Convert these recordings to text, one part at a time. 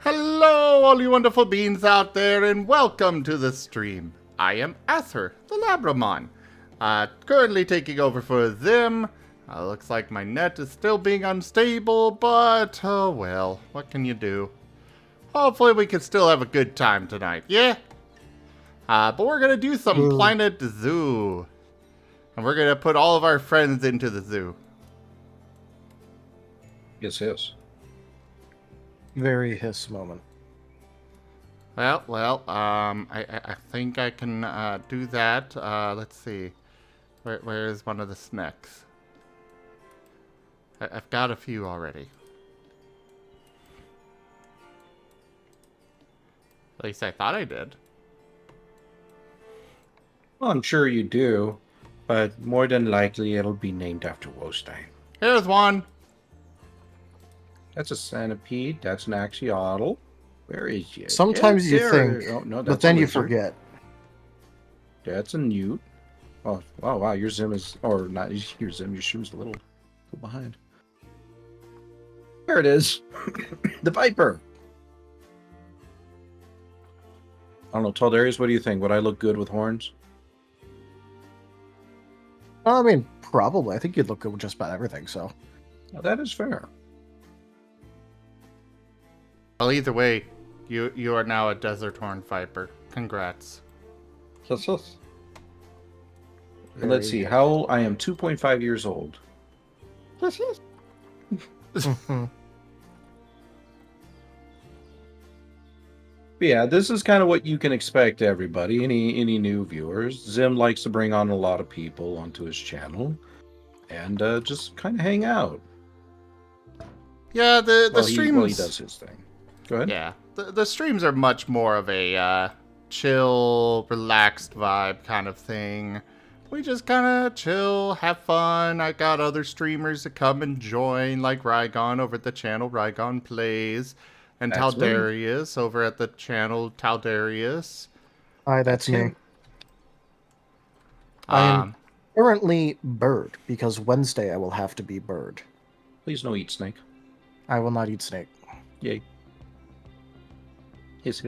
Hello, all you wonderful beings out there, and welcome to the stream. I am Ather, the Labramon, currently taking over for Zim. Looks like my net is still being unstable, but oh well, what can you do? Hopefully we can still have a good time tonight, yeah? But we're gonna do some Planet Zoo. And we're gonna put all of our friends into the zoo. Yes. Very hiss moment. Well, I think I can do that. Let's see. Where is one of the snacks? I've got a few already. At least I thought I did. Well, I'm sure you do, but more than likely it'll be named after Wostein. Here's one. That's a centipede. That's an axolotl. Where is you? Sometimes you think, but then you forget. That's a newt. Oh, wow, your Zim is, or not your Zim, your shoe's a little behind. There it is. The Viper. I don't know, Taldarius, what do you think? Would I look good with horns? I mean, probably. I think you'd look good with just about everything, so. Well, that is fair. Well, either way, you are now a desert horn viper. Congrats. Yes. And let's see, how old? I am 2.5 years old. But yeah, this is kind of what you can expect, everybody. Any new viewers. Zim likes to bring on a lot of people onto his channel. And just kind of hang out. Yeah, the streams... he does his thing. Go ahead. Yeah, the streams are much more of a chill, relaxed vibe kind of thing. We just kind of chill, have fun. I got other streamers to come and join, like Rygon over at the channel Rygon Plays, and That's Taldarius over at the channel Taldarius. Hi, that's me. I'm currently Bird, because Wednesday I will have to be Bird. Please no eat snake. I will not eat snake. Yay. Hiss.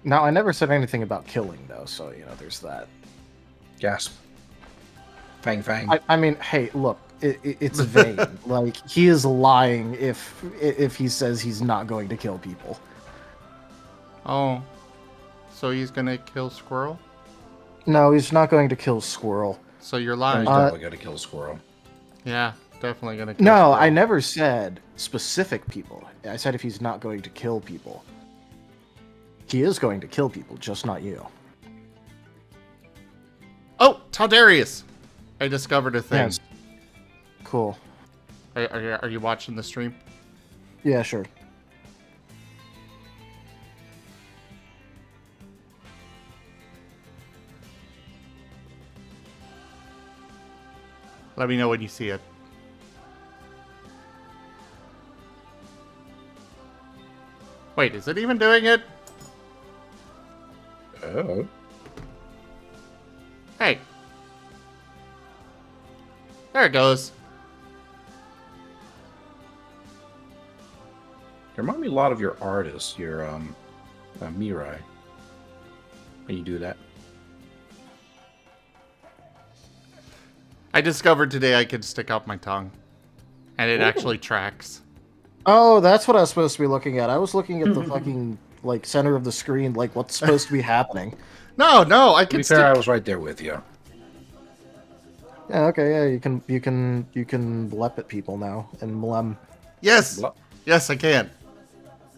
Now, I never said anything about killing, though, so, there's that. Gasp. Fang. I mean, hey, look, it's vain. Like, he is lying if he says he's not going to kill people. Oh, so he's gonna kill Squirrel? No, he's not going to kill Squirrel. So you're lying. He's definitely gonna kill a squirrel. Yeah, definitely gonna kill No, Squirrel. I never said specific people. I said if he's not going to kill people. He is going to kill people, just not you. Oh, Taldarius! I discovered a thing. Yes. Cool. Are you watching the stream? Yeah, sure. Let me know when you see it. Wait, is it even doing it? Oh. Hey. There it goes. You remind me a lot of your artist, your Mirai. When you do that. I discovered today I can stick out my tongue. And it actually tracks. Oh, that's what I was supposed to be looking at. I was looking at the fucking, center of the screen, what's supposed to be happening. No, I To can be stick... fair, I was right there with you. Yeah, okay, yeah, you can blep at people now, and blem. Yes! Blah. Yes, I can.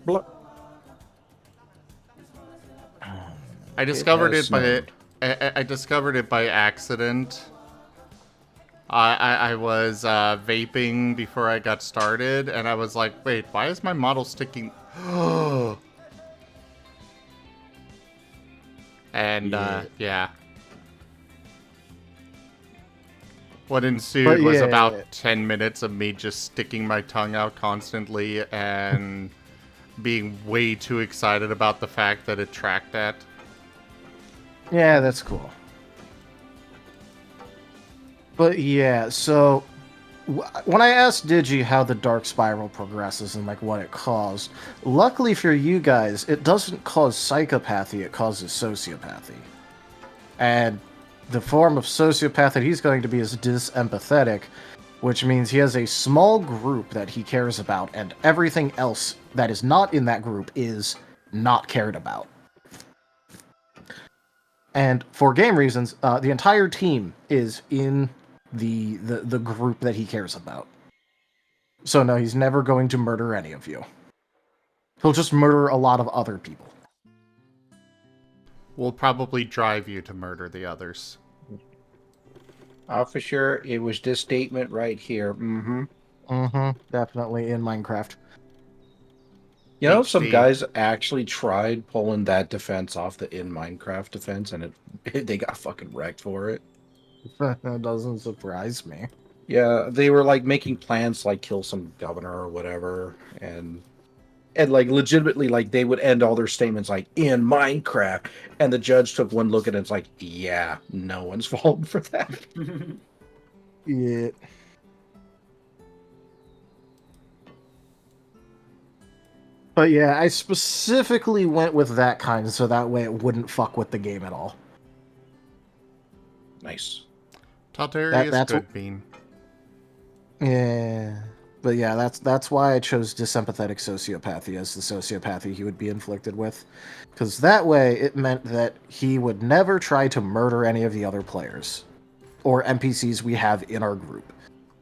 Blah. I discovered has I discovered it by accident. I was vaping before I got started, and I was like, wait, why is my model sticking... And, yeah. What ensued was about 10 minutes of me just sticking my tongue out constantly and being way too excited about the fact that it tracked that. Yeah, that's cool. But yeah, so when I asked Digi how the dark spiral progresses and like what it caused, luckily for you guys, it doesn't cause psychopathy, it causes sociopathy. And the form of sociopath that he's going to be is disempathetic, which means he has a small group that he cares about, and everything else that is not in that group is not cared about. And for game reasons, the entire team is in the group that he cares about. So no, he's never going to murder any of you. He'll just murder a lot of other people. Will probably drive you to murder the others. Officer, it was this statement right here. Mm-hmm. Mm-hmm. Definitely in Minecraft. You know, HD. some guys actually tried pulling that defense off the in Minecraft defense, and they got fucking wrecked for it. That doesn't surprise me. Yeah, they were like making plans to like kill some governor or whatever, and like legitimately like they would end all their statements like in Minecraft, and the judge took one look at it and it's like, yeah, no one's falling for that. Yeah. But yeah, I specifically went with that kind so that way it wouldn't fuck with the game at all. Nice. Talterius that's good bean. Yeah. But yeah, that's why I chose disempathetic sociopathy as the sociopathy he would be inflicted with. Because that way it meant that he would never try to murder any of the other players. Or NPCs we have in our group.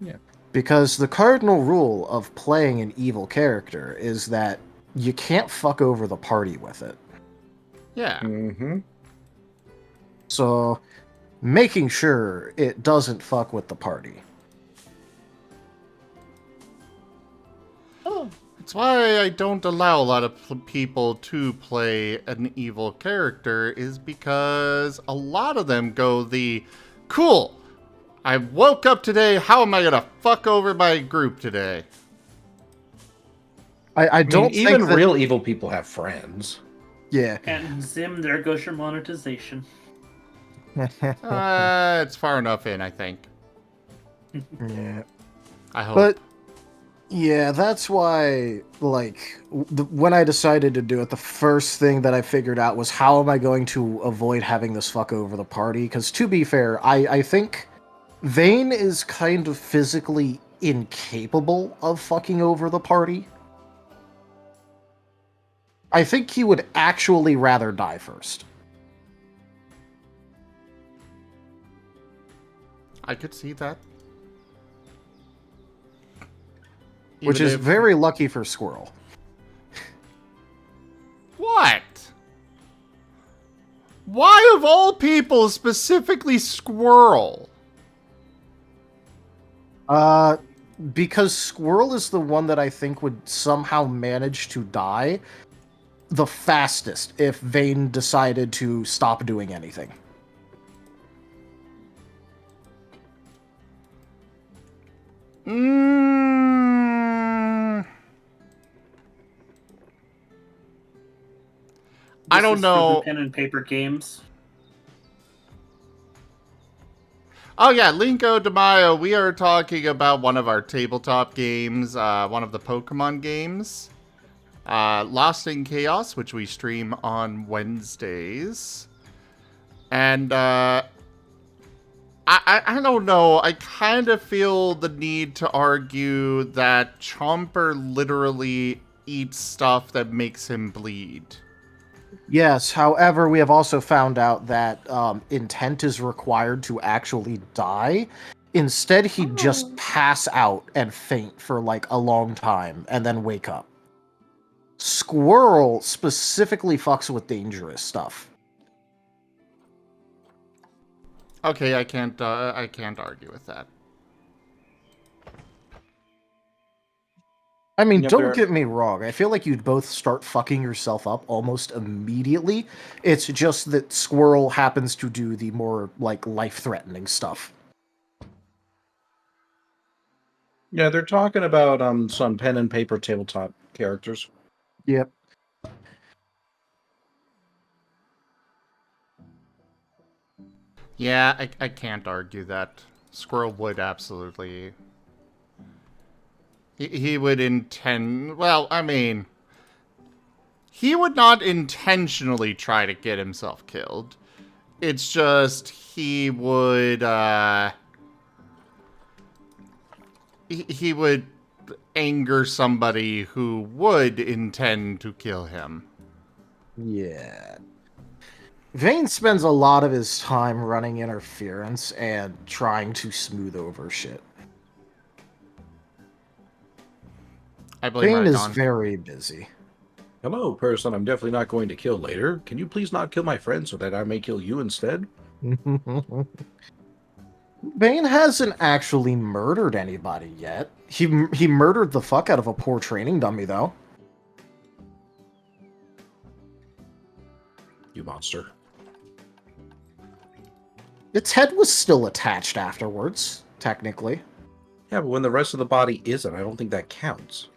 Yeah. Because the cardinal rule of playing an evil character is that you can't fuck over the party with it. Yeah. Mm-hmm. So, making sure it doesn't fuck with the party. That's why I don't allow a lot of people to play an evil character, is because a lot of them go the, cool, I woke up today, how am I gonna fuck over my group today? I don't think even that, real evil people have friends. Yeah. And Zim, there goes your monetization. It's far enough in, I think. Yeah. I hope. But yeah, that's why, like, when I decided to do it, the first thing that I figured out was how am I going to avoid having this fuck over the party? Because to be fair, I think Vayne is kind of physically incapable of fucking over the party. I think he would actually rather die first. I could see that. Which Even is if- very lucky for Squirrel. What? Why of all people specifically Squirrel? Because Squirrel is the one that I think would somehow manage to die the fastest if Vayne decided to stop doing anything. I don't This is for know. the pen and paper games. Oh yeah, Linko de Mayo, we are talking about one of our tabletop games, one of the Pokemon games. Lost in Chaos, which we stream on Wednesdays. And I don't know, I kind of feel the need to argue that Chomper literally eats stuff that makes him bleed. Yes, however, we have also found out that intent is required to actually die. Instead, he'd just pass out and faint for like a long time and then wake up. Squirrel specifically fucks with dangerous stuff. Okay, I can't argue with that. I mean, Yep, don't there- get me wrong. I feel like you'd both start fucking yourself up almost immediately. It's just that Squirrel happens to do the more, like, life-threatening stuff. Yeah, they're talking about some pen and paper tabletop characters. Yep. Yeah, I can't argue that. Squirrel would absolutely he would intend... Well, I mean... He would not intentionally try to get himself killed. It's just he would, he would anger somebody who would intend to kill him. Yeah. Vane spends a lot of his time running interference and trying to smooth over shit. I believe Vane is Marten. very busy. Hello, person I'm definitely not going to kill later. Can you please not kill my friend so that I may kill you instead? Vane hasn't actually murdered anybody yet. He murdered the fuck out of a poor training dummy, though. You monster. Its head was still attached afterwards, technically. Yeah, but when the rest of the body isn't, I don't think that counts.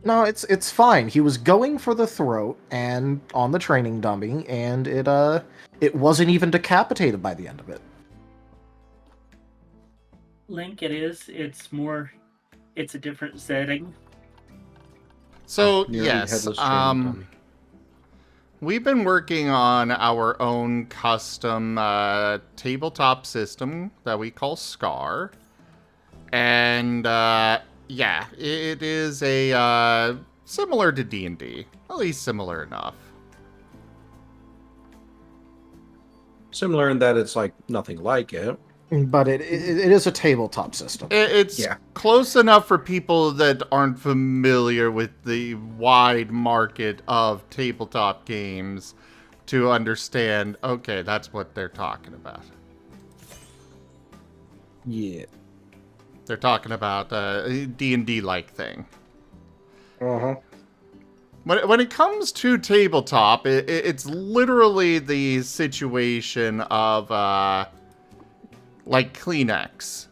No, it's fine. He was going for the throat and on the training dummy, and it wasn't even decapitated by the end of it. Link, it is. It's a different setting. So, Nearly yes, headless training dummy. we've been working on our own custom tabletop system that we call Scar. And, yeah, it is a similar to D&D. At least similar enough. Similar in that it's like nothing like it. But it is a tabletop system. It's close enough for people that aren't familiar with the wide market of tabletop games to understand, okay, that's what they're talking about. Yeah. They're talking about a D&D-like thing. Uh-huh. When it comes to tabletop, it's literally the situation of, like Kleenex.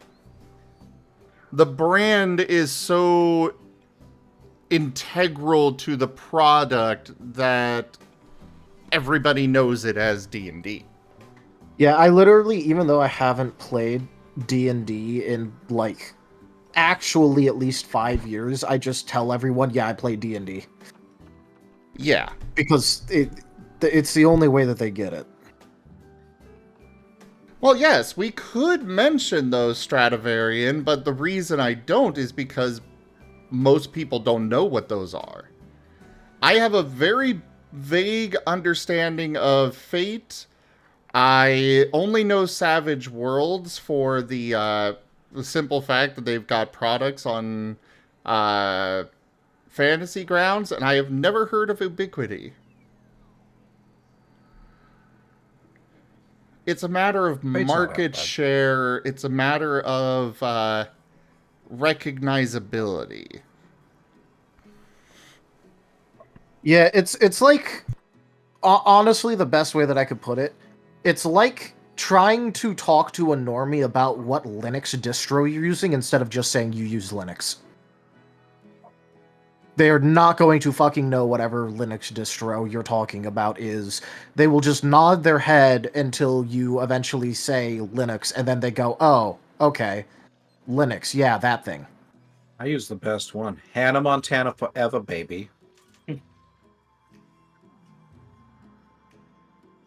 The brand is so integral to the product that everybody knows it as D&D. Yeah, I literally, even though I haven't played D&D in, like, actually at least 5 years, I just tell everyone, yeah, I play D&D. Yeah. Because it's the only way that they get it. Well, yes, we could mention those Stradivarian, but the reason I don't is because most people don't know what those are. I have a very vague understanding of Fate. I only know Savage Worlds for the simple fact that they've got products on Fantasy Grounds, and I have never heard of Ubiquity. It's a matter of market share. It's a matter of recognizability. Yeah, it's like, honestly, the best way that I could put it, it's like trying to talk to a normie about what Linux distro you're using instead of just saying you use Linux. They're not going to fucking know whatever Linux distro you're talking about is. They will just nod their head until you eventually say Linux, and then they go, oh, okay, Linux, yeah, that thing. I use the best one. Hannah Montana forever, baby.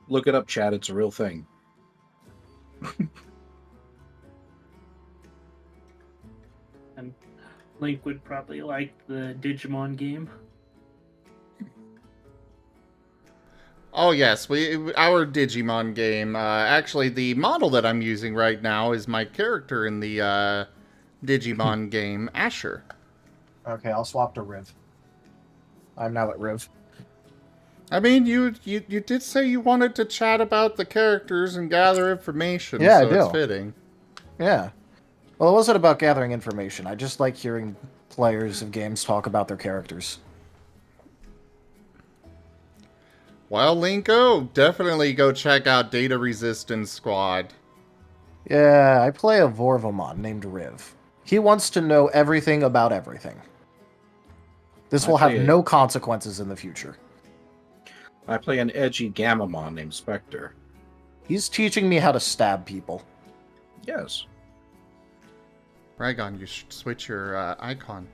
Look it up, Chad. It's a real thing. And Link would probably like the Digimon game. Oh yes, our Digimon game. Actually, the model that I'm using right now is my character in the Digimon game, Asher. Okay, I'll swap to Riv. I'm now at Riv. I mean, you did say you wanted to chat about the characters and gather information, Yeah, so I do. it's fitting. Yeah. Well, it wasn't about gathering information. I just like hearing players of games talk about their characters. Well, Linko, definitely go check out Data Resistance Squad. Yeah, I play a Vorvamon named Riv. He wants to know everything about everything. This will have no consequences in the future. I play an edgy Gamamon named Spectre. He's teaching me how to stab people. Yes. Ragon, you should switch your icon.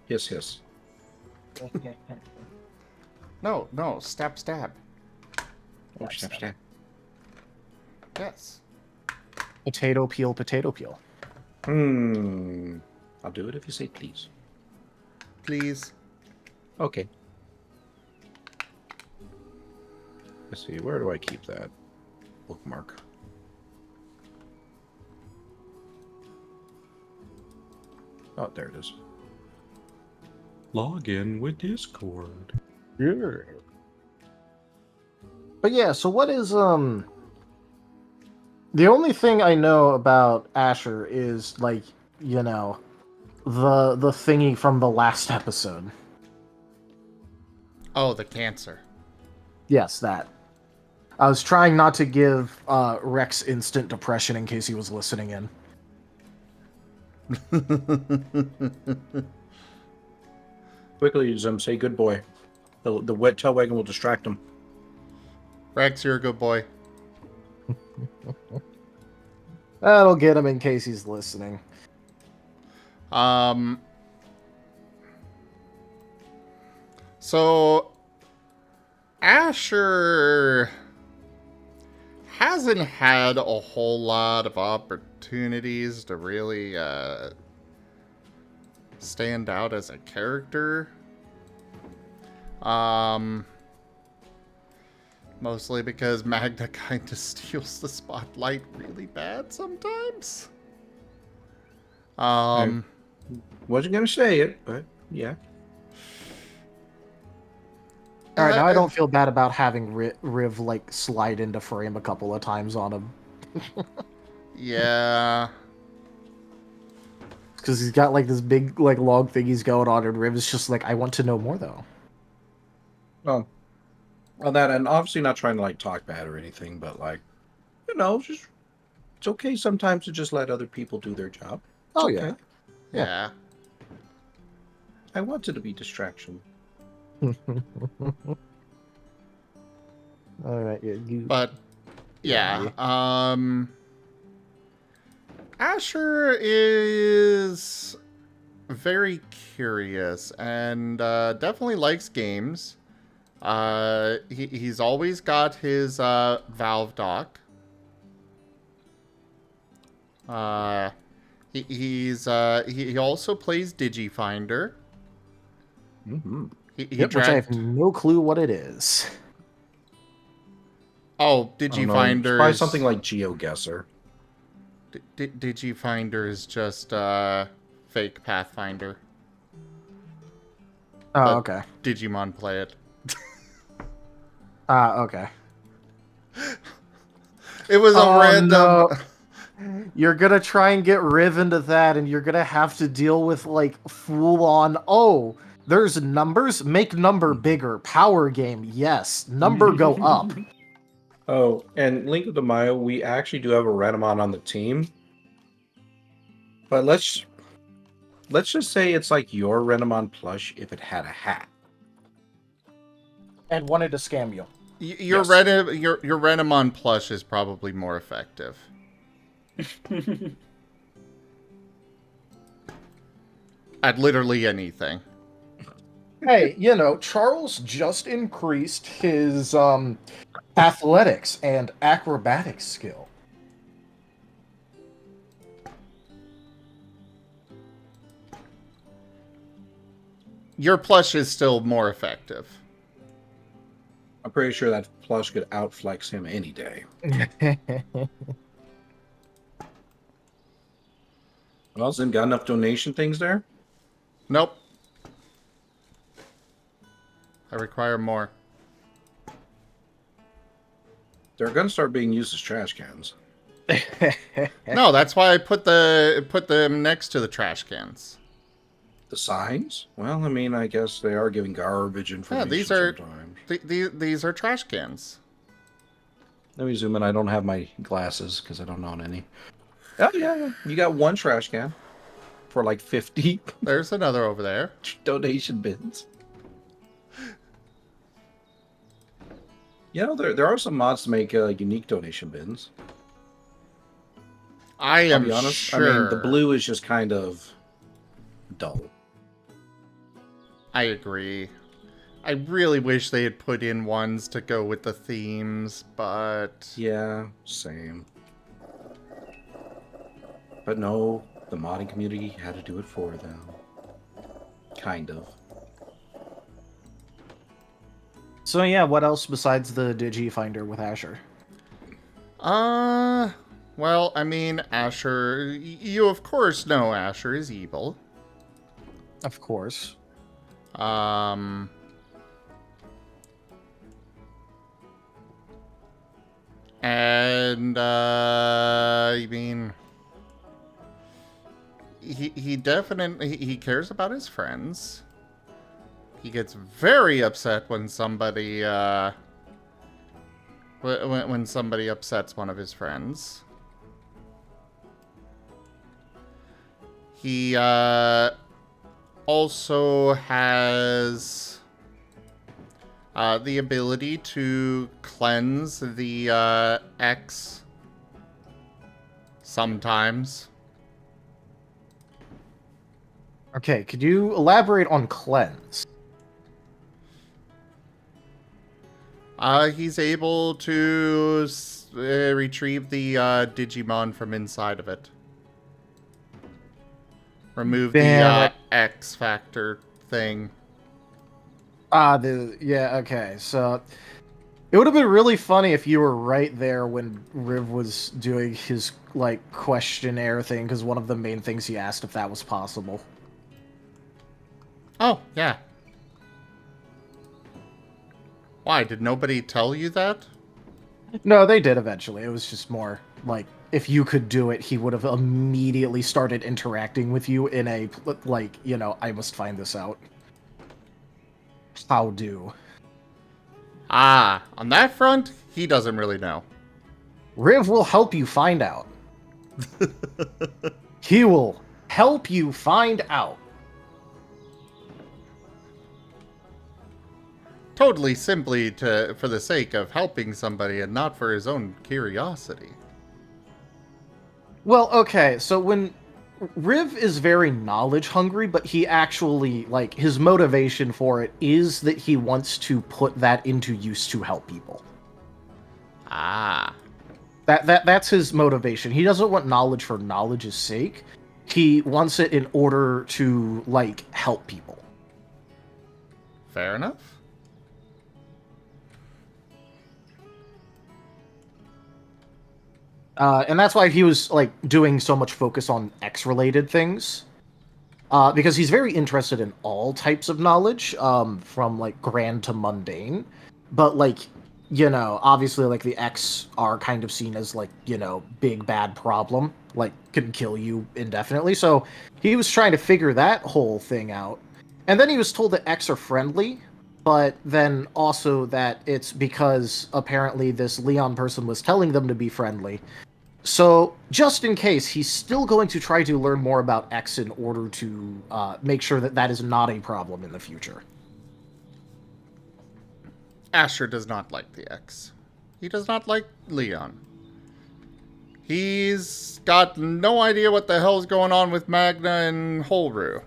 Yes. No, stab. Oh, snap. Yes. Potato peel, potato peel. I'll do it if you say please. Please. Okay. Let's see, where do I keep that bookmark? Oh, there it is. Log in with Discord. Yeah. But yeah, so what is the only thing I know about Asher is like, you know, the thingy from the last episode. Oh, the cancer. Yes, that. I was trying not to give Rex instant depression in case he was listening in. Quickly, Zim, say good boy. The wet tail wagon will distract him. Rex, you're a good boy. That'll get him in case he's listening. So Asher hasn't had a whole lot of opportunities to really stand out as a character. Mostly because Magda kind of steals the spotlight really bad sometimes. Wasn't gonna say it, but yeah. All right, now I don't feel bad about having Riv like slide into frame a couple of times on him. Yeah. Because he's got like this big like log thing he's going on, and Riv is just like, I want to know more though. Oh. Well, that, and obviously not trying to like talk bad or anything, but like, you know, just it's okay sometimes to just let other people do their job. It's okay. Yeah. I wanted to be distraction. All right, yeah, you. But yeah, Asher is very curious and definitely likes games. He's always got his Valve dock. He also plays Digifinder. Mm-hmm. Which I have no clue what it is. Oh, It's Digifinder probably is something like GeoGuessr. Digifinder is just fake Pathfinder. Oh, But okay. Digimon play it. Okay. It was a random. No. You're gonna try and get Riv into that, and you're gonna have to deal with like full on. Oh, there's numbers. Make number bigger. Power game. Yes. Number go up. Oh, and Link de Mayo, we actually do have a Renamon on the team. But let's just say it's like your Renamon plush if it had a hat. And wanted to scam you. Your Yes. your Renamon plush is probably more effective. At literally anything. Hey, you know, Charles just increased his athletics and acrobatics skill. Your plush is still more effective. I'm pretty sure that plush could outflex him any day. Well, Zim, got enough donation things there? Nope. I require more. They're going to start being used as trash cans. No, that's why I put them next to the trash cans. The signs? Well, I mean, I guess they are giving garbage information these are- sometimes. These are trash cans. Let me zoom in. I don't have my glasses because I don't own any. Oh, yeah. You got one trash can for like 50 There's another over there. donation bins. You know, there are some mods to make unique donation bins. I I'll am be honest. sure. I mean, the blue is just kind of dull. I agree. I really wish they had put in ones to go with the themes, but... Yeah, same. But no, the modding community had to do it for them. Kind of. So yeah, what else besides the Digi Finder with Asher? Well, I mean, Asher... You of course know Asher is evil. Of course. And, I mean... He definitely... He cares about his friends. He gets very upset when somebody, when somebody upsets one of his friends. He, also has... the ability to cleanse the X sometimes. Okay, could you elaborate on cleanse? He's able to retrieve the Digimon from inside of it. Remove Damn the X Factor thing. Yeah, okay, so... It would have been really funny if you were right there when Riv was doing his, like, questionnaire thing, because one of the main things he asked if that was possible. Oh, yeah. Why, did nobody tell you that? No, they did eventually. It was just more, like, if you could do it, he would have immediately started interacting with you in a, like, you know, I must find this out. How do? Ah, on that front, he doesn't really know. Riv will help you find out. He will help you find out. Totally simply for the sake of helping somebody and not for his own curiosity. Well, okay, so when Riv is very knowledge hungry, but he actually, like, his motivation for it is that he wants to put that into use to help people. Ah. That's his motivation. He doesn't want knowledge for knowledge's sake. He wants it in order to, like, help people. Fair enough. And that's why he was, like, doing so much focus on X-related things. Because he's very interested in all types of knowledge, from, like, grand to mundane. But, like, you know, obviously, like, the X are kind of seen as, like, you know, big bad problem. Like, can kill you indefinitely. So he was trying to figure that whole thing out. And then he was told that X are friendly, but then also that it's because apparently this Leon person was telling them to be friendly. So, just in case, he's still going to try to learn more about X in order to make sure that that is not a problem in the future. Asher does not like the X. He does not like Leon. He's got no idea what the hell's going on with Magna and Holru.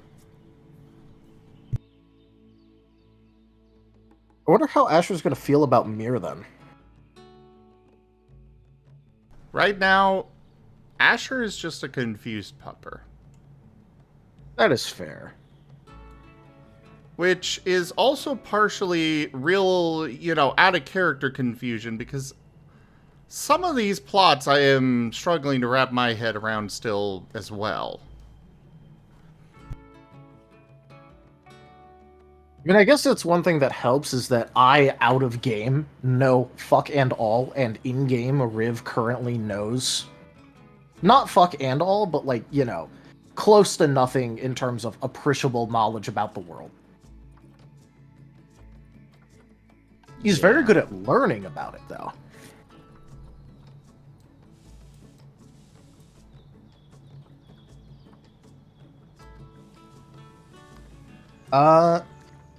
I wonder how Asher's going to feel about Mir then. Right now, Asher is just a confused pupper. That is fair. Which is also partially real, you know, out of character confusion, because some of these plots I am struggling to wrap my head around still as well. I mean, I guess that's one thing that helps is that I, out of game, know fuck and all, and in-game, Riv currently knows. Not fuck and all, but, like, you know, close to nothing in terms of appreciable knowledge about the world. He's very good at learning about it, though.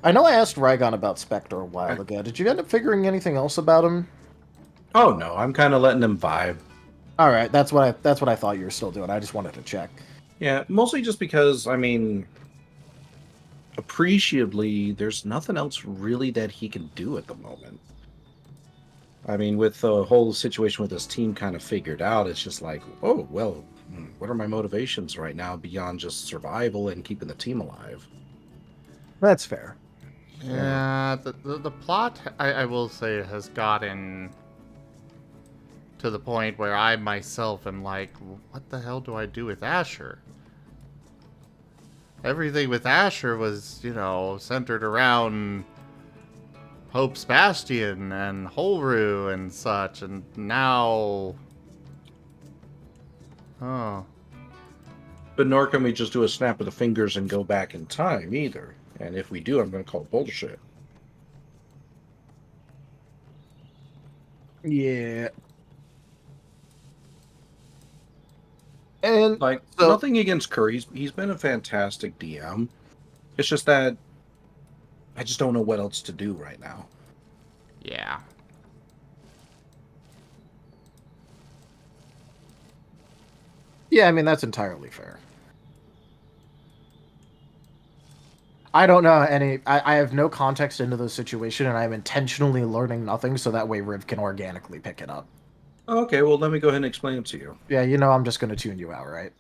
I know I asked Rygon about Spectre a while ago. Did you end up figuring anything else about him? Oh no, I'm kind of letting him vibe. All right, that's what I thought you were still doing. I just wanted to check. Yeah, mostly just because, I mean, appreciably, there's nothing else really that he can do at the moment. I mean, with the whole situation with his team kind of figured out, it's just like, oh, well, what are my motivations right now beyond just survival and keeping the team alive? That's fair. Yeah, the plot, I will say, has gotten to the point where I myself am like, what the hell do I do with Asher? Everything with Asher was, centered around Hope's Bastion and Holru and such, and now... Oh. But nor can we just do a snap of the fingers and go back in time either. And if we do, I'm going to call it bullshit. Yeah. And Like, so, nothing against Curry. He's been a fantastic DM. It's just that I just don't know what else to do right now. Yeah. yeah, I mean that's entirely fair. I don't know any. I have no context into the situation, and I'm intentionally learning nothing so that way Riv can organically pick it up. Okay, well, let me go ahead and explain it to you. Yeah, I'm just gonna tune you out, right?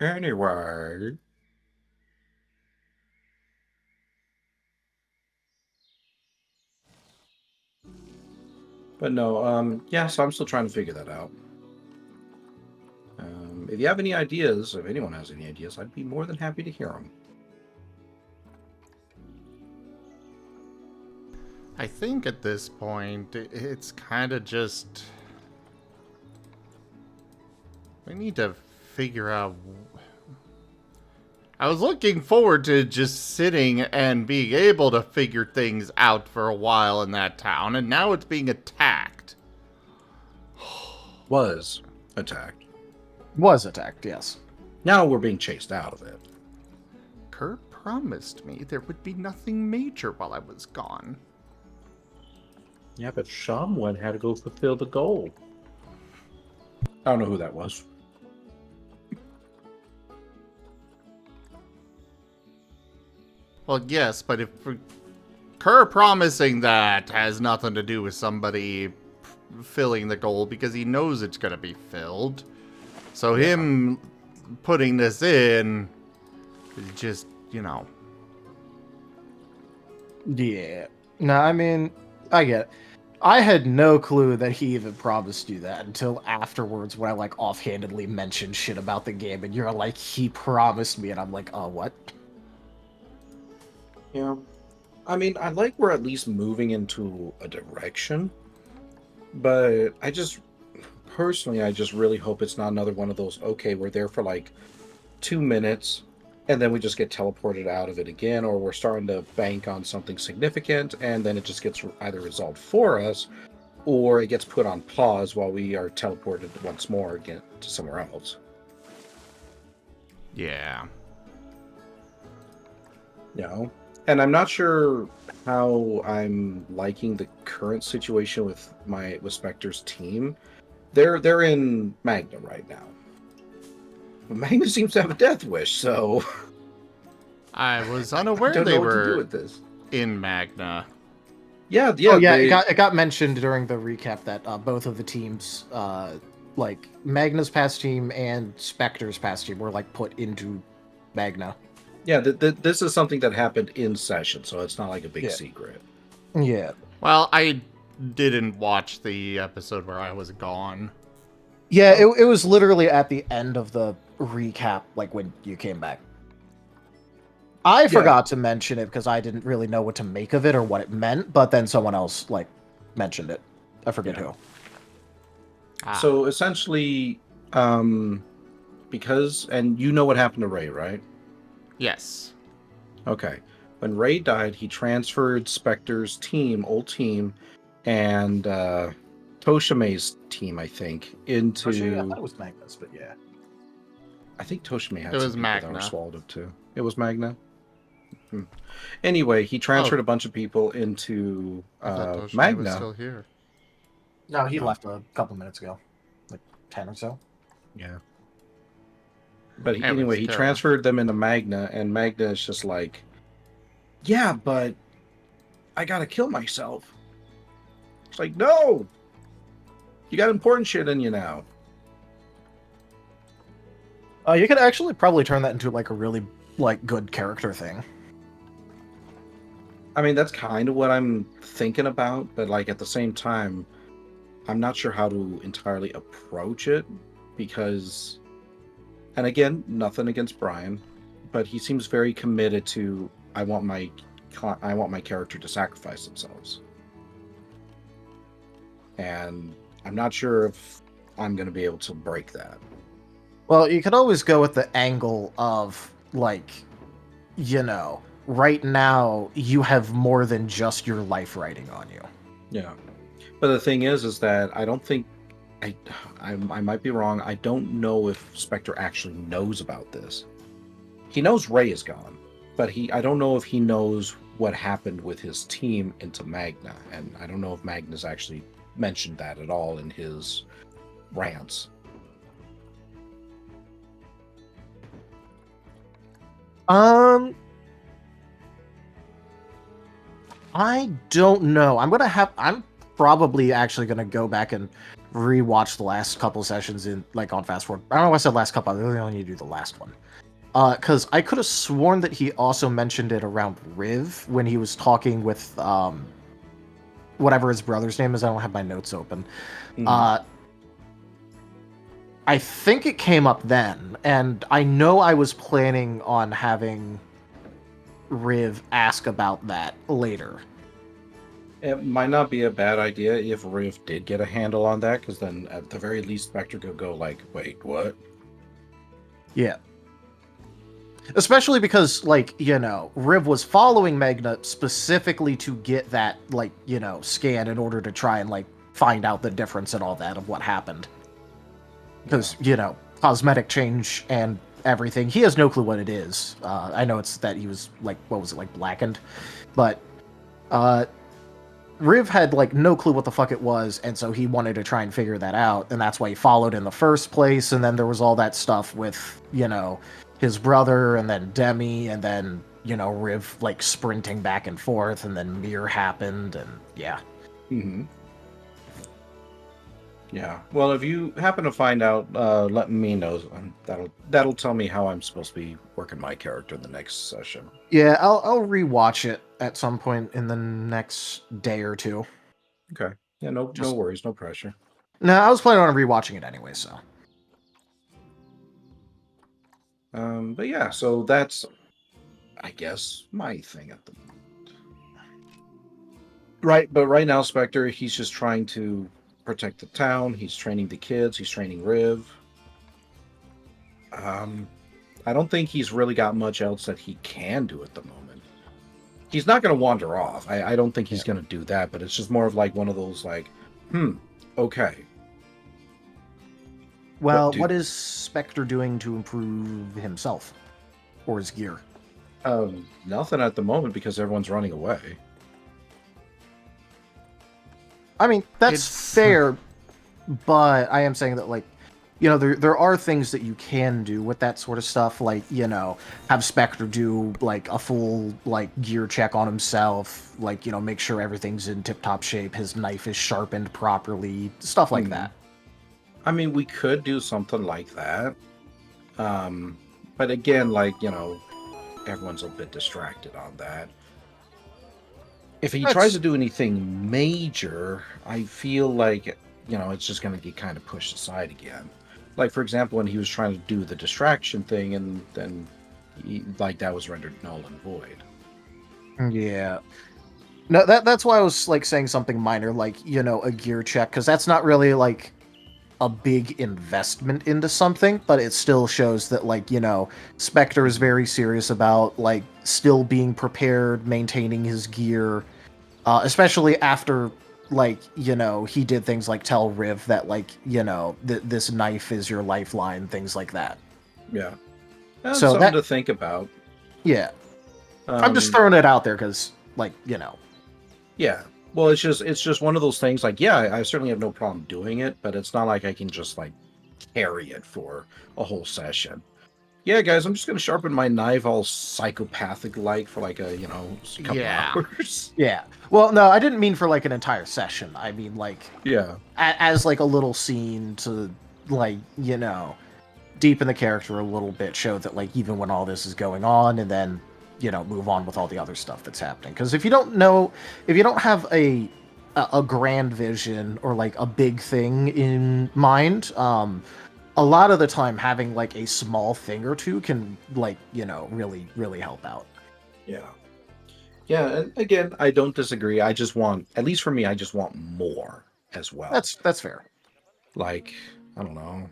Anyway. But no, yeah, so I'm still trying to figure that out. If you have any ideas, if anyone has any ideas, I'd be more than happy to hear them. I think at this point, it's kind of just... We need to figure out... I was looking forward to just sitting and being able to figure things out for a while in that town, and now it's being attacked. Was attacked. Was attacked, yes. Now we're being chased out of it. Kerr promised me there would be nothing major while I was gone. Yeah, but someone had to go fulfill the goal. I don't know who that was. Well, yes, but if Kerr promising that has nothing to do with somebody filling the goal because he knows it's going to be filled. So him putting this in is just, Yeah. No, I mean, I get it. I had no clue that he even promised you that until afterwards when I, like, offhandedly mentioned shit about the game, and you're like, he promised me, and I'm like, oh, what? Yeah. I mean, I like we're at least moving into a direction, but I just really hope it's not another one of those, okay, we're there for like 2 minutes and then we just get teleported out of it again, or we're starting to bank on something significant and then it just gets either resolved for us or it gets put on pause while we are teleported once more again to somewhere else. yeah. You know? And I'm not sure how I'm liking the current situation with Spectre's team. They're in Magna right now. But Magna seems to have a death wish, so I was I unaware don't they know what to do were with this. in Magna. Yeah. Oh yeah, they- it got mentioned during the recap that both of the teams, like Magna's past team and Spectre's past team, were like put into Magna. Yeah, this is something that happened in session, so it's not like a big secret. Yeah. Well, I didn't watch the episode where I was gone. Yeah, it was literally at the end of the recap, like when you came back. I forgot to mention it because I didn't really know what to make of it or what it meant, but then someone else like mentioned it. I forget who. So essentially, because, and you know what happened to Ray, right? Yes. Okay. When Ray died, he transferred Spectre's old team, and Toshime's team, I think, into... I thought it was Magnus, but yeah. I think Toshime had It was some people that were Magna. swallowed up too. It was Magna? Anyway, he transferred a bunch of people into I thought Toshime Magna. was still here. No, he left a couple minutes ago, like 10 or so. Yeah. But It anyway, was he terrible. transferred them into Magna, and Magna is just like, yeah, but I gotta kill myself. It's like, no! You got important shit in you now. You could actually probably turn that into like a really like good character thing. I mean, that's kind of what I'm thinking about, but like at the same time, I'm not sure how to entirely approach it because, and again, nothing against Brian, but he seems very committed to I want my character to sacrifice themselves, and I'm not sure if I'm going to be able to break that. Well, you could always go with the angle of like, right now you have more than just your life riding on you. Yeah, but the thing is that I don't think I might be wrong. I don't know if Spectre actually knows about this. He knows Ray is gone, but I don't know if he knows what happened with his team into Magna, and I don't know if Magna's actually mentioned that at all in his rants. I don't know. I'm probably actually gonna go back and rewatch the last couple sessions in like on fast forward. I don't know why I said last couple. I really only need to do the last one. Because I could have sworn that he also mentioned it around Riv when he was talking with whatever his brother's name is. I don't have my notes open. Mhm. I think it came up then, and I know I was planning on having Riv ask about that later. It might not be a bad idea if Riv did get a handle on that, because then at the very least Spectre could go like, wait, what? Yeah. Especially because, like, Riv was following Magna specifically to get that, like, scan in order to try and, like, find out the difference and all that of what happened. Because, cosmetic change and everything, he has no clue what it is. I know it's that he was, like, what was it, like, blackened? But, Riv had, like, no clue what the fuck it was, and so he wanted to try and figure that out, and that's why he followed in the first place, and then there was all that stuff with, his brother, and then Demi, and then, Riv, like, sprinting back and forth, and then Mir happened, and yeah. Mm-hmm. Yeah. Well, if you happen to find out, let me know. That'll tell me how I'm supposed to be working my character in the next session. Yeah, I'll rewatch it at some point in the next day or two. Okay. Yeah, no worries, no pressure. No, I was planning on rewatching it anyway, so. But yeah, so that's, I guess, my thing at the moment. Right, but right now, Spectre, he's just trying to protect the town. He's training the kids. He's training Riv. I don't think he's really got much else that he can do at the moment. He's not going to wander off. I don't think he's going to do that, but it's just more of like one of those like, okay. Well, what is Spectre doing to improve himself? Or his gear? Nothing at the moment because everyone's running away. I mean, that's fair, but I am saying that, like, there are things that you can do with that sort of stuff, like, have Spectre do, like, a full, like, gear check on himself, like, make sure everything's in tip-top shape, his knife is sharpened properly, stuff like that. I mean, we could do something like that. But again, like, everyone's a bit distracted on that. If he tries to do anything major, I feel like, it's just going to get kind of pushed aside again. Like, for example, when he was trying to do the distraction thing, and then, that was rendered null and void. Yeah. No, that's why I was, like, saying something minor, like, a gear check, because that's not really, like, a big investment into something, but it still shows that, like, Spectre is very serious about, like, still being prepared, maintaining his gear, especially after, like, he did things like tell Riv that, like, this knife is your lifeline, things like that. Yeah. That's so something to think about. Yeah. I'm just throwing it out there because, like, Yeah. Well, it's just one of those things. Like, yeah, I certainly have no problem doing it, but it's not like I can just like carry it for a whole session. Yeah, guys, I'm just gonna sharpen my knife all psychopathic like for like a couple Yeah. hours. Yeah. Well, no, I didn't mean for like an entire session. I mean like Yeah. as like a little scene to like deepen the character a little bit, show that like even when all this is going on, and then move on with all the other stuff that's happening. Because if you don't have a grand vision or like a big thing in mind, a lot of the time having like a small thing or two can like really help out. Yeah. Yeah, and again, I don't disagree. I just want, at least for me, I just want more as well. That's fair. Like, I don't know.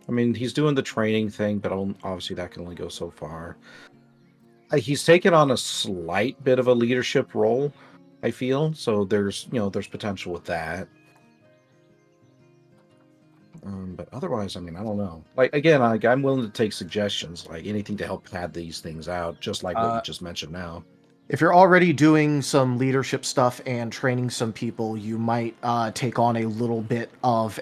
I mean, he's doing the training thing, but obviously that can only go so far. He's taken on a slight bit of a leadership role, I feel. So there's potential with that. But otherwise, I mean, I don't know. Like, again, I'm willing to take suggestions, like anything to help pad these things out, just like what you just mentioned now. If you're already doing some leadership stuff and training some people, you might take on a little bit of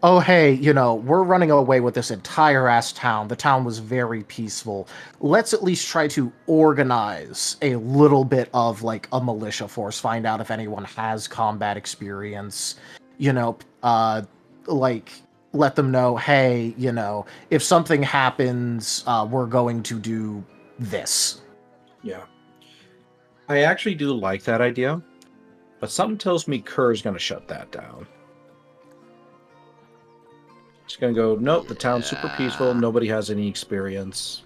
oh, hey, we're running away with this entire ass town. The town was very peaceful. Let's at least try to organize a little bit of like a militia force, find out if anyone has combat experience, like let them know, hey, if something happens, we're going to do this. Yeah. I actually do like that idea, but something tells me Kerr's going to shut that down. He's going to go, nope, the town's super peaceful, nobody has any experience.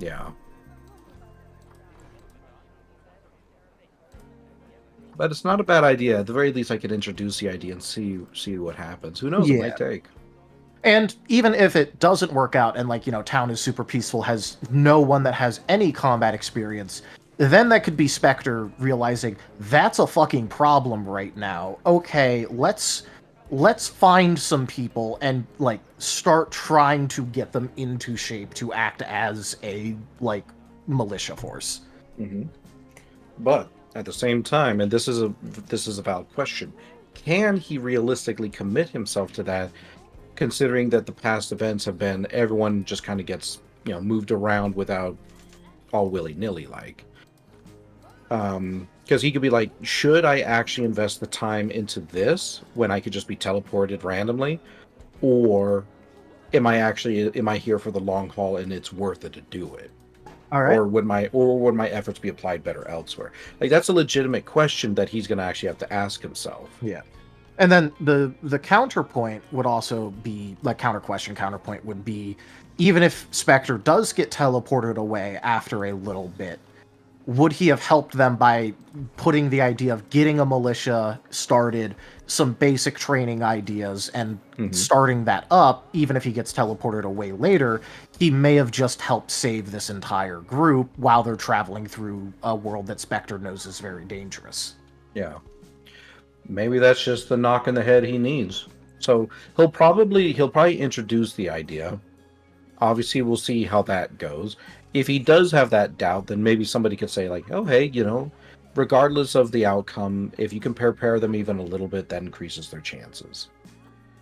Yeah. But it's not a bad idea. At the very least, I could introduce the idea and see what happens. Who knows? It might take. And even if it doesn't work out and like, town is super peaceful, has no one that has any combat experience, then that could be Spectre realizing that's a fucking problem right now. Okay, let's find some people and like start trying to get them into shape to act as a like militia force. Mm-hmm. But at the same time, and this is a valid question, can he realistically commit himself to that, considering that the past events have been everyone just kind of gets moved around without all willy-nilly like. Because he could be like, should I actually invest the time into this when I could just be teleported randomly, or am I here for the long haul and it's worth it to do it? All right. Or would my efforts be applied better elsewhere? Like, that's a legitimate question that he's going to actually have to ask himself. Yeah. And then the counterpoint would also be like counterpoint would be, even if Spectre does get teleported away after a little bit, would he have helped them by putting the idea of getting a militia started, some basic training ideas, and starting that up? Even if he gets teleported away later, he may have just helped save this entire group while they're traveling through a world that Spectre knows is very dangerous. Yeah. Maybe that's just the knock in the head he needs. So he'll probably introduce the idea. Obviously, we'll see how that goes. If he does have that doubt, then maybe somebody could say like, oh, hey, regardless of the outcome, if you can prepare them even a little bit, that increases their chances.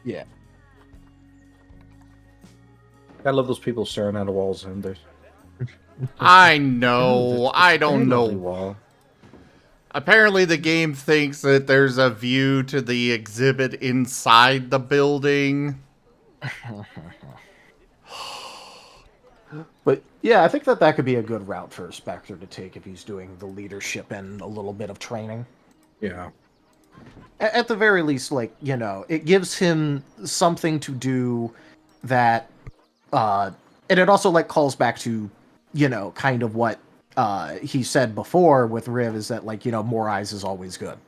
Yeah. I love those people staring at a walls and there's I know. I don't know. Wall. Apparently the game thinks that there's a view to the exhibit inside the building. But yeah, I think that could be a good route for Spectre to take if he's doing the leadership and a little bit of training. Yeah. At the very least, like, it gives him something to do that, and it also like calls back to, kind of what he said before with Riv, is that like, more eyes is always good.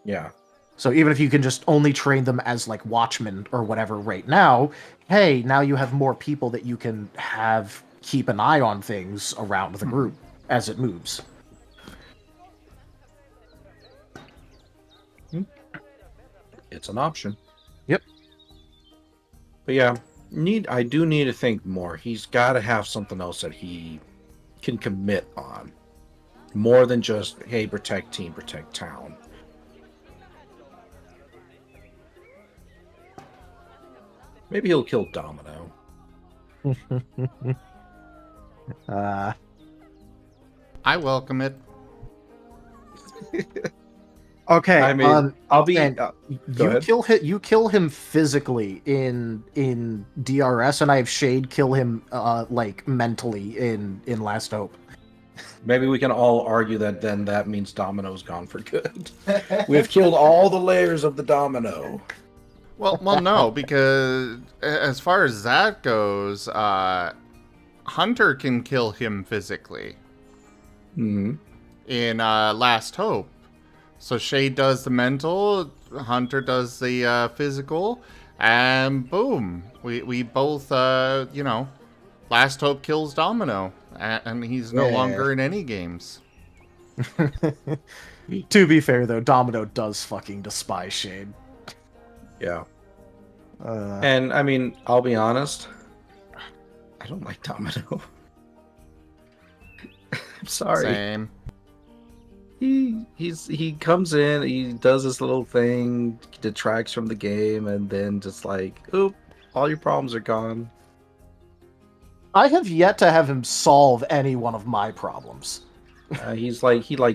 Yeah. So even if you can just only train them as like watchmen or whatever right now, hey, now you have more people that you can have keep an eye on things around the group as it moves. It's an option. Yep. But yeah, I do need to think more. He's got to have something else that he can commit on. more than just, hey, protect team, protect town. Maybe he'll kill Domino. I welcome it. Okay, I mean, I'll be. and Go you ahead. you kill him physically in DRS, and I have Shade kill him like mentally in Last Hope. Maybe we can all argue that then that means Domino's gone for good. We've killed all the layers of the domino. Well, no, because as far as that goes, Hunter can kill him physically Hmm. in Last Hope. So Shade does the mental, Hunter does the physical, and boom, we both, Last Hope kills Domino, and he's no longer in any games. To be fair, though, Domino does fucking despise Shade. Yeah. And I mean, I'll be honest. I don't like Domino. I'm sorry. Same. He comes in, he does this little thing, detracts from the game, and then just like, oop, all your problems are gone. I have yet to have him solve any one of my problems. He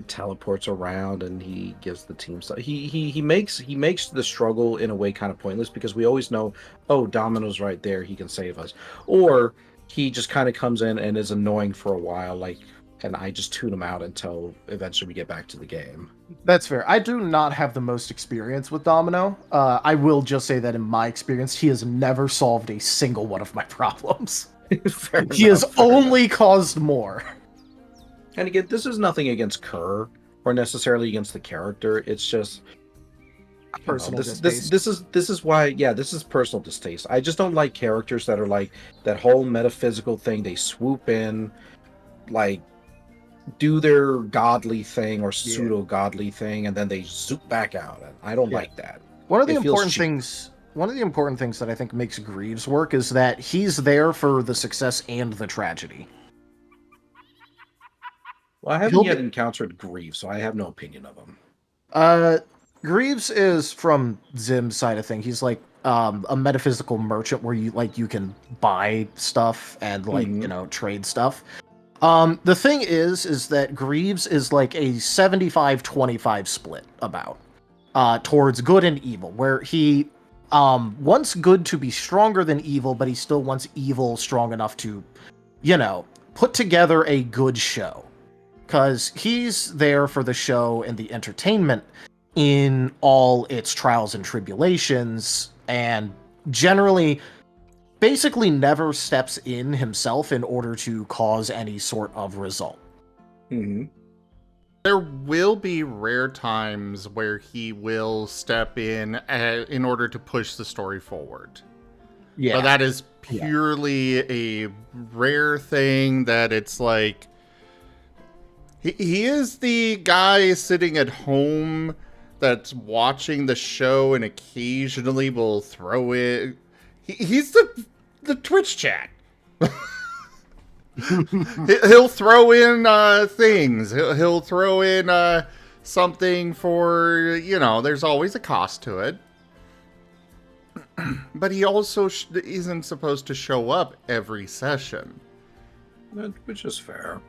teleports around and he gives the team stuff. He makes the struggle in a way kind of pointless because we always know, oh, Domino's right there, he can save us. Or he just kind of comes in and is annoying for a while, and I just tune him out until eventually we get back to the game. That's fair. I do not have the most experience with Domino. I will just say that in my experience, he has never solved a single one of my problems. He has only caused more. And again, this is nothing against Kerr or necessarily against the character. It's just Personal distaste. This is why, yeah, this is personal distaste. I just don't like characters that are like that whole metaphysical thing. They swoop in, like do their godly thing or pseudo godly thing, and then they zoop back out. And I don't like that. One of the important things that I think makes Greaves work is that he's there for the success and the tragedy. Well, I haven't yet encountered Greaves, so I have no opinion of him. Greaves is from Zim's side of thing. He's like a metaphysical merchant where you can buy stuff and trade stuff. The thing is that Greaves is like a 75-25 split about towards good and evil, where he wants good to be stronger than evil, but he still wants evil strong enough to, put together a good show. Because he's there for the show and the entertainment in all its trials and tribulations, and generally, basically never steps in himself in order to cause any sort of result. Mm-hmm. There will be rare times where he will step in order to push the story forward. Yeah. But that is purely a rare thing that it's like... He is the guy sitting at home that's watching the show and occasionally will throw it. He's the Twitch chat. He'll throw in things. He'll throw in something for, there's always a cost to it. But he also isn't supposed to show up every session. Which is fair.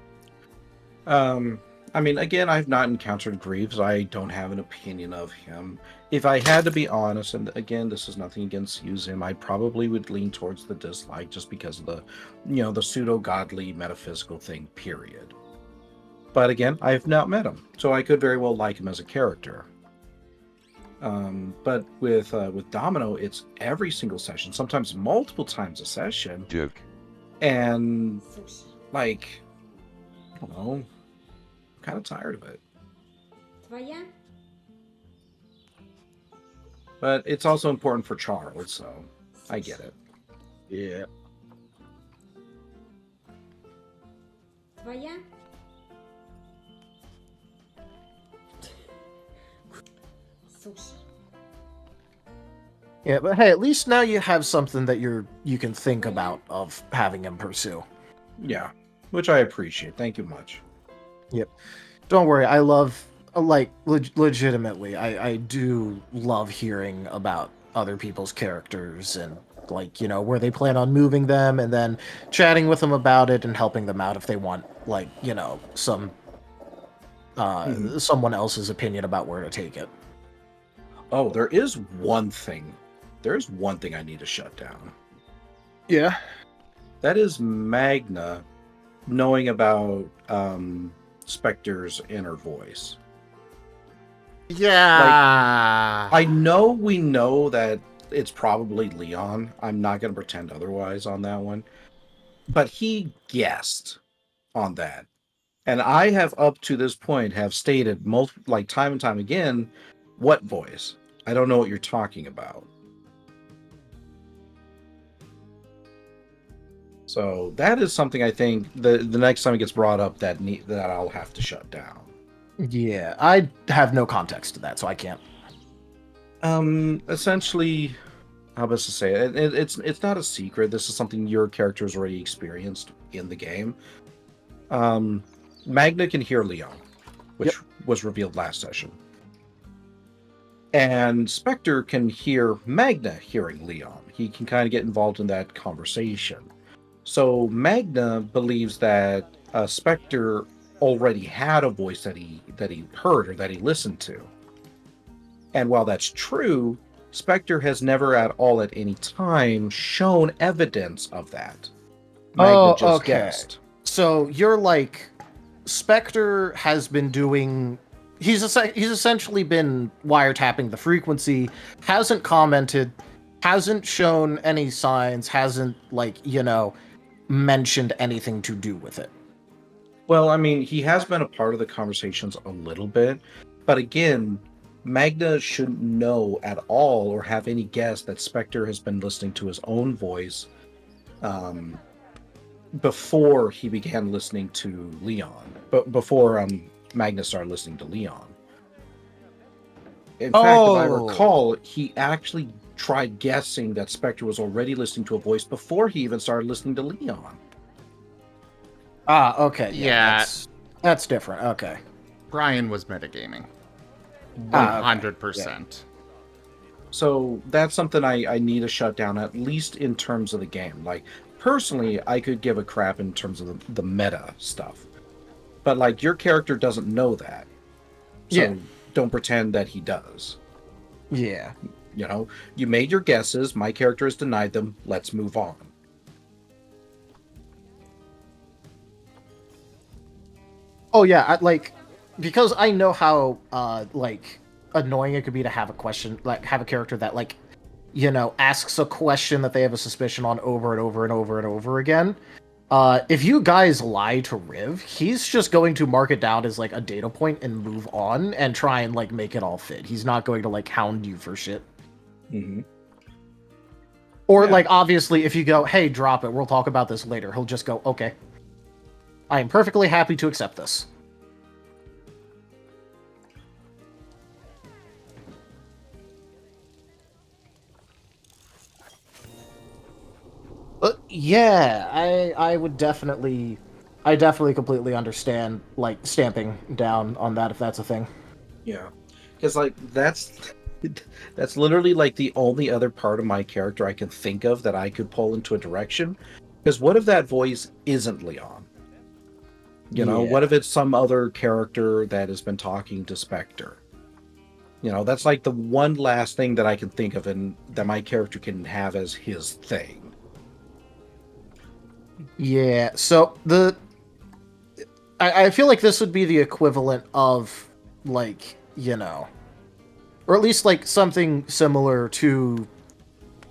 I mean, again, I've not encountered Greaves. I don't have an opinion of him. If I had to be honest, and again, this is nothing against Zim, I probably would lean towards the dislike just because of the pseudo-godly metaphysical thing, period. But again, I have not met him, so I could very well like him as a character. But with Domino, it's every single session, sometimes multiple times a session. Joke. And, I don't know, I'm kind of tired of it. Твоя? But it's also important for Charles, so I get it. Yeah. Твоя? Суши. Yeah, but hey, at least now you have something that you can think about of having him pursue. Yeah, which I appreciate. Thank you much. Yep. Don't worry, I love, like, legitimately, I do love hearing about other people's characters and, like, you know, where they plan on moving them, and then chatting with them about it and helping them out if they want, like, you know, someone else's opinion about where to take it. Oh, there is one thing. There's one thing I need to shut down. Yeah. That is Magna knowing about Spectre's inner voice. Yeah. I know we know that it's probably Leon. I'm not going to pretend otherwise on that one. But he guessed on that. And I have up to this point have stated like time and time again, what voice? I don't know what you're talking about. So that is something I think the next time it gets brought up that I'll have to shut down. Yeah, I have no context to that, so I can't. Essentially, how best to say it? It's not a secret. This is something your character has already experienced in the game. Magna can hear Leon, which was revealed last session. And Spectre can hear Magna hearing Leon. He can kind of get involved in that conversation. So Magna believes that Spectre already had a voice that he heard or that he listened to. And while that's true, Spectre has never at all at any time shown evidence of that. Magna just guessed. So you're like, Spectre has been doing... He's essentially been wiretapping the frequency, hasn't commented, hasn't shown any signs, hasn't, like, you know, mentioned anything to do with it. Well, I mean, he has been a part of the conversations a little bit, but again, Magna shouldn't know at all or have any guess that Spectre has been listening to his own voice before he began listening to Leon, but before Magna started listening to Leon. In fact, if I recall, he actually tried guessing that Spectre was already listening to a voice before he even started listening to Leon. Ah, okay. Yeah. That's different. Okay. Brian was metagaming. Ah, 100%. So that's something I need to shut down, at least in terms of the game. Like, personally, I could give a crap in terms of the meta stuff. But, like, your character doesn't know that. So don't pretend that he does. Yeah. You know, you made your guesses. My character has denied them. Let's move on. Oh, yeah, because I know how, like, annoying it could be to have a question, like, have a character that, like, you know, asks a question that they have a suspicion on over and over and over and over again. If you guys lie to Riv, he's just going to mark it down as, like, a data point and move on and try and, like, make it all fit. He's not going to, like, hound you for shit. Mm-hmm. Or, like, obviously, if you go, hey, drop it, we'll talk about this later, he'll just go, okay. I am perfectly happy to accept this. Yeah, I definitely completely understand, like, stamping down on that if that's a thing. Yeah, because, like, that's literally, like, the only other part of my character I can think of that I could pull into a direction. Because what if that voice isn't Leon? You know, what if it's some other character that has been talking to Spectre? You know, that's like the one last thing that I can think of and that my character can have as his thing. Yeah, so I feel like this would be the equivalent of, like, you know, or at least, like, something similar to,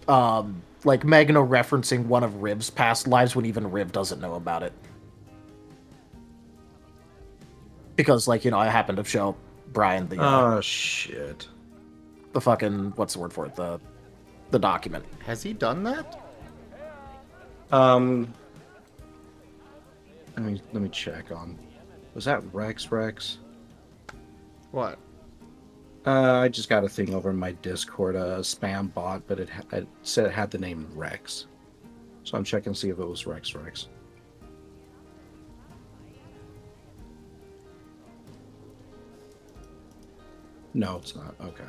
like, Magna referencing one of Riv's past lives when even Riv doesn't know about it. Because, like, you know, I happened to show Brian the... Oh, shit. The fucking... What's the word for it? The document. Has he done that? Let me check on... Was that Rex? What? I just got a thing over in my Discord, a spam bot, but it said it had the name Rex. So I'm checking to see if it was Rex. No, it's not. Okay.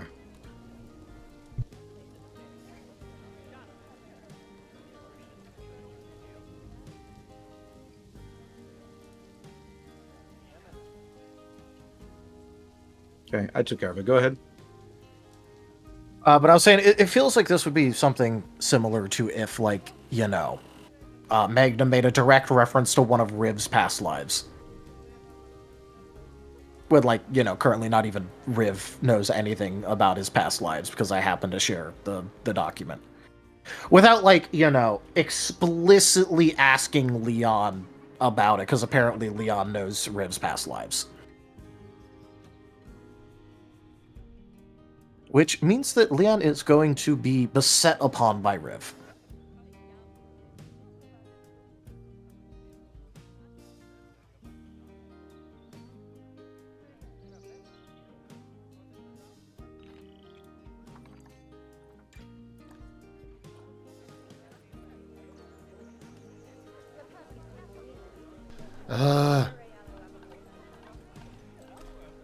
Okay, I took care of it. Go ahead. But I was saying, it feels like this would be something similar to if, like, Magna made a direct reference to one of Riv's past lives. With, like, currently not even Riv knows anything about his past lives because I happen to share the document. Without, like, explicitly asking Leon about it, because apparently Leon knows Riv's past lives. Which means that Leon is going to be beset upon by Riv.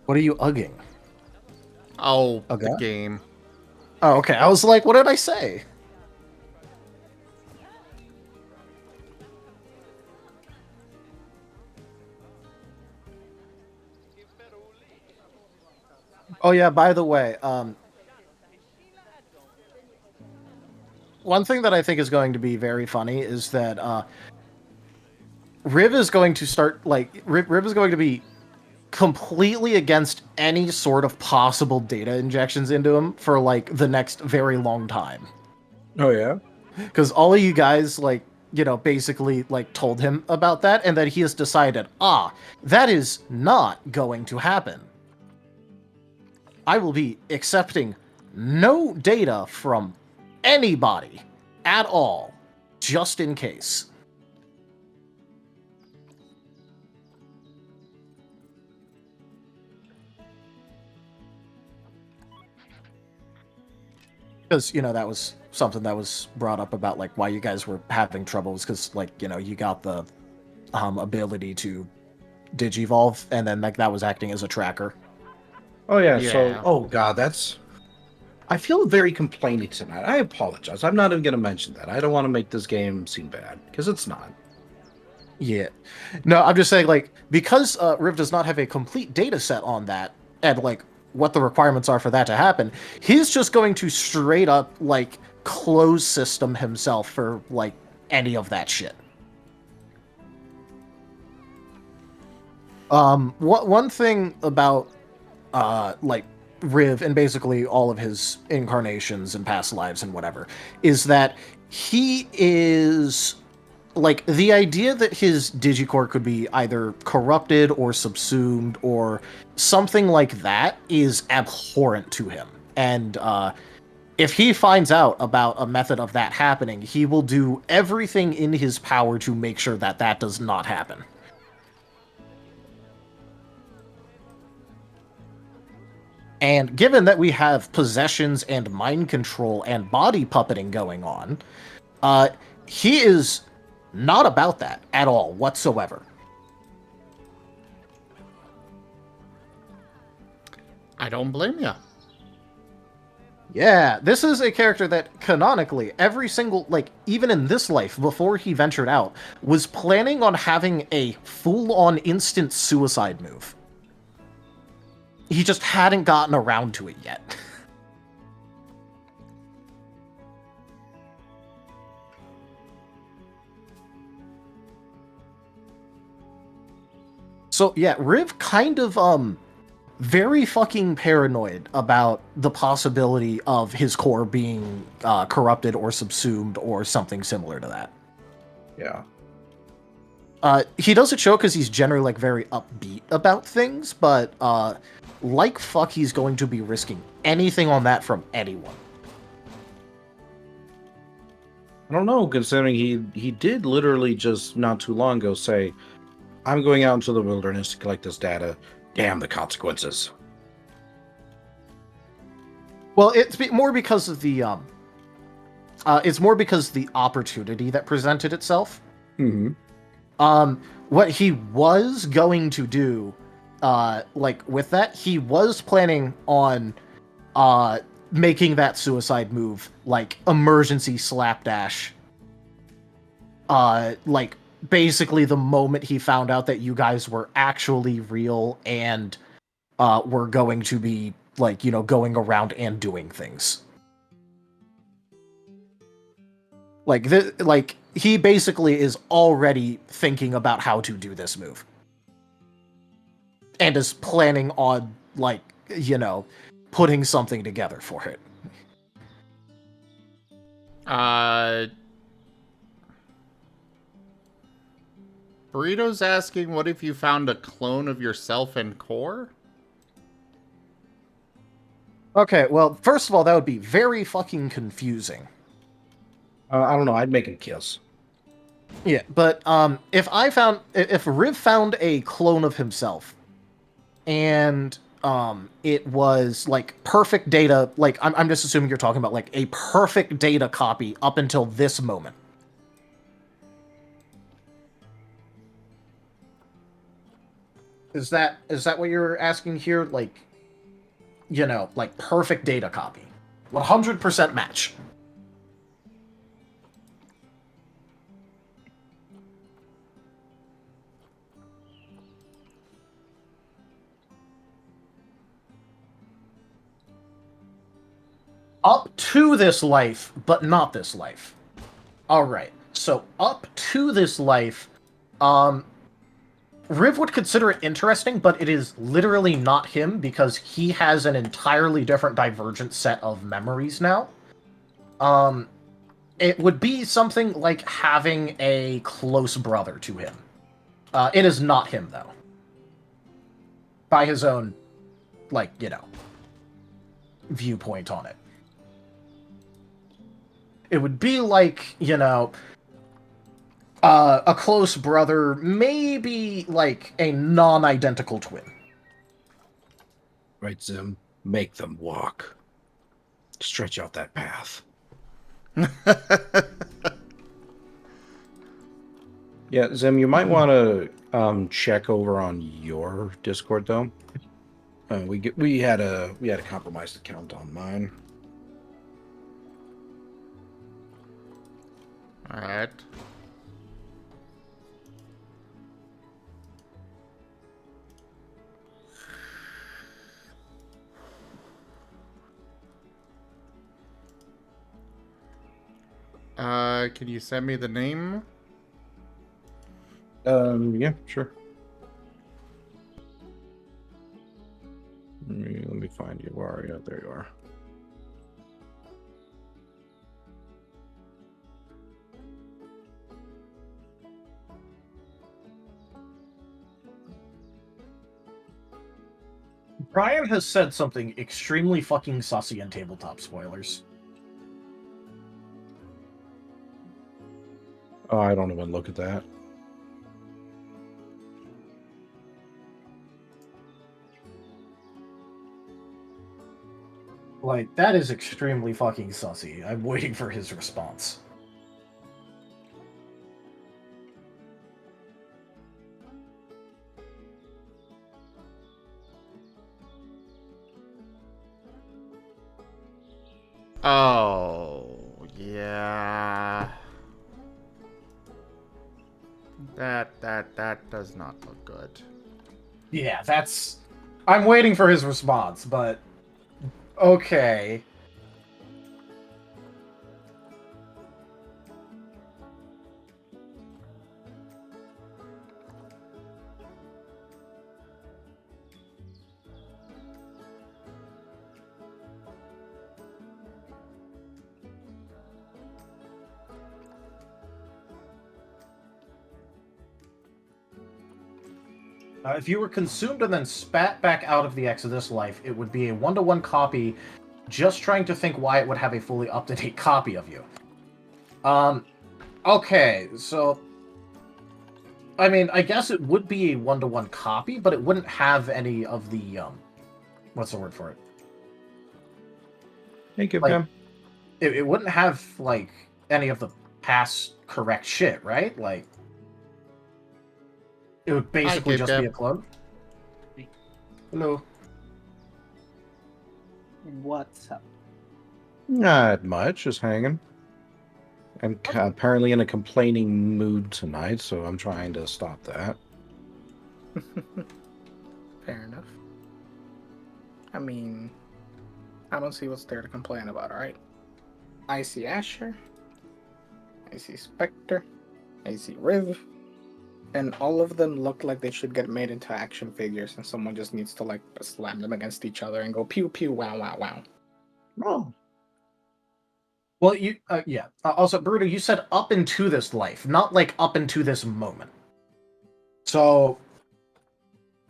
What are you ugging? Oh, Okay. the game. Oh, okay. I was like, what did I say? Oh yeah, by the way, one thing that I think is going to be very funny is that Riv is going to start, like, Riv is going to be completely against any sort of possible data injections into him for, like, the next very long time. Oh, yeah? Because all of you guys, like, basically, like, told him about that, and that he has decided, that is not going to happen. I will be accepting no data from anybody at all, just in case. Because, that was something that was brought up about, like, why you guys were having troubles, because, like, you got the ability to digivolve, and then, like, that was acting as a tracker. Oh, yeah. Yeah. So, oh, God, that's... I feel very complainy tonight. I apologize. I'm not even going to mention that. I don't want to make this game seem bad, because it's not. Yeah. No, I'm just saying, like, because Riv does not have a complete data set on that, and, like, what the requirements are for that to happen, he's just going to straight up, like, close system himself for, like, any of that shit. One thing about, like, Riv and basically all of his incarnations and past lives and whatever, is that he is... like, the idea that his Digicore could be either corrupted or subsumed or something like that is abhorrent to him. And if he finds out about a method of that happening, he will do everything in his power to make sure that that does not happen. And given that we have possessions and mind control and body puppeting going on, he is not about that at all whatsoever. I don't blame you. Yeah, this is a character that canonically, every single, like, even in this life, before he ventured out, was planning on having a full-on instant suicide move. He just hadn't gotten around to it yet. So, yeah, Riv kind of, very fucking paranoid about the possibility of his core being corrupted or subsumed or something similar to that. Yeah. He doesn't show because he's generally, like, very upbeat about things, but like fuck, he's going to be risking anything on that from anyone. I don't know, considering he did literally just not too long ago say, I'm going out into the wilderness to collect this data. Damn the consequences. Well, it's more because of the it's more because the opportunity that presented itself. Mm-hmm. What he was going to do like with that, he was planning on making that suicide move, like emergency slapdash. Like basically the moment he found out that you guys were actually real and were going to be like, you know, going around and doing things. Like he basically is already thinking about how to do this move. And is planning on, like, you know, putting something together for it. Burrito's asking, what if you found a clone of yourself in core? Okay, well, first of all, that would be very fucking confusing. I don't know. I'd make him kiss. Yeah, but if Riv found a clone of himself, and it was like perfect data, like I'm just assuming you're talking about like a perfect data copy up until this moment. Is that what you're asking here? Like, you know, like perfect data copy, 100% match. Up to this life, but not this life. Alright, so up to this life, Riv would consider it interesting, but it is literally not him because he has an entirely different divergent set of memories now. It would be something like having a close brother to him. It is not him, though. By his own, like, you know, viewpoint on it. It would be like, you know, a close brother, maybe like a non-identical twin. Right, Zim? Make them walk. Stretch out that path. Yeah, Zim, you might want to check over on your Discord though. We had a compromised account on mine. All right. Can you send me the name? Yeah, sure. Let me find you. Where are you? There you are. Brian has said something extremely fucking sussy in tabletop spoilers. Oh, I don't even look at that. Like, that is extremely fucking sussy. I'm waiting for his response. Oh, yeah. That does not look good. Yeah, that's... I'm waiting for his response, but... Okay. If you were consumed and then spat back out of the Exodus life, it would be a one-to-one copy, just trying to think why it would have a fully up-to-date copy of you. Okay, so... I mean, I guess it would be a one-to-one copy, but it wouldn't have any of the, what's the word for it? Hey, good Like, man. It wouldn't have, like, any of the past correct shit, right? Like... It would basically Hi, just Kip be a clone? Hello. What's up? Not much, just hanging. I'm apparently in a complaining mood tonight, so I'm trying to stop that. Fair enough. I mean, I don't see what's there to complain about, right? I see Asher, I see Spectre, I see Riv, and all of them look like they should get made into action figures, and someone just needs to like slam them against each other and go pew pew wow wow wow. Oh. Well, yeah. Also, Bruto, you said up into this life, not like up into this moment. So,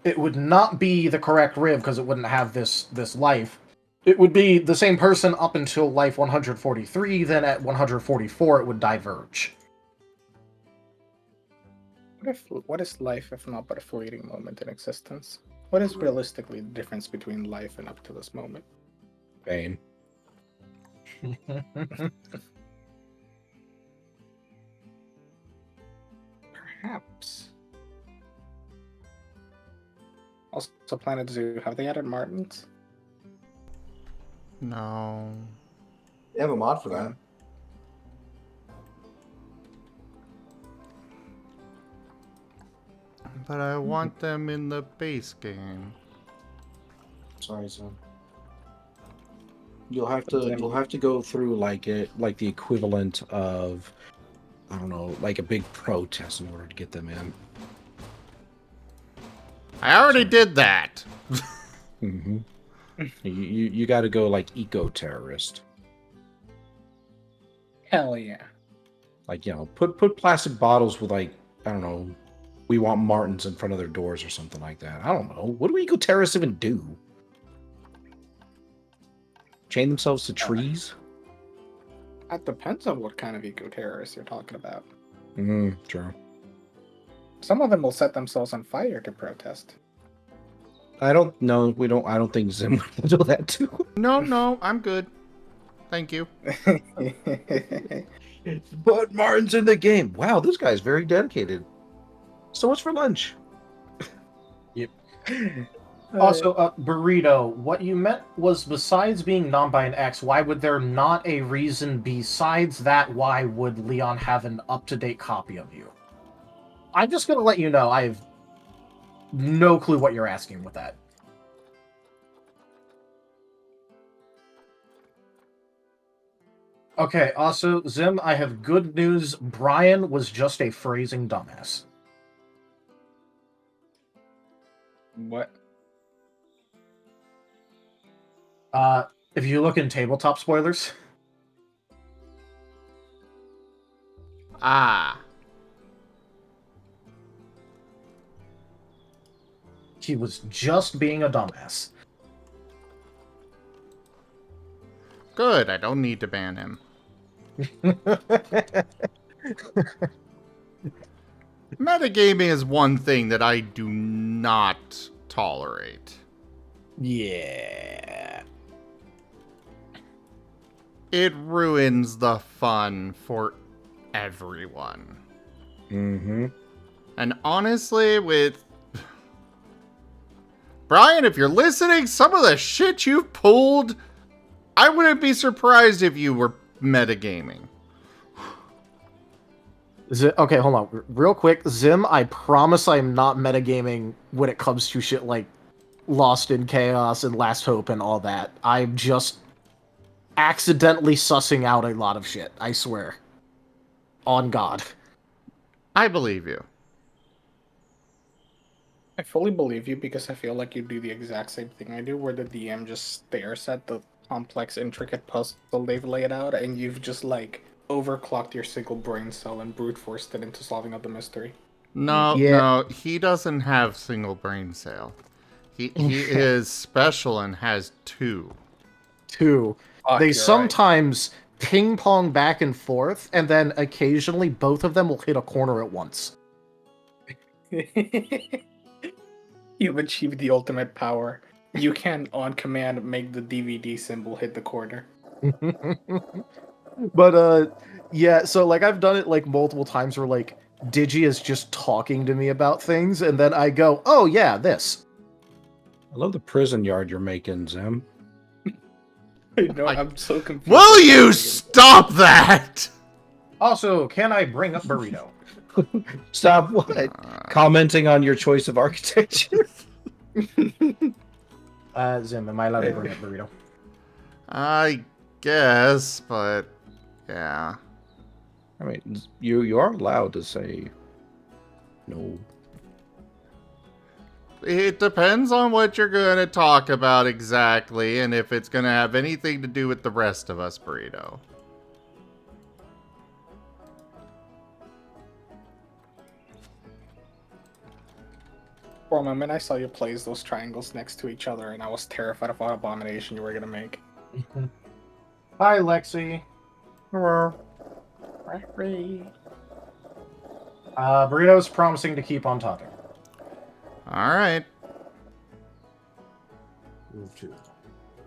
it would not be the correct Riv because it wouldn't have this life. It would be the same person up until life 143, then at 144 it would diverge. What is life if not but a fleeting moment in existence? What is realistically the difference between life and up to this moment? Pain. Perhaps. Also, Planet Zoo, have they added Martens? No. They have a mod for that. But I want them in the base game. Sorry, son. You'll have to go through like the equivalent of, I don't know, like a big protest in order to get them in. I already did that. Mm-hmm. You got to go like eco-terrorist. Hell yeah. Like, you know, put plastic bottles with like, I don't know, we want Martens in front of their doors or something like that. I don't know. What do eco-terrorists even do? Chain themselves to trees? That depends on what kind of eco-terrorists you're talking about. True. Some of them will set themselves on fire to protest. I don't know. I don't think Zim will do that too. No, I'm good. Thank you. But Martin's in the game. Wow, this guy's very dedicated. So what's for lunch? Yep. Also, Burrito, what you meant was besides being non by an X, why would there not a reason besides that why would Leon have an up-to-date copy of you? I'm just going to let you know I have no clue what you're asking with that. Okay, also, Zim, I have good news. Brian was just a phrasing dumbass. What? If you look in tabletop spoilers... Ah. He was just being a dumbass. Good, I don't need to ban him. Metagaming is one thing that I do not tolerate. Yeah. It ruins the fun for everyone. Mm-hmm. And honestly, with Brian, if you're listening, some of the shit you've pulled, I wouldn't be surprised if you were metagaming. Okay, hold on. Real quick, Zim, I promise I'm not metagaming when it comes to shit like Lost in Chaos and Last Hope and all that. I'm just accidentally sussing out a lot of shit, I swear. On God. I believe you. I fully believe you because I feel like you do the exact same thing I do, where the DM just stares at the complex, intricate puzzle they've laid out, and you've just, like, overclocked your single brain cell and brute forced it into solving out the mystery. No, he doesn't have single brain cell. He is special and has two. They sometimes ping pong back and forth, and then occasionally both of them will hit a corner at once. You've achieved the ultimate power. You can, on command, make the DVD symbol hit the corner. But, yeah, so, like, I've done it, like, multiple times where, like, Digi is just talking to me about things, and then I go, oh, yeah, this. I love the prison yard you're making, Zim. I'm so confused. Will you stop that? Also, can I bring up burrito? Stop what? Commenting on your choice of architecture? Zim, am I allowed to bring up burrito? I guess, but yeah. I mean, you are allowed to say no. It depends on what you're going to talk about exactly, and if it's going to have anything to do with the rest of us, Burrito. For a moment, I saw you place those triangles next to each other, and I was terrified of what abomination you were gonna make. Hi, Lexi. Burrito's promising to keep on talking. All right. Move to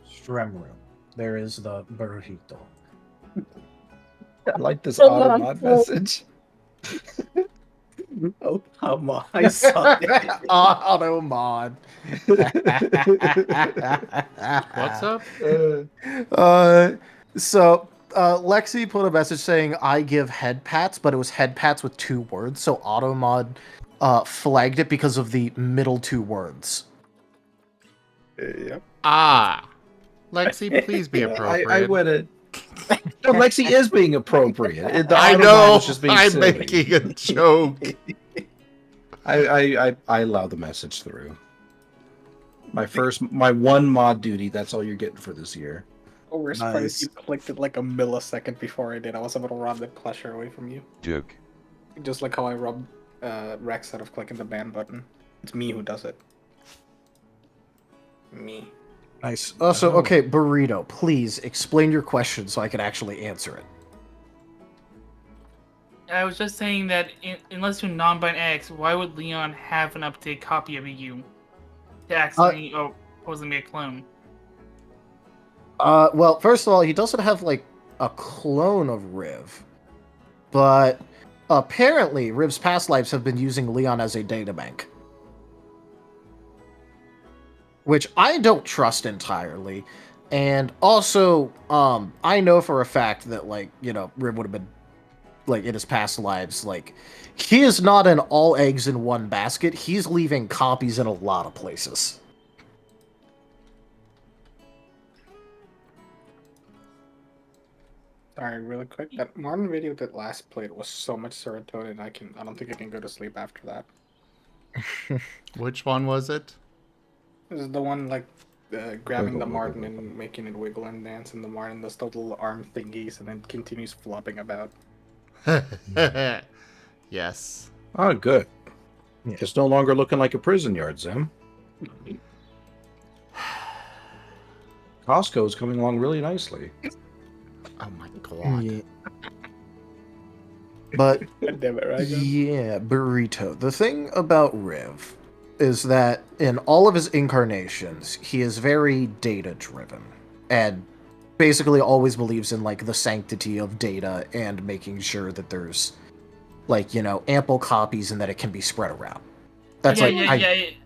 Strem room. There is the burrito. I like this Automod message. Oh, come on. I saw it. Automod. What's up? So Lexi put a message saying I give head pats, but it was head pats with 2 words. So Automod flagged it because of the middle 2 words. Yep. Ah. Lexi, please be appropriate. I would have. No, Lexi is being appropriate. The I Automod know. is just being I'm silly. making a joke. I allow the message through. My one mod duty. That's all you're getting for this year. Oh, we're surprised Nice. you clicked it like a millisecond before I did. I was able to rob the pleasure away from you. Joke. Just like how I robbed Rex out of clicking the ban button. It's me who does it. Me. Nice. Also, okay, Burrito, please explain your question so I can actually answer it. I was just saying that unless you're non-binary X, why would Leon have an update copy of you to accidentally supposedly be a clone? Well, first of all, he doesn't have like a clone of Riv, but apparently Riv's past lives have been using Leon as a databank, which I don't trust entirely. And also, I know for a fact that Riv would have been in his past lives, he is not an all eggs in one basket. He's leaving copies in a lot of places. Sorry, really quick. That Marten video that last played was so much serotonin. I don't think I can go to sleep after that. Which one was it? This is the one grabbing the Marten and making it wiggle and dance, and the Marten does the little arm thingies and then continues flopping about. Yes. Oh, good. It's no longer looking like a prison yard, Zim. Costco is coming along really nicely. Oh my god. Yeah. But Damn it, right? yeah, Burrito. The thing about Riv is that in all of his incarnations, he is very data-driven and basically always believes in the sanctity of data and making sure that there's ample copies and that it can be spread around. That's I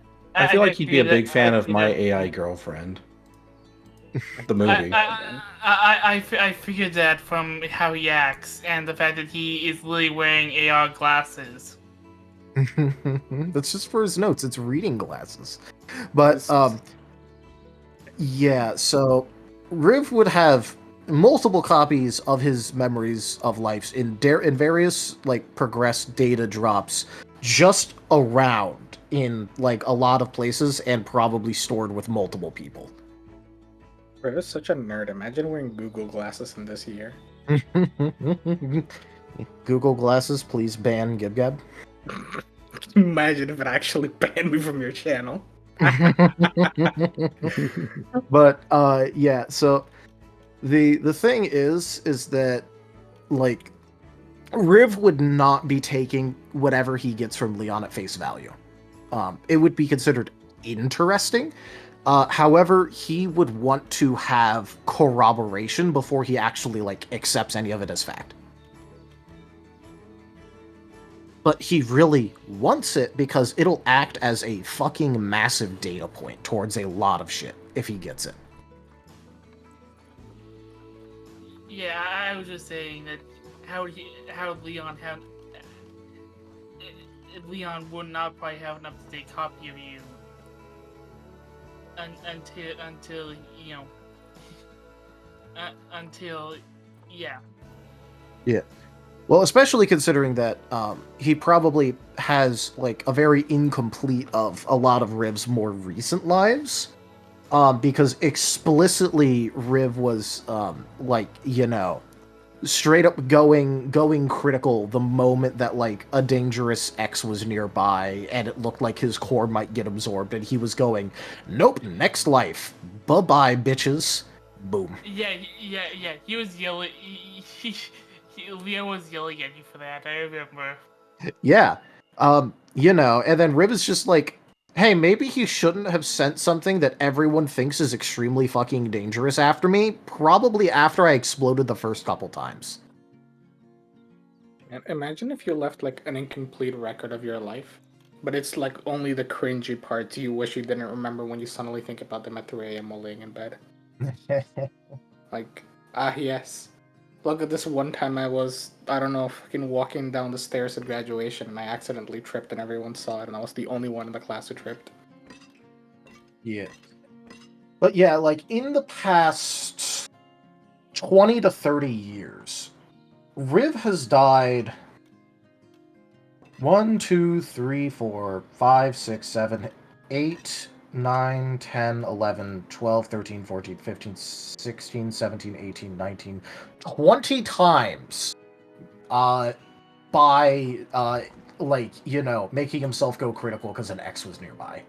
feel like he'd be a big fan of My AI Girlfriend. The movie. I figured that from how he acts and the fact that he is literally wearing AR glasses. That's just for his notes. It's reading glasses. But yeah, so Riv would have multiple copies of his memories of lives in various progressed data drops just around in a lot of places and probably stored with multiple people. Riv is such a nerd. Imagine wearing Google glasses in this year. Google glasses, please ban GibGab. Imagine if it actually banned me from your channel. But yeah, so the thing is that Riv would not be taking whatever he gets from Leon at face value. It would be considered interesting. However, he would want to have corroboration before he actually accepts any of it as fact. but he really wants it because it'll act as a fucking massive data point towards a lot of shit if he gets it. Yeah, I was just saying that how Leon have Leon would not probably have an up-to-date copy of you until you know until yeah. Yeah. Well, especially considering that he probably has like a very incomplete of a lot of Riv's more recent lives, because explicitly Riv was like, you know, straight up going critical the moment that like a dangerous X was nearby and it looked like his core might get absorbed, and he was going, nope, next life, bye bye bitches, boom. Yeah. He was yelling. Leo was yelling at you for that. I remember. Yeah. You know, and then Riv is just like, hey, maybe he shouldn't have sent something that everyone thinks is extremely fucking dangerous after me, probably after I exploded the first couple times. And imagine if you left like an incomplete record of your life, but it's like only the cringy parts you wish you didn't remember when you suddenly think about them at 3 a.m. while laying in bed. Like, yes. Look at this one time I was, I don't know, fucking walking down the stairs at graduation and I accidentally tripped and everyone saw it and I was the only one in the class who tripped. Yeah. But yeah, like in the past 20 to 30 years, Riv has died 1, 2, 3, 4, 5, 6, 7, 8, 9, 10, 11, 12, 13, 14, 15, 16, 17, 18, 19, 20 times by like, you know, making himself go critical because an X was nearby.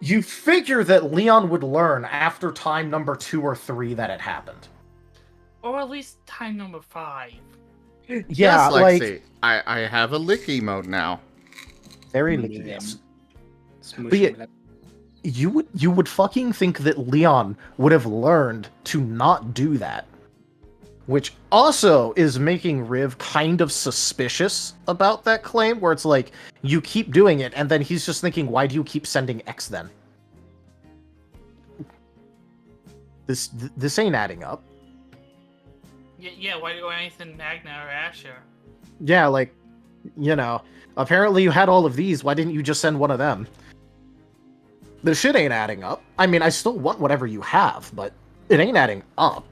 You figure that Leon would learn after time number 2 or 3 that it happened. Or at least time number 5. Yeah, Yes, like Lexi. I have a lick emote now. very Medium. yes. Smushy But yeah, minute. you would fucking think that Leon would have learned to not do that. Which also is making Riv kind of suspicious about that claim, where it's like, you keep doing it, and then he's just thinking, why do you keep sending X then? This ain't adding up. Yeah, why do I send Magna or Asher? Yeah, like, you know, apparently you had all of these, why didn't you just send one of them? The shit ain't adding up. I mean, I still want whatever you have, but it ain't adding up.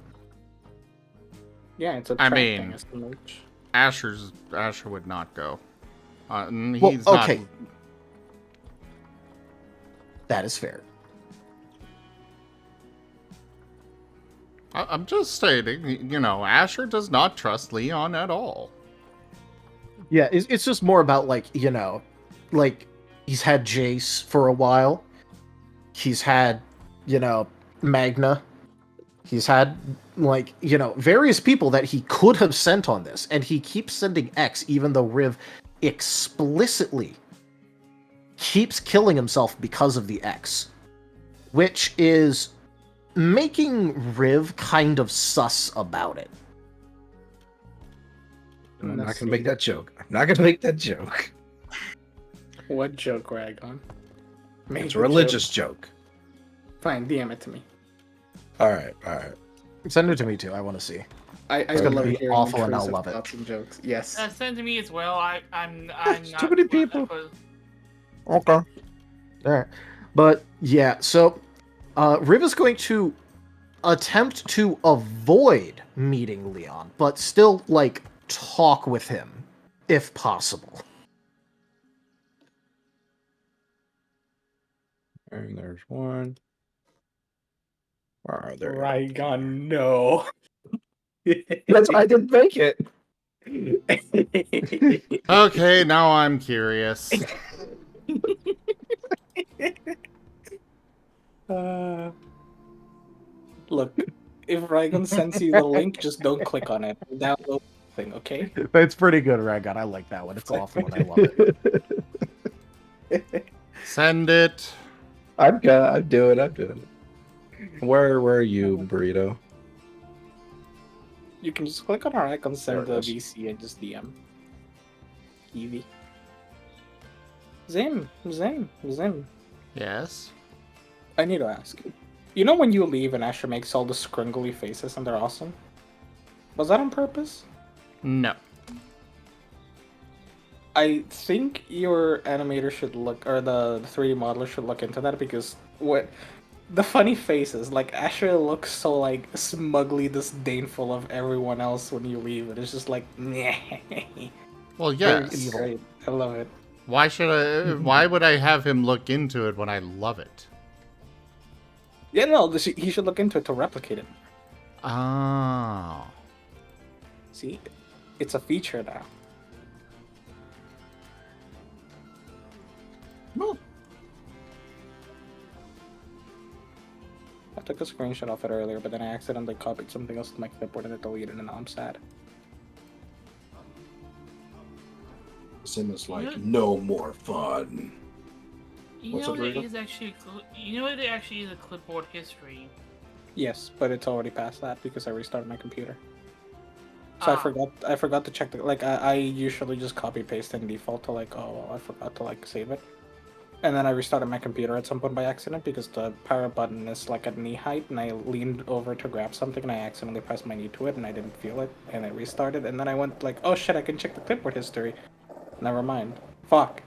Yeah, it's a I trap mean, thing, it's the mooch. Asher would not go. He's Well, not. okay. That is fair. I'm just stating, you know, Asher does not trust Leon at all. Yeah, it's just more about, like, you know, like, he's had Jace for a while. He's had, you know, Magna. He's had, like, you know, various people that he could have sent on this, and he keeps sending X, even though Riv explicitly keeps killing himself because of the X. Which is making Riv kind of sus about it. I'm not gonna make that joke. I'm not gonna make that joke. What joke, Ragon? Make It's a the religious joke. Fine, DM it to me. All right. Send it to me too. I want to see. I gonna love be hearing awful and I'll intrusive love it. thoughts and jokes. Yes. Send to me as well. I'm It's not too many people. Okay. All right, but yeah. So, Riv is going to attempt to avoid meeting Leon, but still like talk with him, if possible. And there's one. Where are they? Ragon, no. That's why I didn't make it. Okay, now I'm curious. Look, if Ragon sends you the link, just don't click on it. Download the thing, okay? It's pretty good, Ragon. I like that one. It's awful and I love it. Send it. I'm doing it. Where are you, Burrito? You can just click on our icon, send There the it is. VC, and just DM. Eevee. Zim. Yes. I need to ask you. You know when you leave and Asher makes all the scrungly faces and they're awesome? Was that on purpose? No. I think your animator should look, or the 3D modeler should look into that, because what the funny faces, like Asher looks so like smugly disdainful of everyone else when you leave, and it's just like, meh. Well, It's yes. great. I love it. Why should I? Why would I have him look into it when I love it? Yeah, no, he should look into it to replicate it. Oh. See, it's a feature now. No. I took a screenshot of it earlier, but then I accidentally copied something else to my clipboard and it deleted, and now I'm sad. Sim is like, no more fun. You What's know up, there Rita? is actually there actually is a clipboard history. Yes, but it's already past that because I restarted my computer. So I forgot to check I usually just copy paste in default to like, oh well, I forgot to like save it. And then I restarted my computer at some point by accident because the power button is like at knee height, and I leaned over to grab something and I accidentally pressed my knee to it and I didn't feel it, and it restarted, and then I went like, oh shit, I can check the clipboard history. Never mind. Fuck.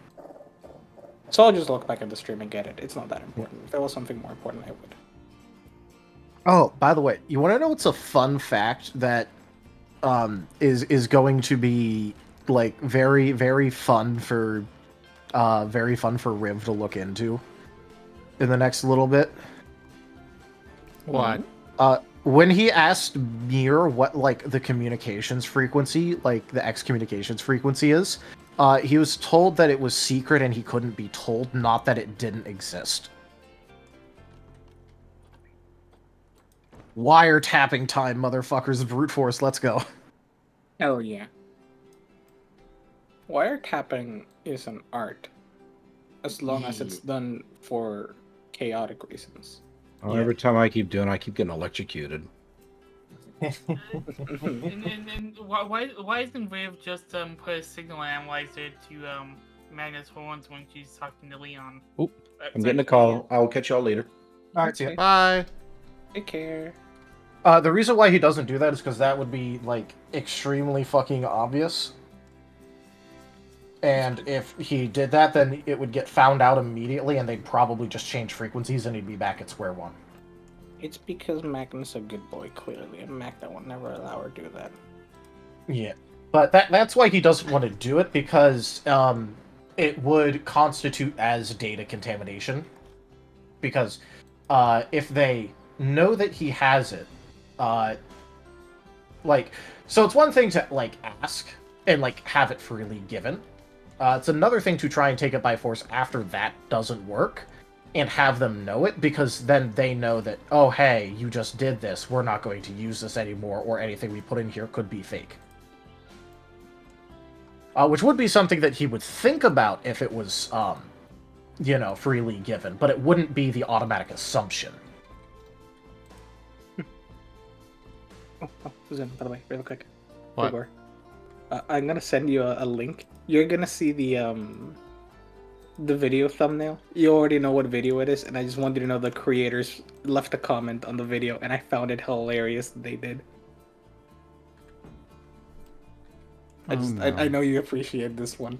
So I'll just look back at the stream and get it. It's not that important. If there was something more important, I would. Oh, by the way, you want to know what's a fun fact that is going to be like very fun for Riv to look into in the next little bit? What? When he asked Mir what like the communications frequency, like the X communications frequency is, he was told that it was secret and he couldn't be told, not that it didn't exist. Wiretapping time, motherfuckers. Brute force, let's go. Hell yeah. Wiretapping is an art, as long as it's done for chaotic reasons. Oh, every time I keep doing it, I keep getting electrocuted. and why isn't Riv just put a signal analyzer to Magnus horns when she's talking to Leon? Oop, I'm getting a call. I will catch y'all later. Alright, see ya. Bye. Take care. The reason why he doesn't do that is because that would be, like, extremely fucking obvious. And if he did that, then it would get found out immediately, and they'd probably just change frequencies, and he'd be back at square one. It's because Magnus a good boy, clearly, and Magna would never allow her to do that. Yeah. But that's why he doesn't want to do it, because it would constitute as data contamination. Because if they know that he has it, so it's one thing to, like, ask and, like, have it freely given. It's another thing to try and take it by force after that doesn't work and have them know it, because then they know that, oh, hey, you just did this, we're not going to use this anymore, or anything we put in here could be fake. Which would be something that he would think about if it was, freely given, but it wouldn't be the automatic assumption. Susan, by the way, real quick. What? Igor. I'm gonna send you a link. You're gonna see the video thumbnail. You already know what video it is, and I just wanted to know the creators left a comment on the video, and I found it hilarious that they did. I know you appreciate this one.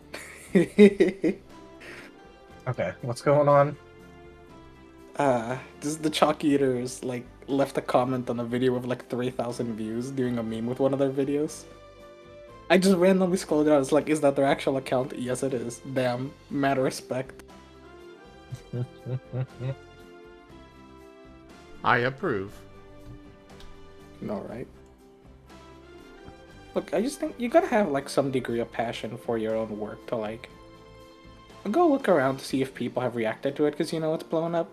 Okay, what's going on? This the Chalk Eaters like left a comment on a video with like 3,000 views doing a meme with one of their videos. I just randomly scrolled down. It's like, is that their actual account? Yes, it is. Damn, mad respect. I approve. No, right? Look, I just think you gotta have like some degree of passion for your own work to like go look around to see if people have reacted to it, because you know it's blown up.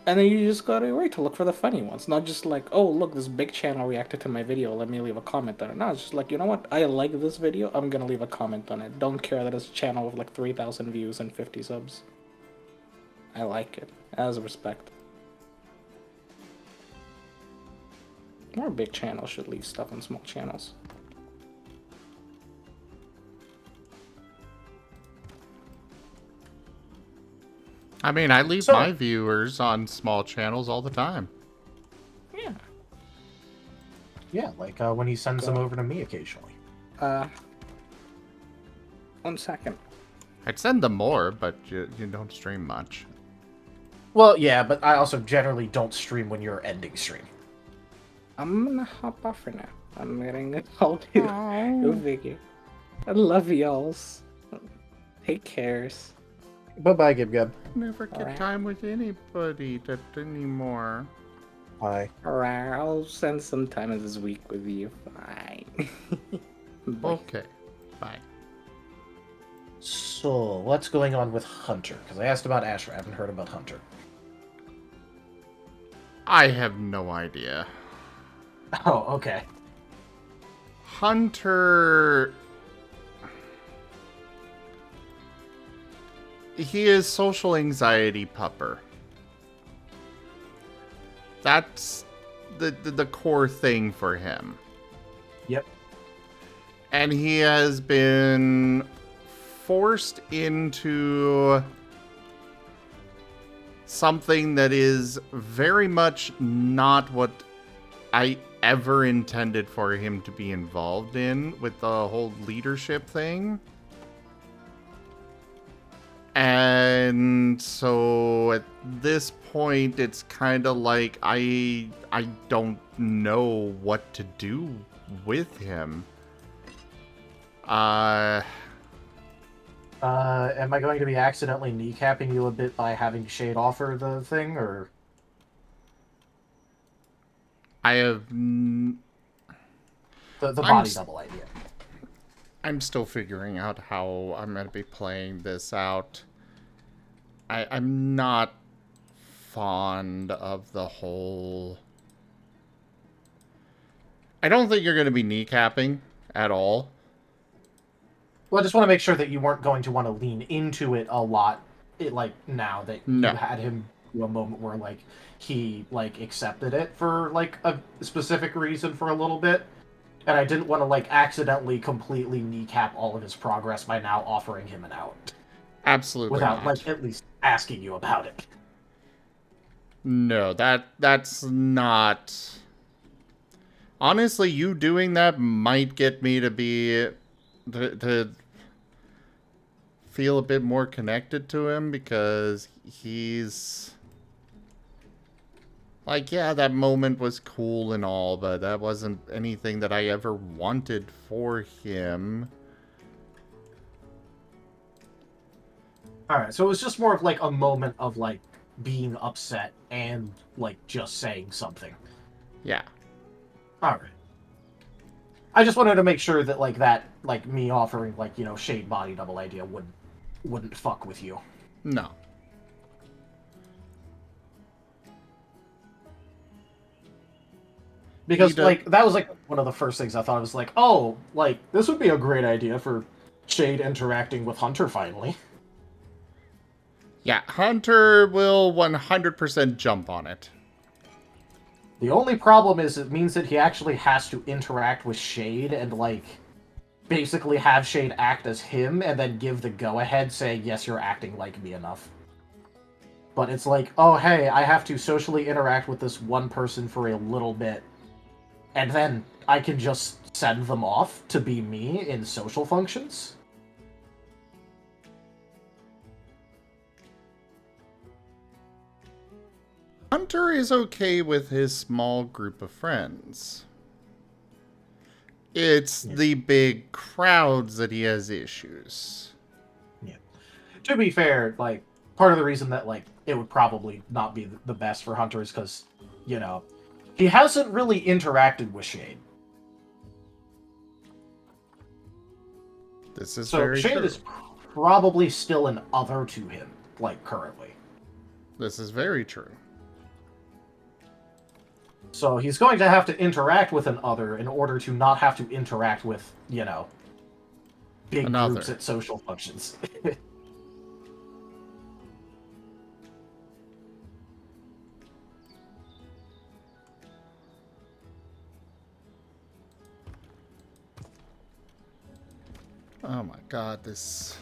And then you just gotta wait to look for the funny ones, not just like, oh look, this big channel reacted to my video, let me leave a comment on it. No, it's just like, you know what, I like this video, I'm gonna leave a comment on it. Don't care that it's a channel with like 3,000 views and 50 subs. I like it. As respect. More big channels should leave stuff in small channels. I mean, I leave So- my viewers on small channels all the time. Yeah. Yeah, like when he sends them over to me occasionally. 1 second. I'd send them more, but you don't stream much. Well, yeah, but I also generally don't stream when you're ending stream. I'm gonna hop off for now. I'm getting all to go figure. I love y'alls. Take cares. Bye-bye, Gib. Never get Alright. time with anybody anymore. Bye. Alright, I'll spend some time this week with you. Bye. Bye. Okay, bye. So, what's going on with Hunter? Because I asked about Asher, I haven't heard about Hunter. I have no idea. Oh, okay. Hunter... He is social anxiety pupper. That's the core thing for him. Yep. And he has been forced into something that is very much not what I ever intended for him to be involved in with the whole leadership thing. And so at this point, it's kind of like I don't know what to do with him. Am I going to be accidentally kneecapping you a bit by having Shade offer the thing, or? I have... The I'm body s- double idea. I'm still figuring out how I'm going to be playing this out. I'm not fond of the whole... I don't think you're going to be kneecapping at all. Well, I just want to make sure that you weren't going to want to lean into it a lot, like, now that No. you had him to a moment where, like, he, like, accepted it for, like, a specific reason for a little bit. And I didn't want to, like, accidentally completely kneecap all of his progress by now offering him an out. Absolutely Without, not. like, at least asking you about it. No, that's not... Honestly, you doing that might get me to be... to feel a bit more connected to him, because he's... Like, yeah, that moment was cool and all, but that wasn't anything that I ever wanted for him. Alright, so it was just more of, like, a moment of, like, being upset and, like, just saying something. Yeah. Alright. I just wanted to make sure that, like, that, like, me offering, like, you know, Shade body double idea wouldn't fuck with you. No. Because, He does- like, that was, like, one of the first things I thought. I was like, oh, like, this would be a great idea for Shade interacting with Hunter finally. Yeah, Hunter will 100% jump on it. The only problem is it means that he actually has to interact with Shade and, like, basically have Shade act as him and then give the go-ahead saying, yes, you're acting like me enough. But it's like, oh, hey, I have to socially interact with this one person for a little bit, and then I can just send them off to be me in social functions? Hunter is okay with his small group of friends. It's the big crowds that he has issues. Yeah. To be fair, like, part of the reason that, like, it would probably not be the best for Hunter is because, you know, he hasn't really interacted with Shade. This is So very Shade true. is probably still an other to him, like, currently. This is very true. So he's going to have to interact with an other in order to not have to interact with, you know, big Another. groups at social functions. Oh my god, this...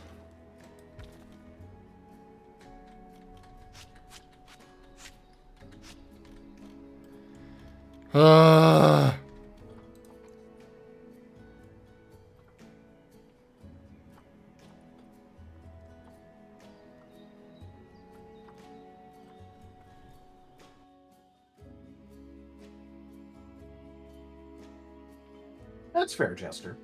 That's fair, Jester.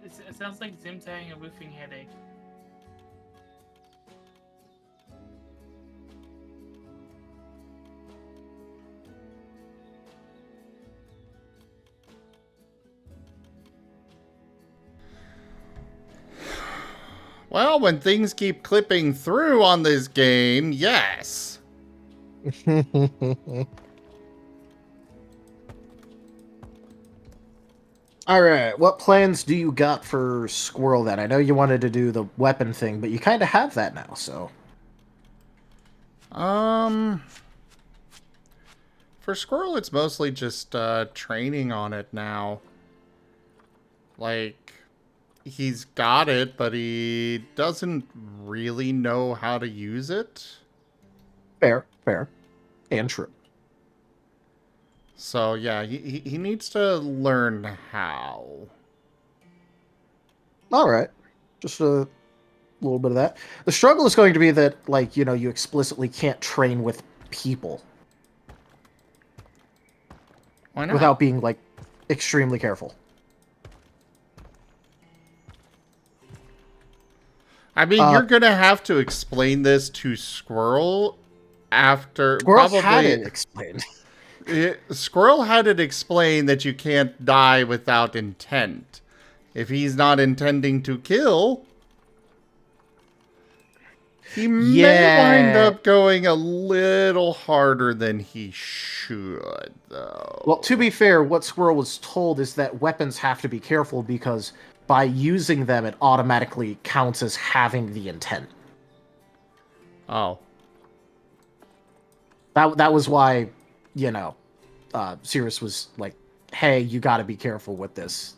It sounds like Zim's having a roofing headache. Well, when things keep clipping through on this game, yes. All right, what plans do you got for Squirrel then? I know you wanted to do the weapon thing, but you kind of have that now, so. For Squirrel, it's mostly just training on it now. Like, he's got it, but he doesn't really know how to use it. Fair, and true. So, yeah, he needs to learn how. All right, just a little bit of that. The struggle is going to be that, like, you explicitly can't train with people. Why not? Without being, like, extremely careful. I mean, you're going to have to explain this to Squirrel after... Squirrel probably, had it explained. Squirrel had it explained that you can't die without intent. If he's not intending to kill, he may wind up going a little harder than he should, though. Well, to be fair, what Squirrel was told is that weapons have to be careful because by using them, it automatically counts as having the intent. Oh. That was why, Cirrus was like, hey, you gotta be careful with this.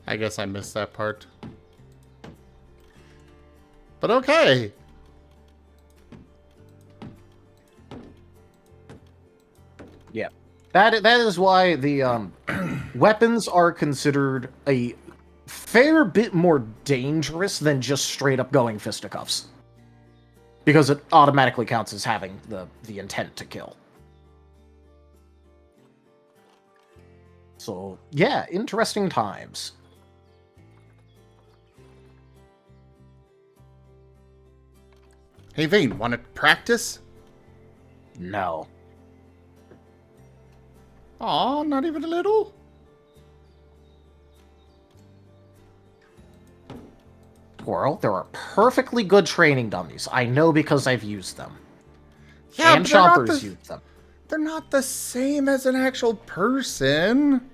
I guess I missed that part. But okay. Yeah. That is why the weapons are considered a fair bit more dangerous than just straight up going fisticuffs. Because it automatically counts as having the intent to kill. So, yeah, interesting times. Hey, Vane, want to practice? No. Aw, not even a little? Squirrel, there are perfectly good training dummies. I know because I've used them. Yeah, and but they're not Chompers the- used them. They're not the same as an actual person.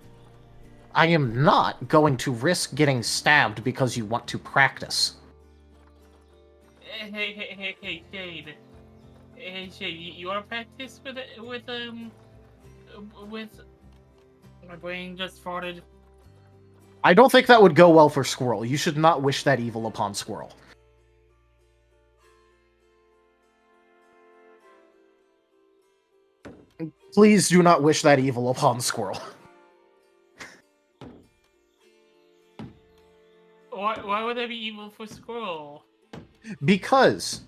I am not going to risk getting stabbed because you want to practice. Hey, Shade. Hey, Shade, you want to practice with my brain just farted. I don't think that would go well for Squirrel. You should not wish that evil upon Squirrel. Please do not wish that evil upon Squirrel. Why would that be evil for Squirrel? Because,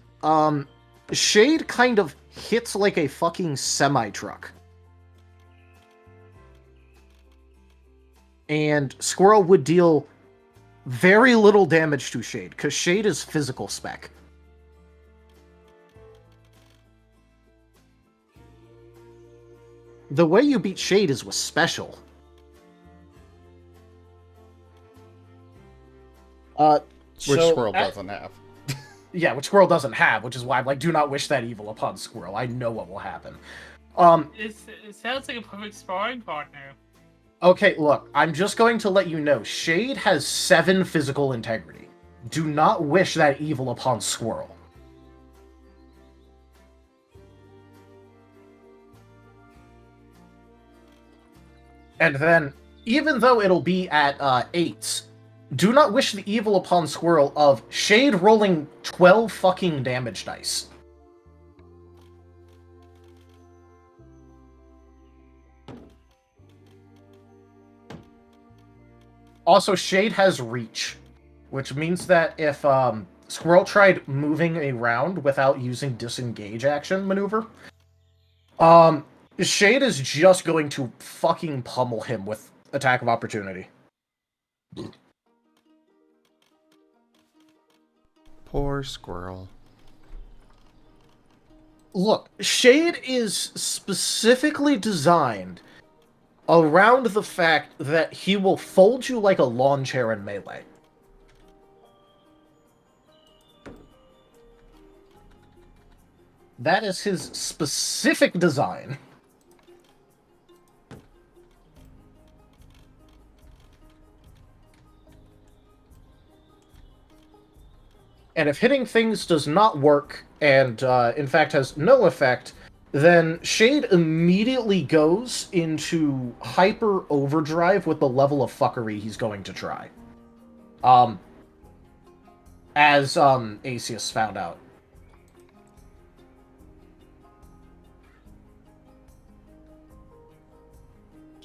Shade kind of hits like a fucking semi-truck. And Squirrel would deal very little damage to Shade, because Shade is physical spec. The way you beat Shade is with special. Which So, Squirrel doesn't have. Yeah, which Squirrel doesn't have, which is why I'm like, do not wish that evil upon Squirrel. I know what will happen. It sounds like a perfect sparring partner. Okay, look, I'm just going to let you know, Shade has 7 physical integrity. Do not wish that evil upon Squirrel. And then, even though it'll be at 8s, do not wish the evil upon Squirrel of Shade rolling 12 fucking damage dice. Also, Shade has reach, which means that if Squirrel tried moving around without using disengage action maneuver, Shade is just going to fucking pummel him with attack of opportunity. Poor squirrel. Look, Shade is specifically designed around the fact that he will fold you like a lawn chair in melee. That is his specific design. And if hitting things does not work, and in fact has no effect, then Shade immediately goes into hyper overdrive with the level of fuckery he's going to try. As Asius found out.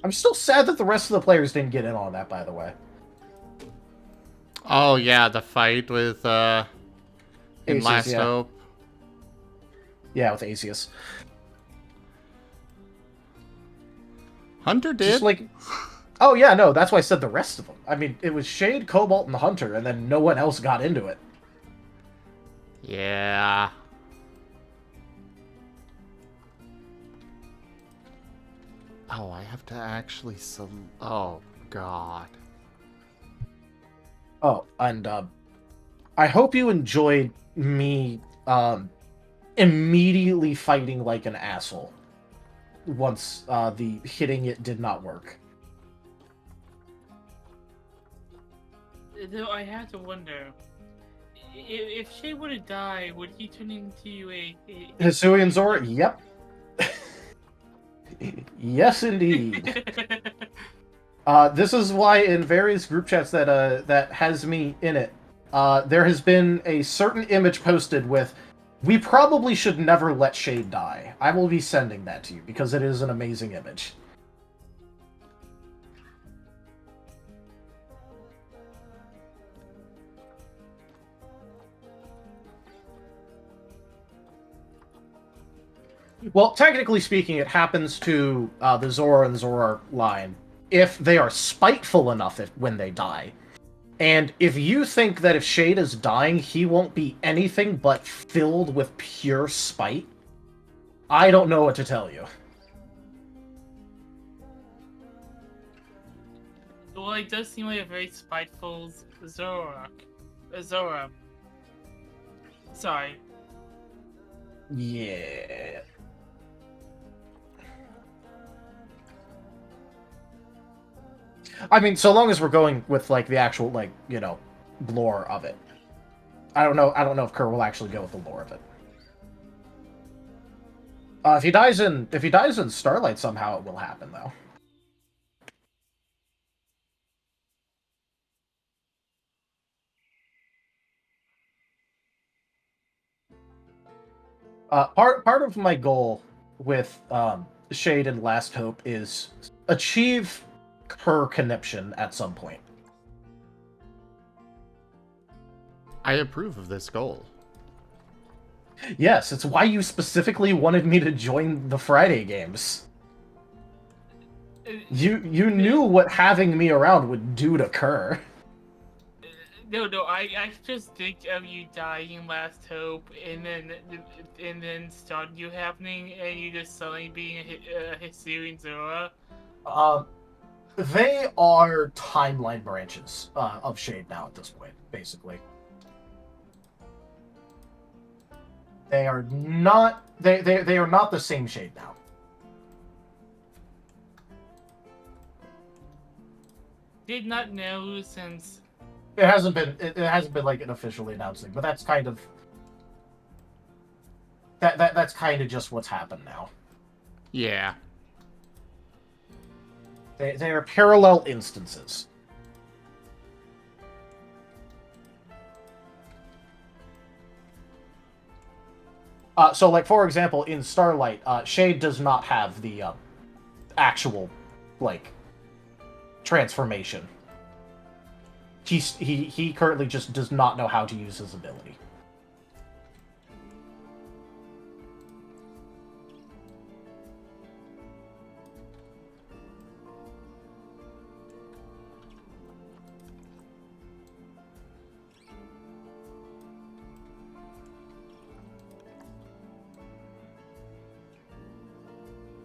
I'm still sad that the rest of the players didn't get in on that, by the way. Oh yeah, the fight with in Asius, Last yeah. Hope. Yeah, with Asius. Hunter did. Just like, oh yeah, no, that's why I said the rest of them. I mean, it was Shade, Cobalt, and the Hunter, and then no one else got into it. Yeah. Oh, I have to actually oh god. Oh, and I hope you enjoyed me immediately fighting like an asshole once the hitting it did not work. Though I have to wonder, if Shay were to die, would he turn into a Hisuian Zora? Yep. Yes, indeed. This is why in various group chats that that has me in it, there has been a certain image posted with, "We probably should never let Shade die." I will be sending that to you because it is an amazing image. Well, technically speaking, it happens to the Zora and Zora line if they are spiteful enough when they die. And if you think that if Shade is dying, he won't be anything but filled with pure spite, I don't know what to tell you. Well, it does seem like a very spiteful Zora. Zora. Sorry. Yeah. I mean, so long as we're going with like the actual like, you know, lore of it. I don't know if Kerr will actually go with the lore of it. If he dies in Starlight somehow, it will happen though. Part of my goal with Shade and Last Hope is achieve her conniption at some point. I approve of this goal. Yes, it's why you specifically wanted me to join the Friday games. You knew what having me around would do to Kerr. No, I just think of you dying Last Hope, and then Stardew happening, and you just suddenly being a Hisuian Zora. They are timeline branches of Shade now at this point, basically. They are not they are not the same Shade now. Did not know since It hasn't been like an officially announced thing, but that's kind of that's kind of just what's happened now. Yeah. They are parallel instances. So, like, for example, in Starlight, Shade does not have the actual, like, transformation. He currently just does not know how to use his ability.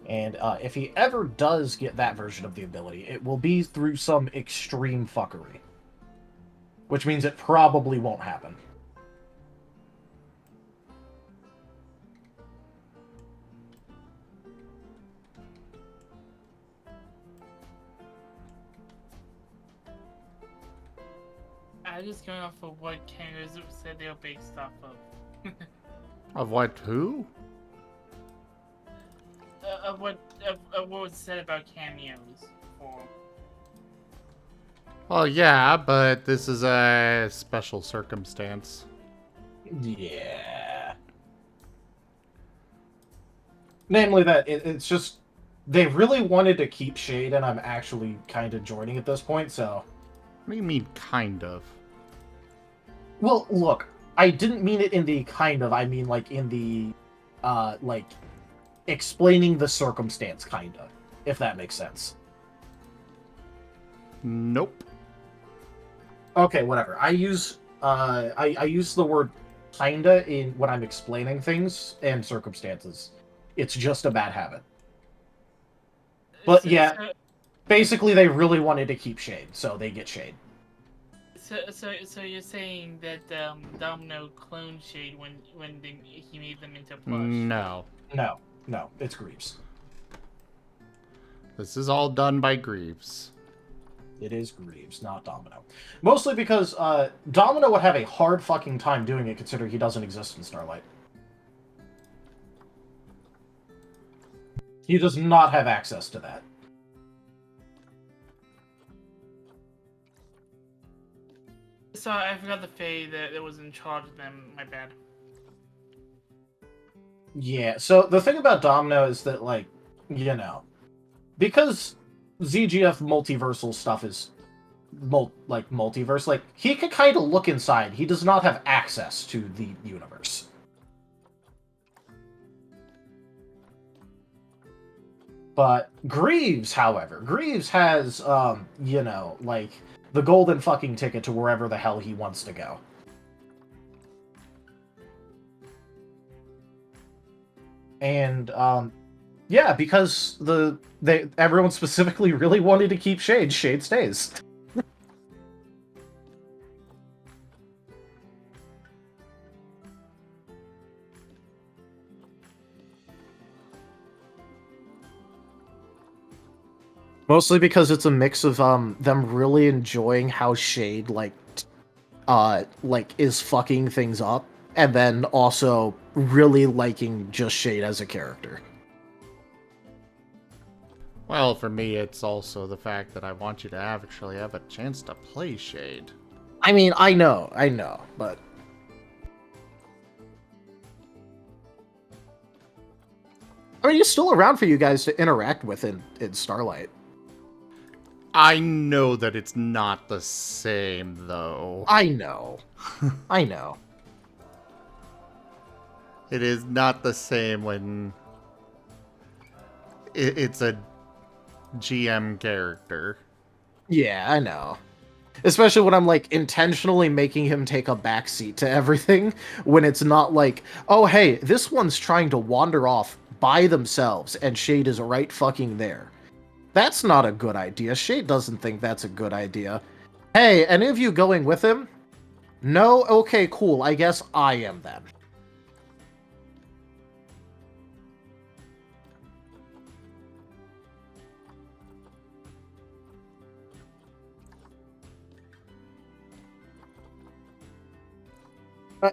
And if he ever does get that version of the ability, it will be through some extreme fuckery. Which means it probably won't happen. I'm just going off of what Kangaroos said they'll based off of. Of what? Who? Of what was said about cameos for. Well, yeah, but this is a special circumstance. Yeah. Namely that it's just... They really wanted to keep Shade, and I'm actually kind of joining at this point, so... What do you mean, kind of? Well, look, I didn't mean it in the kind of, I mean, like, in the, like, explaining the circumstance, kind of, if that makes sense. Nope. Okay, whatever. I use the word kinda in when I'm explaining things and circumstances. It's just a bad habit. But yeah, basically they really wanted to keep Shade, so they get Shade. So you're saying that Domino cloned Shade when he made them into plush? No. No, it's Greaves. This is all done by Greaves. It is Greaves, not Domino. Mostly because Domino would have a hard fucking time doing it, considering he doesn't exist in Starlight. He does not have access to that. So I forgot the Fae that was in charge of them. My bad. Yeah, so the thing about Domino is that, like, you know, because ZGF multiversal stuff is multiverse, like, he could kind of look inside. He does not have access to the universe. But Greaves, however, Greaves has, you know, like, the golden fucking ticket to wherever the hell he wants to go. And, yeah, because everyone specifically really wanted to keep Shade, Shade stays. Mostly because it's a mix of them really enjoying how Shade like is fucking things up, and then also really liking just Shade as a character. Well, for me, it's also the fact that I want you to actually have a chance to play Shade. I mean, I know, but I mean, he's still around for you guys to interact with in Starlight. I know that it's not the same, though. I know. I know. It is not the same when it's a GM character. Yeah, I know. Especially when I'm, like, intentionally making him take a backseat to everything, when it's not like, oh, hey, this one's trying to wander off by themselves, and Shade is right fucking there. That's not a good idea. Shade doesn't think that's a good idea. Hey, any of you going with him? No? Okay, cool. I guess I am then.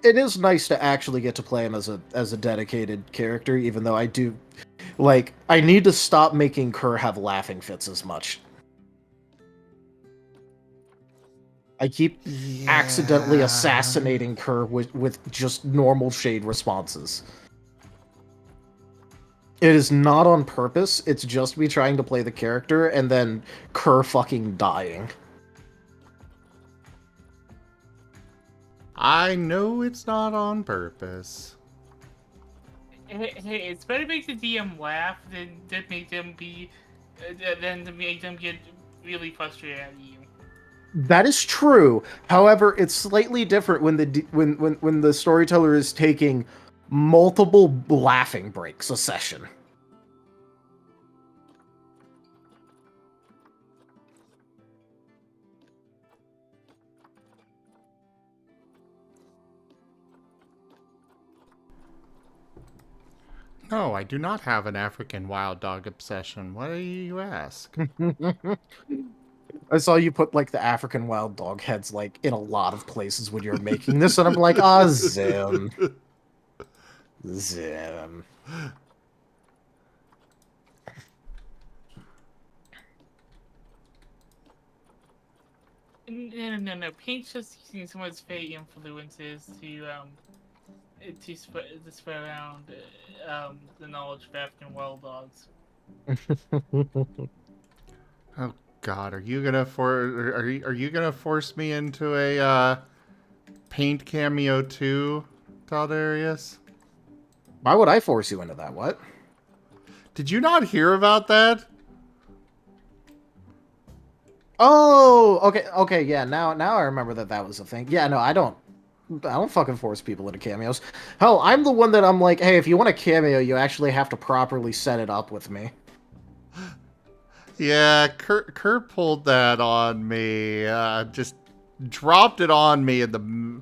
It is nice to actually get to play him as a dedicated character, even though I do... Like, I need to stop making Kerr have laughing fits as much. I keep accidentally assassinating Kerr with just normal shade responses. It is not on purpose, it's just me trying to play the character and then Kerr fucking dying. I know it's not on purpose. Hey, it's better to make the DM laugh than to make them get really frustrated at you. That is true. However, it's slightly different when when the storyteller is taking multiple laughing breaks a session. No, I do not have an African wild dog obsession. Why do you ask? I saw you put like the African wild dog heads like in a lot of places when you were making this, and I'm like, ah, Zim. Zim. No. Paint's just using some of its fate influences to spread around the knowledge of African wild dogs. Oh God, are you gonna force me into a paint cameo too, Taldarius? Why would I force you into that? What? Did you not hear about that? Oh, okay, yeah. Now I remember that was a thing. Yeah, no, I don't fucking force people into cameos. Hell, I'm the one that I'm like, hey, if you want a cameo, you actually have to properly set it up with me. Yeah, Kurt pulled that on me. Just dropped it on me in the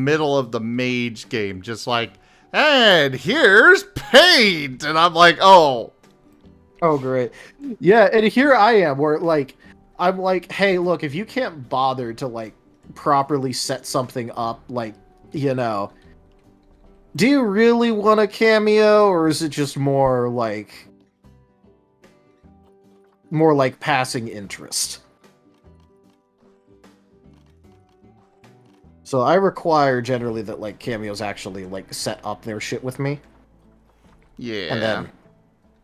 middle of the mage game. Just like, and here's paint! And I'm like, oh. Oh, great. Yeah, and here I am, where, like, I'm like, hey, look, if you can't bother to, like, properly set something up, like, you know, do you really want a cameo, or is it just more like passing interest? So I require generally that, like, cameos actually, like, set up their shit with me. Yeah. And then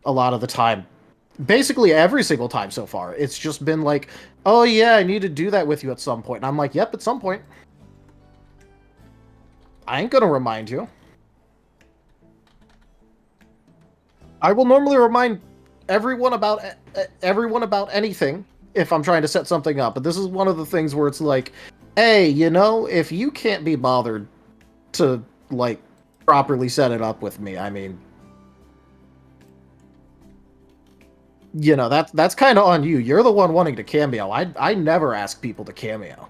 a lot of the time, basically every single time so far, it's just been like, oh yeah, I need to do that with you at some point. And I'm like, yep, at some point. I ain't gonna remind you. I will normally remind everyone about anything if I'm trying to set something up. But this is one of the things where it's like, hey, you know, if you can't be bothered to, like, properly set it up with me, I mean, you know, that's kind of on you. You're the one wanting to cameo. I never ask people to cameo.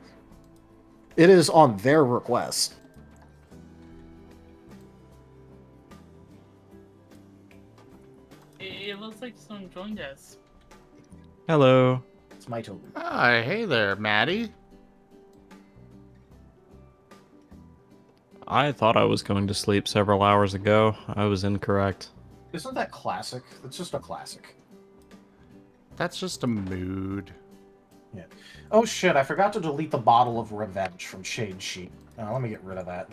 It is on their request. It looks like someone joined us. Hello. It's my turn. Hi, hey there, Maddie. I thought I was going to sleep several hours ago. I was incorrect. Isn't that classic? It's just a classic. That's just a mood. Yeah. Oh shit, I forgot to delete the bottle of revenge from Shade Sheet. Let me get rid of that.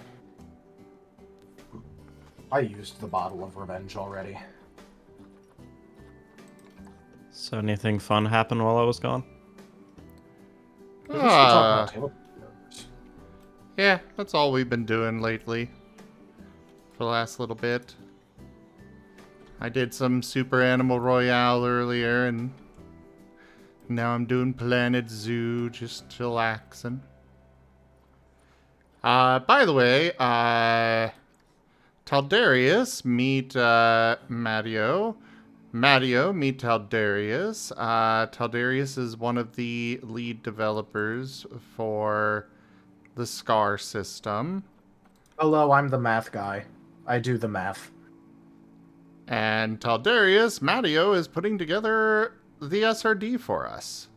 I used the bottle of revenge already. So anything fun happened while I was gone? We just talk about table games. Yeah, that's all we've been doing lately. For the last little bit. I did some Super Animal Royale earlier, and now I'm doing Planet Zoo, just chillaxing. By the way, Taldarius, meet Matteo. Matteo, meet Taldarius. Taldarius is one of the lead developers for the SCAR system. Hello, I'm the math guy. I do the math. And Taldarius, Matteo is putting together the SRD for us.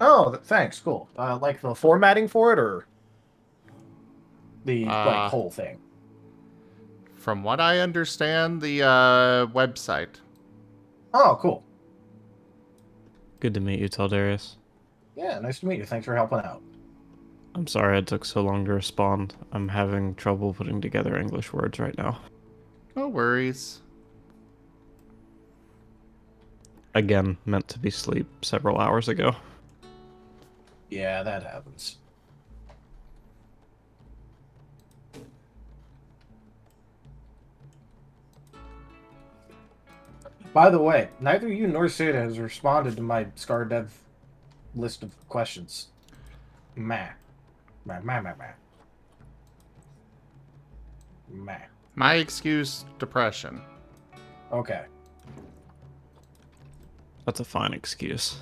Oh, thanks, cool. Like the formatting for it, or the like whole thing? From what I understand, the website. Oh, cool. Good to meet you, Taldarius. Yeah, nice to meet you. Thanks for helping out. I'm sorry it took so long to respond. I'm having trouble putting together English words right now. No worries. Again, meant to be sleep several hours ago. Yeah, that happens. By the way, neither you nor Seda has responded to my Scar Dev list of questions. Meh. Meh, meh, meh, meh. Meh. My excuse, depression. Okay. That's a fine excuse.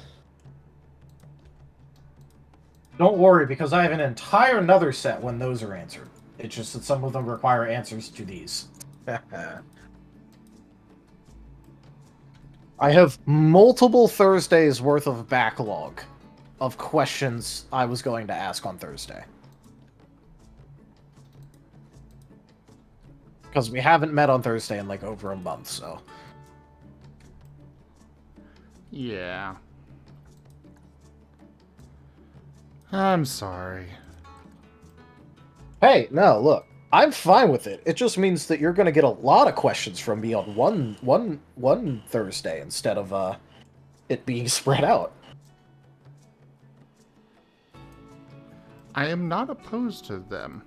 Don't worry, because I have an entire another set when those are answered. It's just that some of them require answers to these. I have multiple Thursdays worth of backlog of questions I was going to ask on Thursday. Because we haven't met on Thursday in like over a month, so. Yeah. I'm sorry. Hey, no, look. I'm fine with it. It just means that you're going to get a lot of questions from me on one Thursday instead of it being spread out. I am not opposed to them.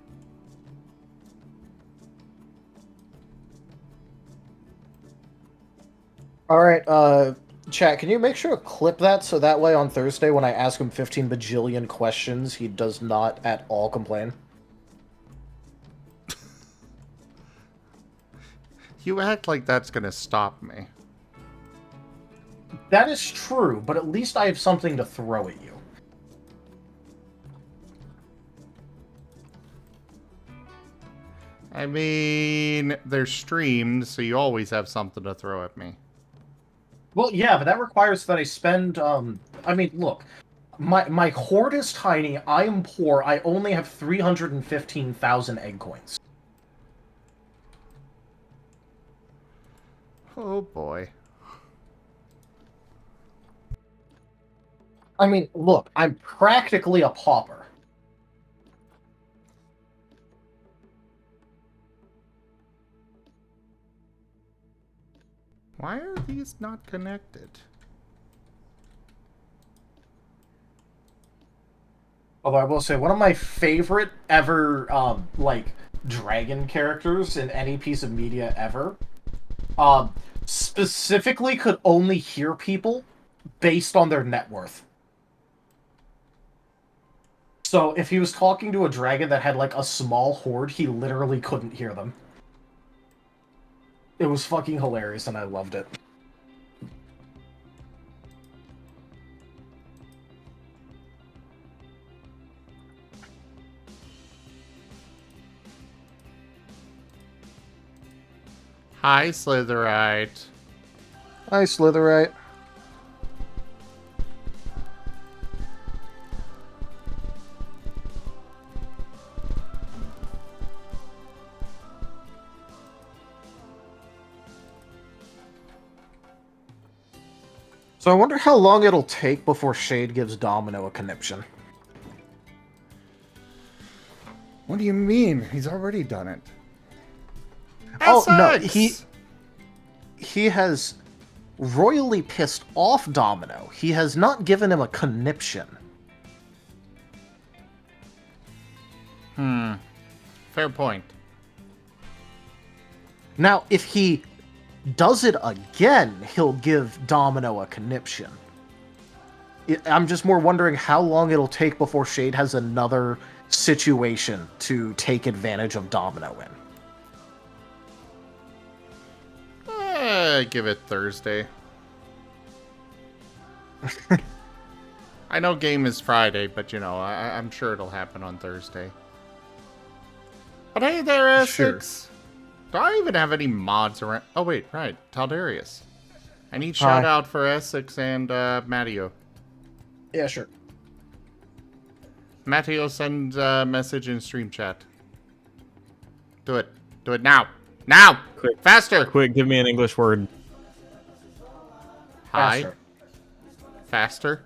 Alright, chat, can you make sure to clip that so that way on Thursday when I ask him 15 bajillion questions, he does not at all complain? You act like that's gonna stop me. That is true, but at least I have something to throw at you. I mean, they're streamed, so you always have something to throw at me. Well, yeah, but that requires that I spend, I mean, look, my hoard is tiny, I am poor, I only have 315,000 egg coins. Oh boy. I mean, look, I'm practically a pauper. Why are these not connected? Although I will say, one of my favorite ever, like, dragon characters in any piece of media ever, specifically could only hear people based on their net worth. So if he was talking to a dragon that had, like, a small horde, he literally couldn't hear them. It was fucking hilarious, and I loved it. Hi, Slitherite. Hi, Slitherite. So I wonder how long it'll take before Shade gives Domino a conniption. What do you mean? He's already done it. Oh, no, SX! he has royally pissed off Domino. He has not given him a conniption. Fair point. Now, if he does it again, he'll give Domino a conniption. I'm just more wondering how long it'll take before Shade has another situation to take advantage of Domino in. Give it Thursday. I know game is Friday, but you know, I'm sure it'll happen on Thursday. But hey there, Essex. Do I even have any mods around? Oh wait, right, Taldarius. I need shout out for Essex and Matteo. Yeah, sure. Matteo, send a message in stream chat. Do it. Do it now. Now! Quick. Faster! Quick, give me an English word. Hi. Faster. Faster.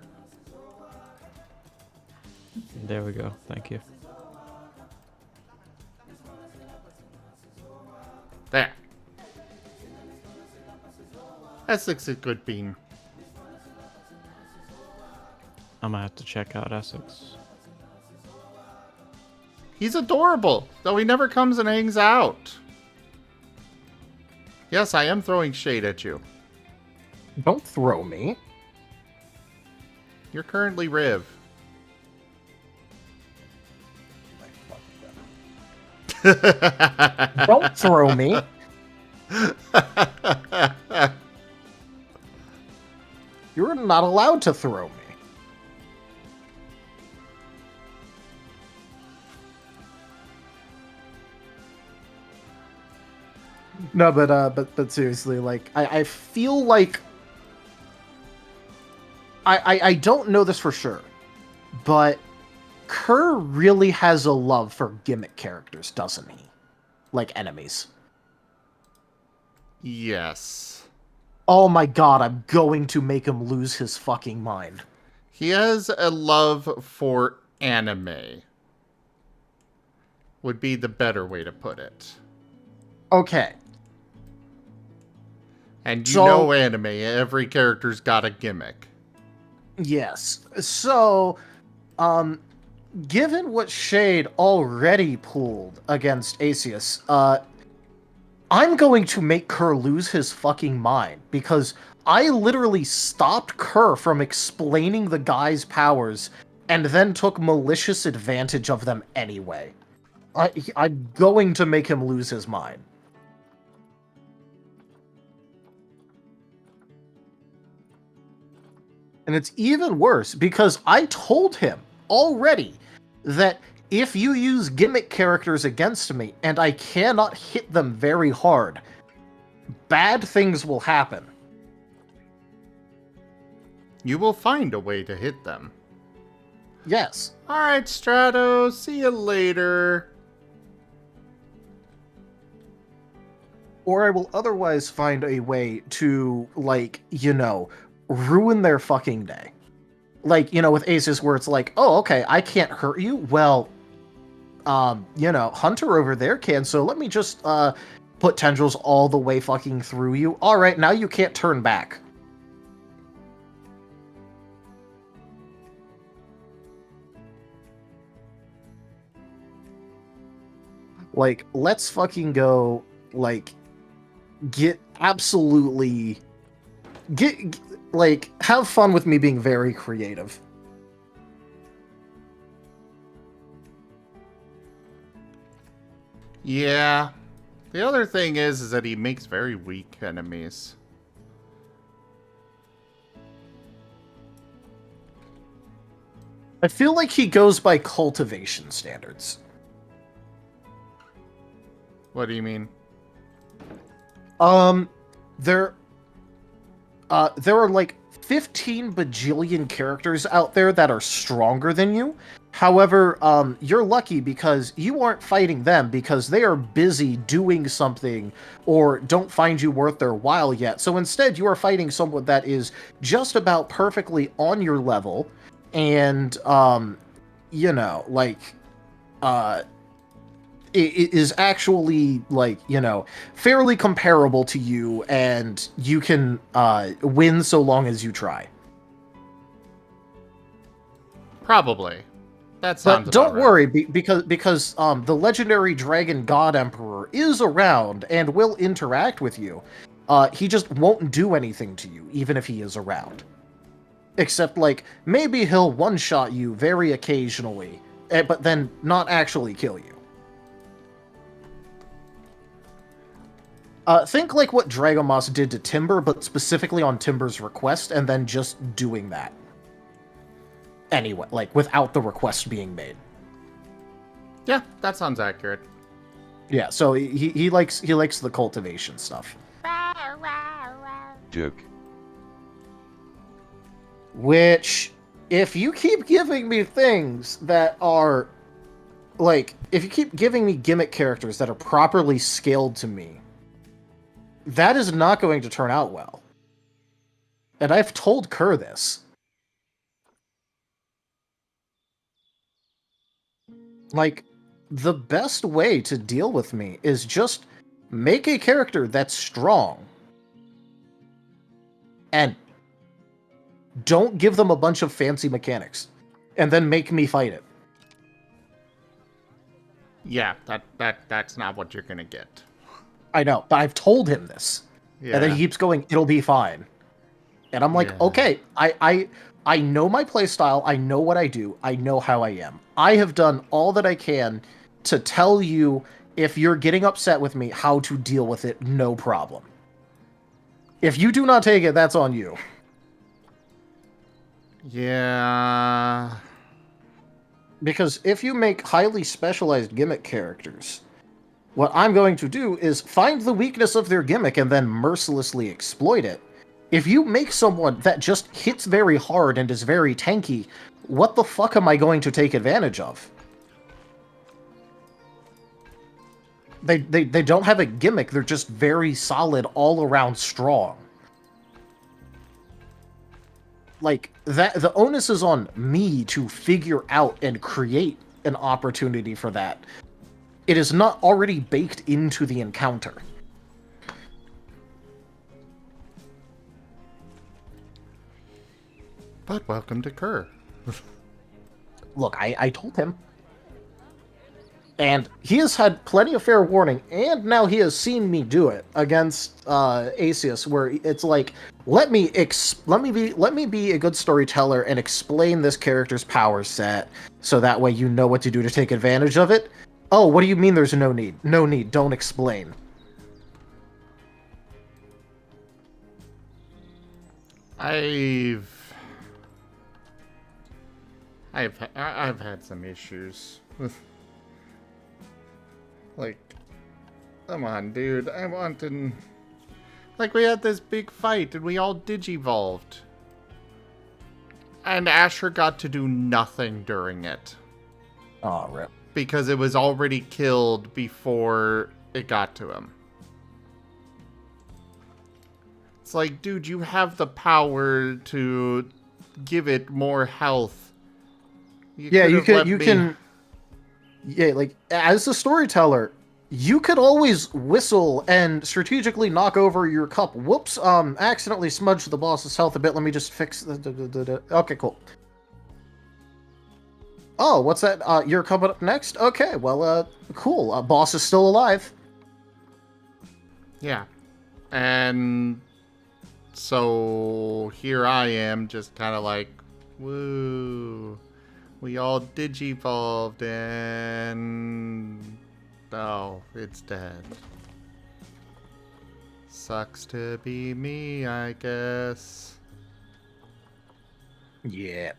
There we go. Thank you. There. Essex is a good bean. I'm gonna have to check out Essex. He's adorable, though he never comes and hangs out. Yes, I am throwing shade at you. Don't throw me. You're currently Riv. Don't throw me. You're not allowed to throw me. No, but seriously, like, I feel like I don't know this for sure, but Kerr really has a love for gimmick characters, doesn't he? Like enemies. Yes. Oh my god, I'm going to make him lose his fucking mind. He has a love for anime. Would be the better way to put it. Okay. And you So- know anime, every character's got a gimmick. Yes. So, given what Shade already pulled against Asius, I'm going to make Kerr lose his fucking mind, because I literally stopped Kerr from explaining the guy's powers and then took malicious advantage of them anyway. I'm going to make him lose his mind. And it's even worse because I told him already that if you use gimmick characters against me and I cannot hit them very hard, bad things will happen. You will find a way to hit them. Yes. Alright, Strato, see you later. Or I will otherwise find a way to, like, ruin their fucking day. Like, with Aces where it's like, oh, okay, I can't hurt you. Well, Hunter over there can, so let me just, put tendrils all the way fucking through you. Alright, now you can't turn back. Like, let's fucking go, like, have fun with me being very creative. Yeah. The other thing is that he makes very weak enemies. I feel like he goes by cultivation standards. What do you mean? There are like 15 bajillion characters out there that are stronger than you. However, you're lucky because you aren't fighting them because they are busy doing something or don't find you worth their while yet. So instead, you are fighting someone that is just about perfectly on your level and, it is actually, like, fairly comparable to you, and you can win so long as you try. Probably. That sounds But don't about right. worry, because the legendary Dragon God Emperor is around and will interact with you. He just won't do anything to you, even if he is around. Except, like, maybe he'll one-shot you very occasionally, but then not actually kill you. Think like what Dragomos did to Timber, but specifically on Timber's request, and then just doing that. Anyway, like, without the request being made. Yeah, that sounds accurate. Yeah, so he likes the cultivation stuff. Joke. Which, if you keep giving me things that are, like, if you keep giving me gimmick characters that are properly scaled to me, that is not going to turn out well. And I've told Kerr this. Like, the best way to deal with me is just make a character that's strong. And don't give them a bunch of fancy mechanics. And then make me fight it. Yeah, that's not what you're gonna get. I know, but I've told him this. Yeah. And then he keeps going, it'll be fine. And I'm like, Yeah. okay, I know my playstyle, I know what I do, I know how I am. I have done all that I can to tell you, if you're getting upset with me, how to deal with it, no problem. If you do not take it, that's on you. Yeah. Because if you make highly specialized gimmick characters, what I'm going to do is find the weakness of their gimmick and then mercilessly exploit it. If you make someone that just hits very hard and is very tanky, what the fuck am I going to take advantage of? They don't have a gimmick, they're just very solid, all-around strong. Like, the onus is on me to figure out and create an opportunity for that. It is not already baked into the encounter. But welcome to Kerr. Look, I told him. And he has had plenty of fair warning, and now he has seen me do it against Asius, where it's like, let me be a good storyteller and explain this character's power set, so that way you know what to do to take advantage of it. Oh, what do you mean there's no need? No need, don't explain. I've had some issues with, like, come on, dude. I wanted, like, we had this big fight and we all digivolved, and Asher got to do nothing during it Oh, rip. because it was already killed before it got to him. It's like, dude, you have the power to give it more health. Yeah, you can. Yeah, like, as a storyteller, you could always whistle and strategically knock over your cup. Whoops, accidentally smudged the boss's health a bit. Let me just fix the. Okay, cool. Oh, what's that? You're coming up next? Okay, well, cool. Boss is still alive. Yeah. And so here I am, just kind of like, woo. We all digivolved and... oh, it's dead. Sucks to be me, I guess. Yeah.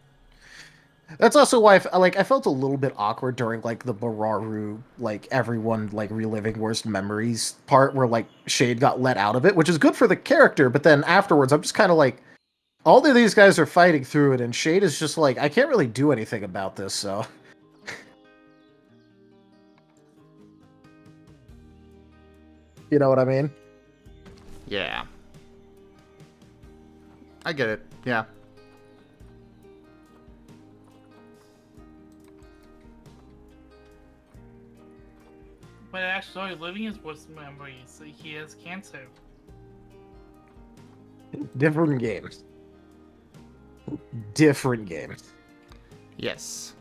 That's also why I felt a little bit awkward during, like, the Bararu, like, everyone, like, reliving worst memories part where, like, Shade got let out of it, which is good for the character, but then afterwards I'm just kind of like, all of these guys are fighting through it, and Shade is just like, I can't really do anything about this, so... You know what I mean? Yeah. I get it, yeah. But actually, living his worst memories, he has cancer. Different games. Different games. Yes.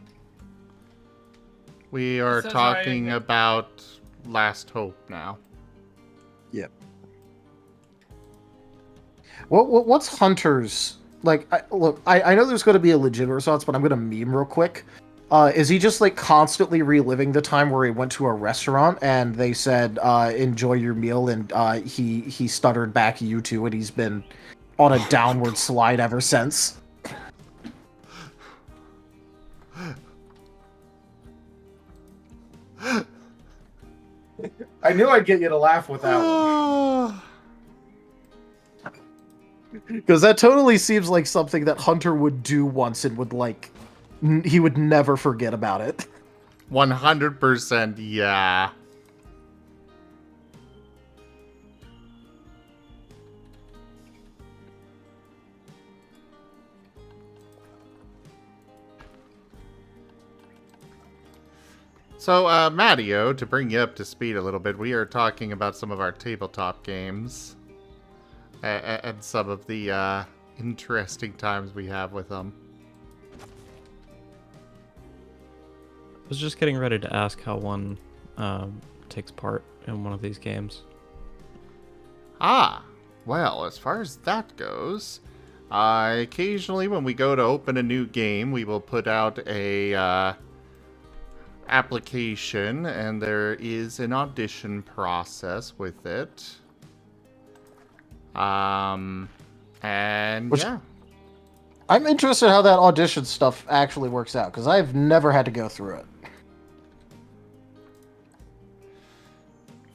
We are So talking sorry. about Last Hope now. Yep. What's Hunter's... Like, I know there's going to be a legitimate response, but I'm going to meme real quick. Is he just, like, constantly reliving the time where he went to a restaurant and they said, enjoy your meal, and he stuttered back you two, and he's been on a downward slide ever since? I knew I'd get you to laugh with that one. Because that totally seems like something that Hunter would do once and would, like... he would never forget about it. 100%, yeah. So, Matteo, to bring you up to speed a little bit, we are talking about some of our tabletop games and some of the interesting times we have with them. I was just getting ready to ask how one takes part in one of these games. Ah, well, as far as that goes, occasionally when we go to open a new game, we will put out a application, and there is an audition process with it. And yeah. I'm interested how that audition stuff actually works out, because I've never had to go through it.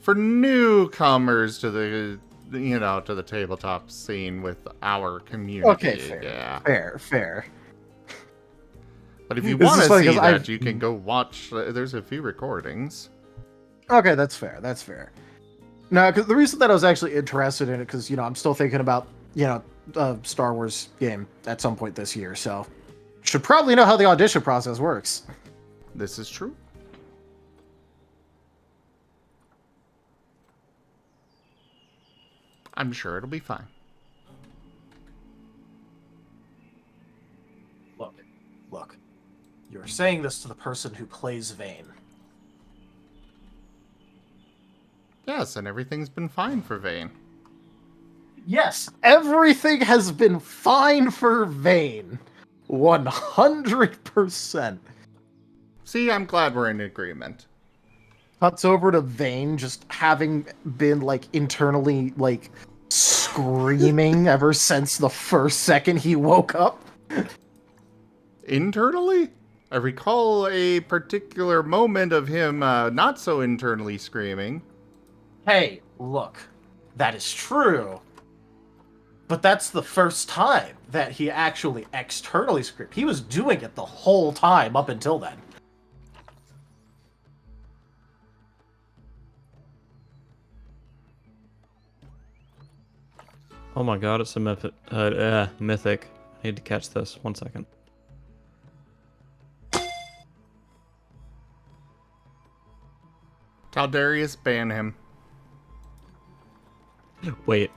For newcomers to the to the tabletop scene with our community. Okay, fair. Yeah. Fair. But if you This want is to funny see 'cause that, you can go watch. There's a few recordings. Okay, that's fair. No, because the reason that I was actually interested in it, because, I'm still thinking about, a Star Wars game at some point this year, so should probably know how the audition process works. This is true. I'm sure it'll be fine. Look. You're saying this to the person who plays Vane. Yes, and everything's been fine for Vane. Yes, everything has been fine for Vane. 100%. See, I'm glad we're in agreement. Cuts over to Vane just having been, internally, screaming ever since the first second he woke up. Internally? I recall a particular moment of him not so internally screaming. Hey, look, that is true. But that's the first time that he actually externally screamed. He was doing it the whole time up until then. Oh my god, it's a mythic. Mythic. I need to catch this. 1 second. Taldarius, ban him. Wait.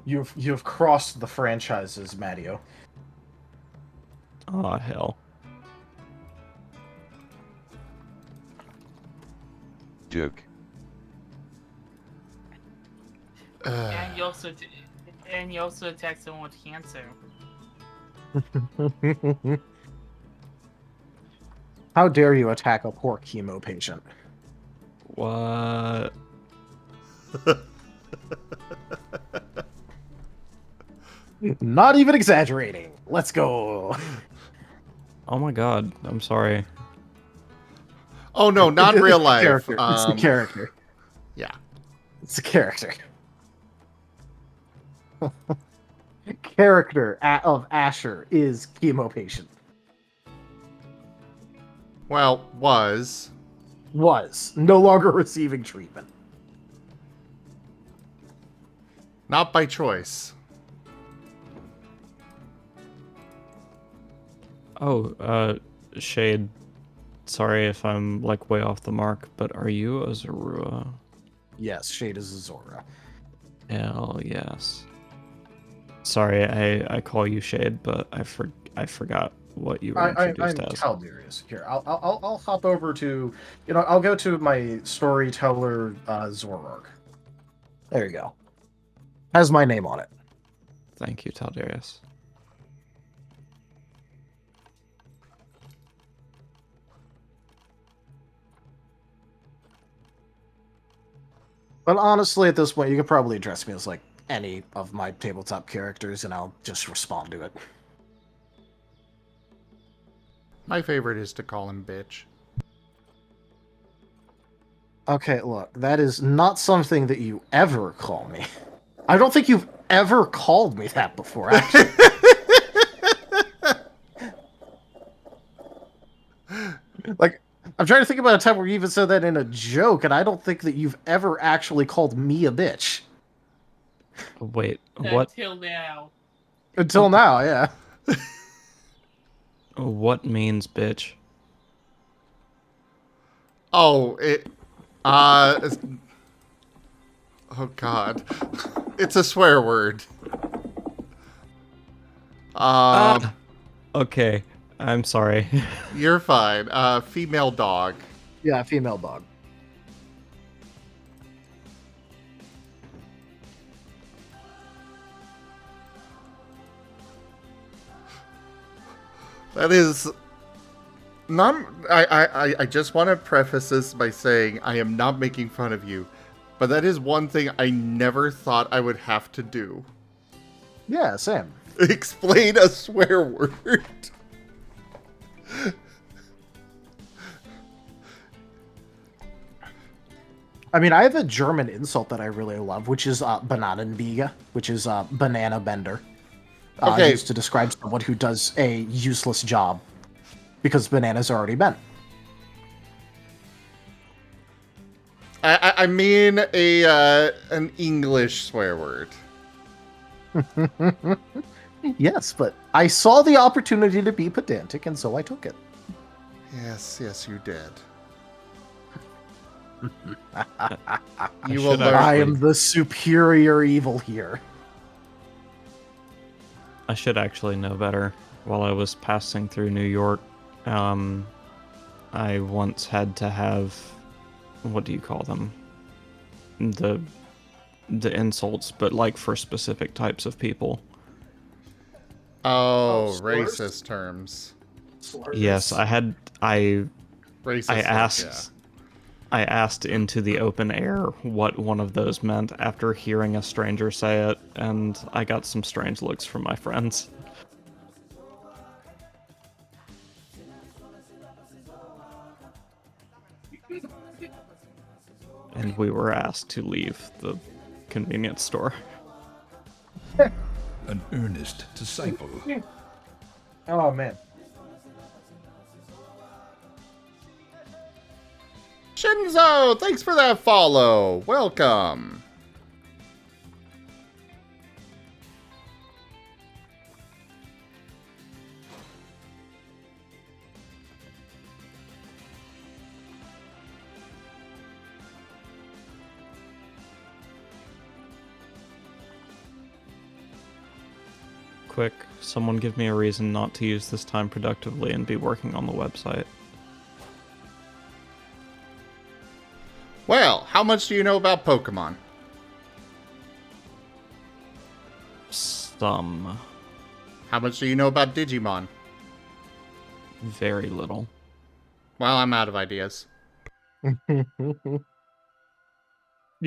You've crossed the franchises, Matteo. Oh, hell. Joke. And you also attack someone with cancer. How dare you attack a poor chemo patient? What? Not even exaggerating. Let's go. Oh my god, I'm sorry. Oh no, not It's real a life. character. It's a character. Yeah. It's a character. Character of Asher is chemo patient. Well, was. Was. No longer receiving treatment. Not by choice. Oh, Shade. Sorry if I'm way off the mark, but are you a Zorua? Yes, Shade is a Zora. Hell yes. Sorry, I call you Shade, but I forgot what you were I'm introduced as. Calderius. Here, I'll hop over to, I'll go to my storyteller Zorark. There you go. Has my name on it. Thank you, Taldarius. But honestly, at this point, you could probably address me as any of my tabletop characters, and I'll just respond to it. My favorite is to call him bitch. Okay, look, that is not something that you ever call me. I don't think you've ever called me that before, actually. I'm trying to think about a time where you even said that in a joke, and I don't think that you've ever actually called me a bitch. Wait, what? Until now. Until now, yeah. What means bitch? Oh, oh God. It's a swear word. Okay, I'm sorry. You're fine. Female dog. Yeah, female dog. That is not. I just want to preface this by saying I am not making fun of you, but that is one thing I never thought I would have to do. Yeah, same. Explain a swear word. I mean, I have a German insult that I really love, which is Bananenbiege, which is banana bender. Okay. Used to describe someone who does a useless job because bananas are already bent. I mean an English swear word. Yes, but I saw the opportunity to be pedantic, and so I took it. Yes, you did. You will should learn. I actually- am the superior evil here. I should actually know better. While I was passing through New York, I once had to have, what do you call them? The insults, but like for specific types of people. Oh, slurs? racist terms. Yes, I Racist. asked I asked into the open air what one of those meant after hearing a stranger say it, and I got some strange looks from my friends. And we were asked to leave the convenience store. An earnest disciple. Oh man. Shinzo, thanks for that follow. Welcome. Quick, someone give me a reason not to use this time productively and be working on the website. Well, how much do you know about Pokemon? Some. How much do you know about Digimon? Very little. Well, I'm out of ideas. You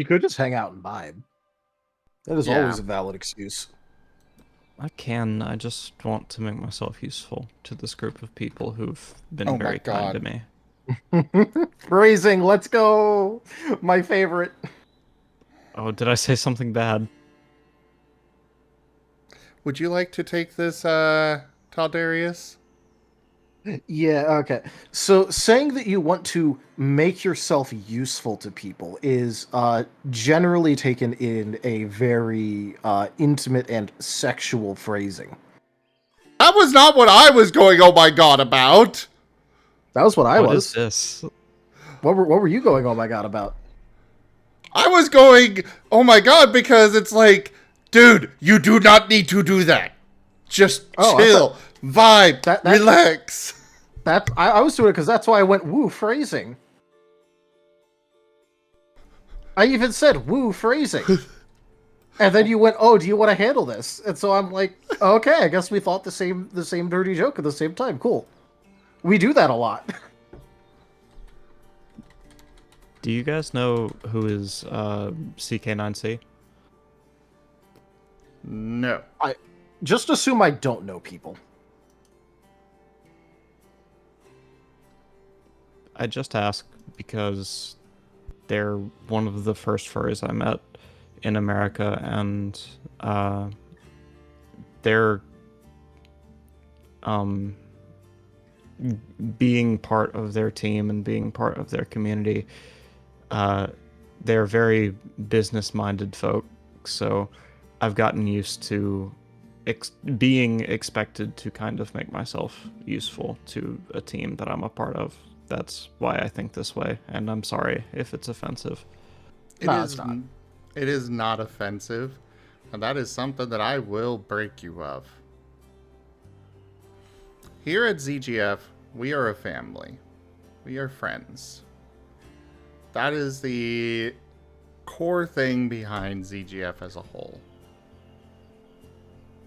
could just hang out and vibe. That is Yeah. always a valid excuse. I can, I just want to make myself useful to this group of people who've been Oh my very kind to God. me. Phrasing, let's go! My favorite. Oh, did I say something bad? Would you like to take this, Taldarius? Yeah, okay. So saying that you want to make yourself useful to people is generally taken in a very intimate and sexual phrasing. That was not what I was going, oh my God, about! That was what I What was. is this? What were you going, oh my God, about? I was going, oh my God, because it's like, dude, you do not need to do that. Just Oh, I chill, vibe, That- relax. I was doing it because that's why I went woo phrasing. I even said woo phrasing. And then you went, oh, do you want to handle this? And so I'm like, okay, I guess we thought the same dirty joke at the same time. Cool. We do that a lot. Do you guys know who is CK9C? No. Just assume I don't know people. I just ask because they're one of the first furries I met in America, and they're being part of their team and being part of their community. They're very business-minded folk, so I've gotten used to being expected to kind of make myself useful to a team that I'm a part of. That's why I think this way, and I'm sorry if it's offensive. No, it's not. It is not offensive, and that is something that I will break you of. Here at ZGF, we are a family. We are friends. That is the core thing behind ZGF as a whole.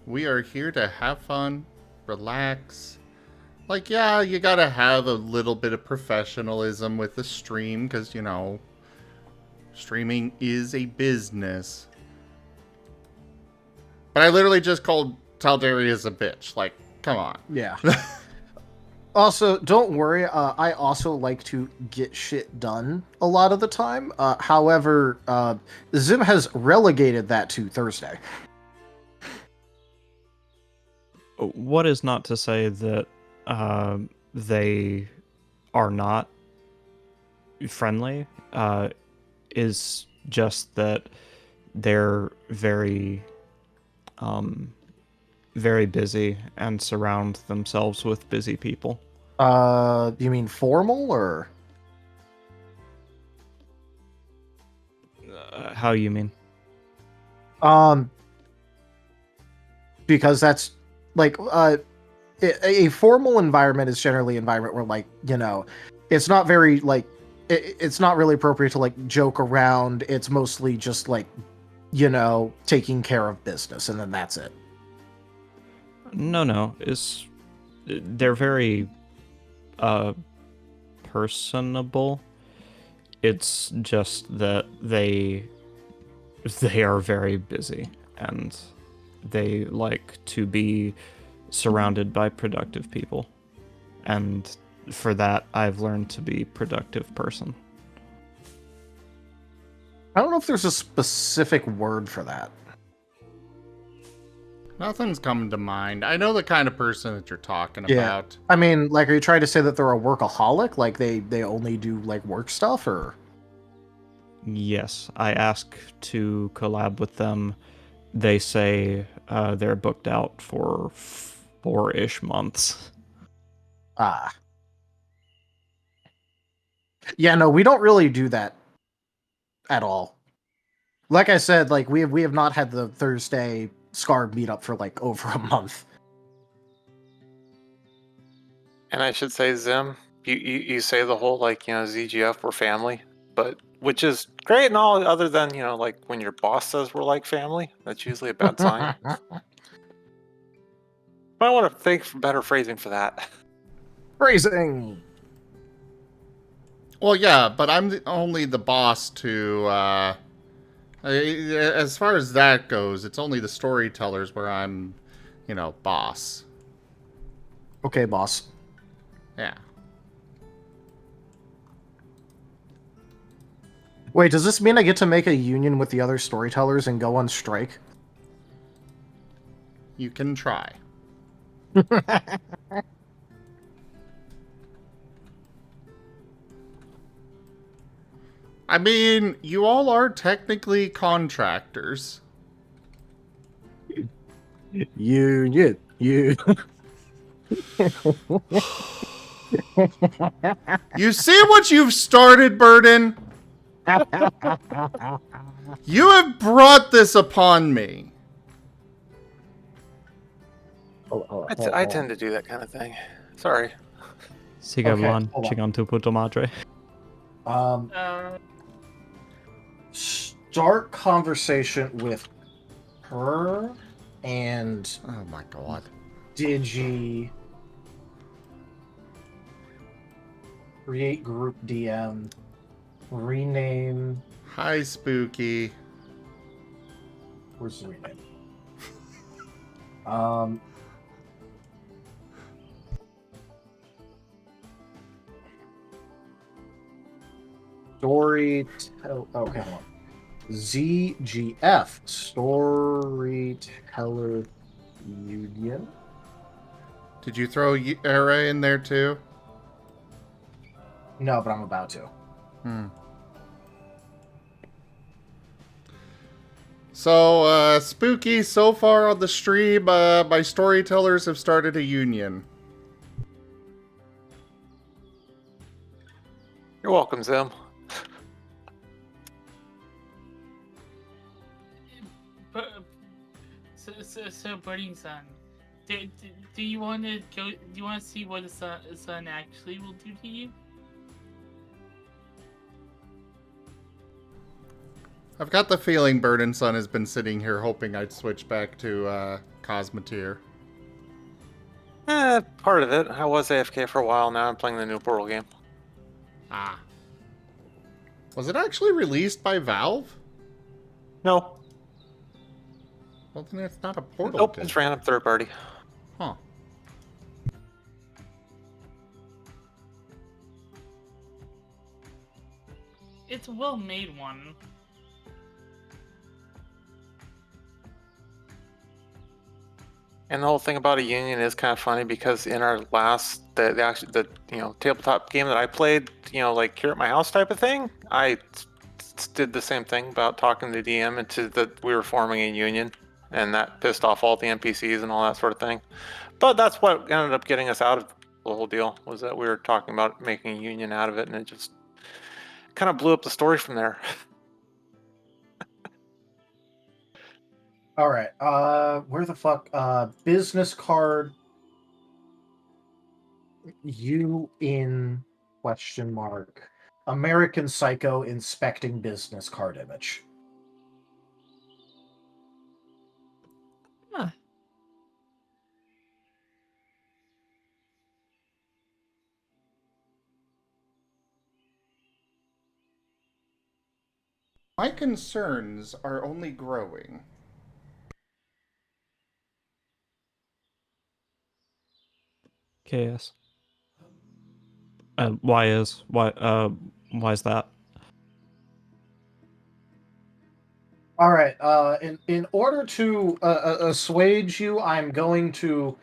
We are here to have fun, relax. Like, yeah, you gotta have a little bit of professionalism with the stream, because, you know, streaming is a business. But I literally just called Taldarius a bitch. Like, come on. Yeah. Also, don't worry. I also like to get shit done a lot of the time. However, Zim has relegated that to Thursday. What is not to say that they are not friendly, is just that they're very very busy and surround themselves with busy people. You mean formal or? How you mean? Because that's like a formal environment is generally an environment where, like, you know, it's not very like it's not really appropriate to like joke around. It's mostly just like, you know, taking care of business, and then that's it. No, they're very personable. It's just that they are very busy, and they like to be surrounded by productive people. And for that, I've learned to be a productive person. I don't know if there's a specific word for that. Nothing's coming to mind. I know the kind of person that you're talking Yeah. about. I mean, like, are you trying to say that they're a workaholic? Like, they only do, like, work stuff, or? Yes, I ask to collab with them. They say they're booked out for 4-ish months. Ah. Yeah, no, we don't really do that at all. Like I said, like, we have not had the Thursday Scar meetup for, like, over a month. And I should say, Zim, you say the whole, like, you know, ZGF, we're family, but which is great and all, other than, you know, like when your boss says we're like family, that's usually a bad sign. But I want to think for better phrasing for that. Phrasing! Well, yeah, but I'm only the boss to, as far as that goes, it's only the storytellers where I'm, you know, boss. Okay, boss. Yeah. Wait, does this mean I get to make a union with the other storytellers and go on strike? You can try. I mean, you all are technically contractors. Union. You. You see what you've started, Burden? You have brought this upon me. I tend to do that kind of thing. Sorry. Siga Okay, Blan, hold on. Chigan tu puto madre. Start conversation with her and Oh my god. Digi. Create group DM. Rename. Hi, Spooky. Where's the rename? Story. Okay, hold on. ZGF Storyteller Union. Did you throw Era in there too? No, but I'm about to. So, Spooky, so far on the stream, my storytellers have started a union. time, Zim. But so Burning Sun, do you want to go? Do you want to see what the sun actually will do to you? I've got the feeling Bird and Sun has been sitting here hoping I'd switch back to Cosmoteer. Part of it. I was AFK for a while. Now I'm playing the new Portal game. Ah. Was it actually released by Valve? No. Well, then it's not a Portal Nope, game. it's random third party. Huh. It's a well-made one. And the whole thing about a union is kind of funny because in our last, the tabletop game that I played, like here at my house type of thing, I did the same thing about talking to the DM into that we were forming a union, and that pissed off all the NPCs and all that sort of thing. But that's what ended up getting us out of the whole deal, was that we were talking about making a union out of it, and it just kind of blew up the story from there. All right. Where the fuck? Business card. You in question mark. American Psycho inspecting business card image. Huh. My concerns are only growing. KS. Why is that? All right. In order to assuage you, I'm going to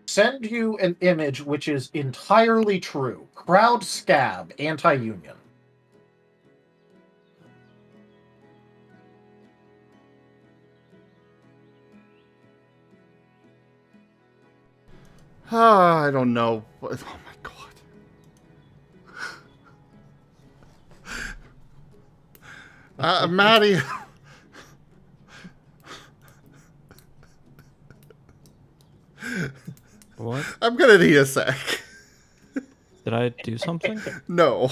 send you an image which is entirely true. Crowd scab, anti-union. I don't know. Oh my god. Maddie. What? I'm gonna need a sec. Did I do something? No.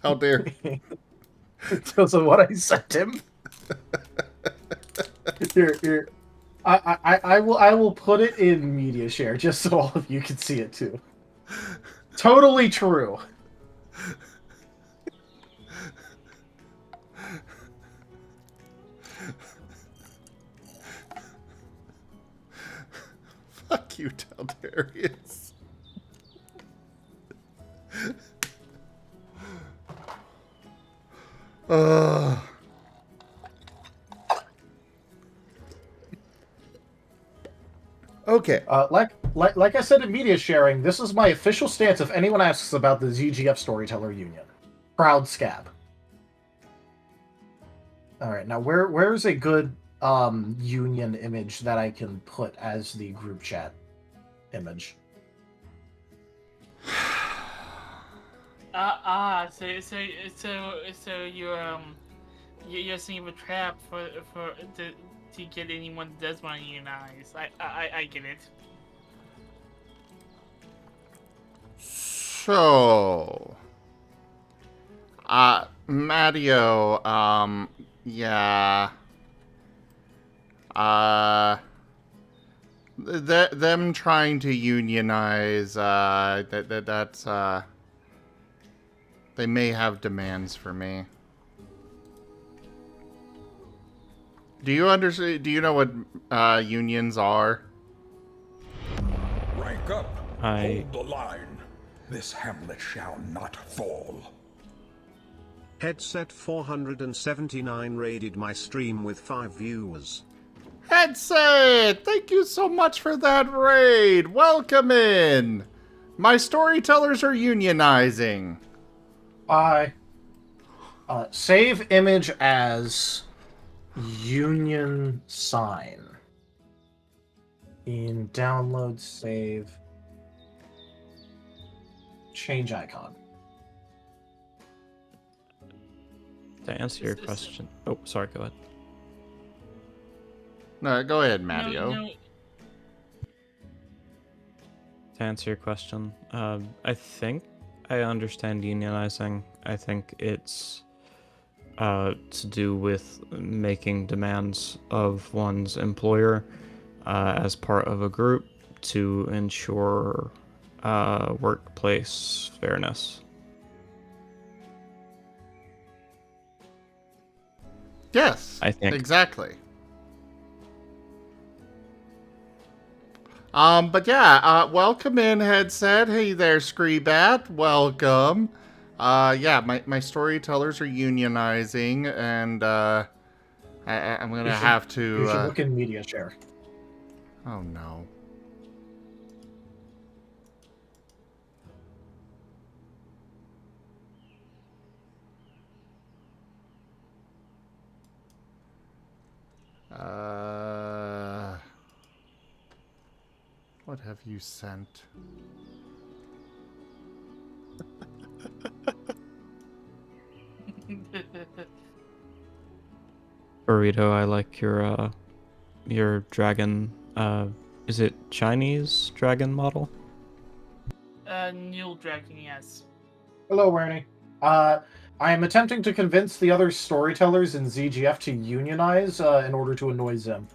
How dare. Because of what I sent him. Here. I will put it in media share just so all of you can see it too. Totally true. Fuck you, Taldarius. Okay. Like I said in media sharing, this is my official stance if anyone asks about the ZGF Storyteller Union. Proud scab. Alright, now where's a good union image that I can put as the group chat image? So you're setting up a trap to get anyone that does want to unionize. I get it. So, Matteo, yeah. Them trying to unionize, that's, they may have demands for me. Do you understand? Do you know what unions are? Rank up. I- Hold the line. This hamlet shall not fall. Headset 479 raided my stream with 5 viewers. Headset! Thank you so much for that raid. Welcome in. My storytellers are unionizing. Save image as union sign. In download, save, change icon. To answer your question. Oh, sorry, go ahead. No, go ahead, Matteo. No, To answer your question, I think I understand unionizing. I think it's to do with making demands of one's employer as part of a group to ensure workplace fairness. Yes, I think. exactly. But yeah, welcome in, headset. Hey there, Screebat. Welcome. Yeah, my storytellers are unionizing, and I'm gonna have to. You should look in media share. Oh no. What have you sent? Burrito, I like your dragon. Is it Chinese dragon model? Neil Dragon, yes. Hello, Wernie. I am attempting to convince the other storytellers in ZGF to unionize in order to annoy Zim.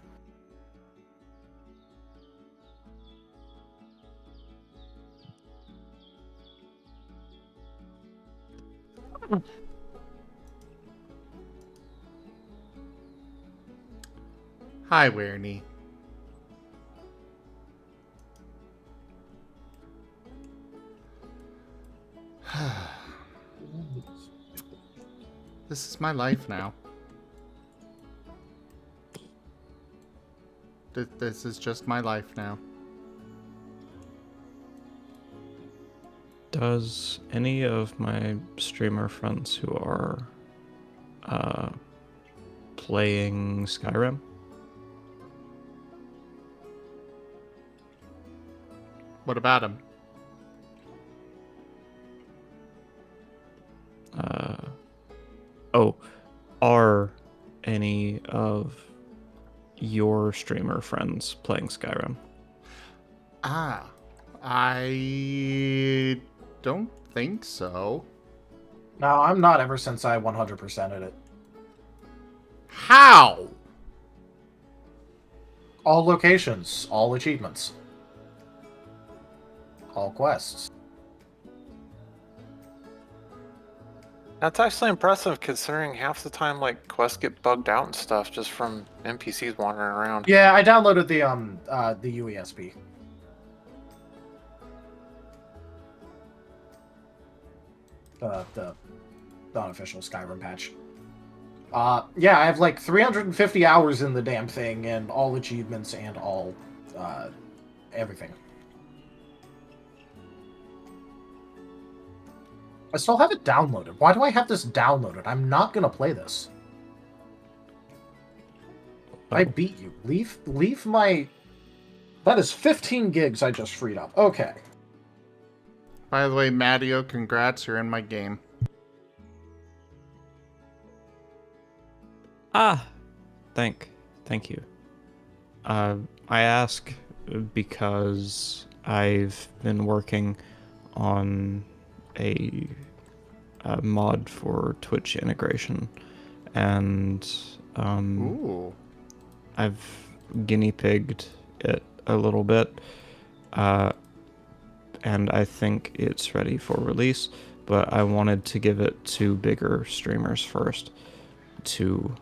Hi, Wernie. This is my life now. This is just my life now. Does any of my streamer friends who are playing Skyrim? What about him? Oh, are any of your streamer friends playing Skyrim? I don't think so. No, I'm not ever since I 100%ed it. How? All locations, all achievements, all quests. That's actually impressive considering half the time like quests get bugged out and stuff just from NPCs wandering around. Yeah, I downloaded the UESP. The unofficial Skyrim patch. Yeah, I have like 350 hours in the damn thing, and all achievements and all everything. I still have it downloaded. Why do I have this downloaded? I'm not gonna play this. I beat you. Leave my... That is 15 gigs I just freed up. Okay. By the way, Matteo, congrats, you're in my game. Thank you. I ask because I've been working on a mod for Twitch integration, and Ooh. I've guinea pigged it a little bit, and I think it's ready for release, but I wanted to give it to bigger streamers first to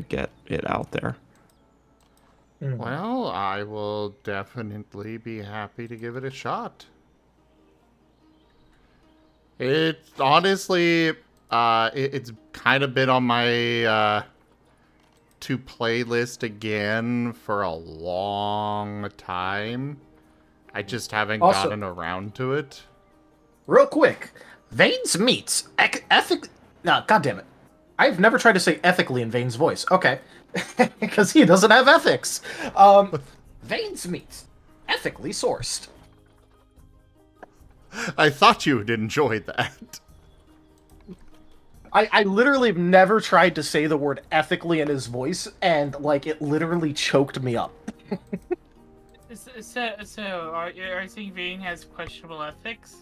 get it out there. Well, I will definitely be happy to give it a shot. It's honestly, it's kind of been on my to play list again for a long time. I just haven't Also- gotten around to it. Real quick, Vane's meets ethic. No, goddamn it! I've never tried to say ethically in Vane's voice. Okay, because he doesn't have ethics. Vane's meets ethically sourced. I thought you would enjoy that. I literally have never tried to say the word ethically in his voice, and like it literally choked me up. So are you saying Vane has questionable ethics?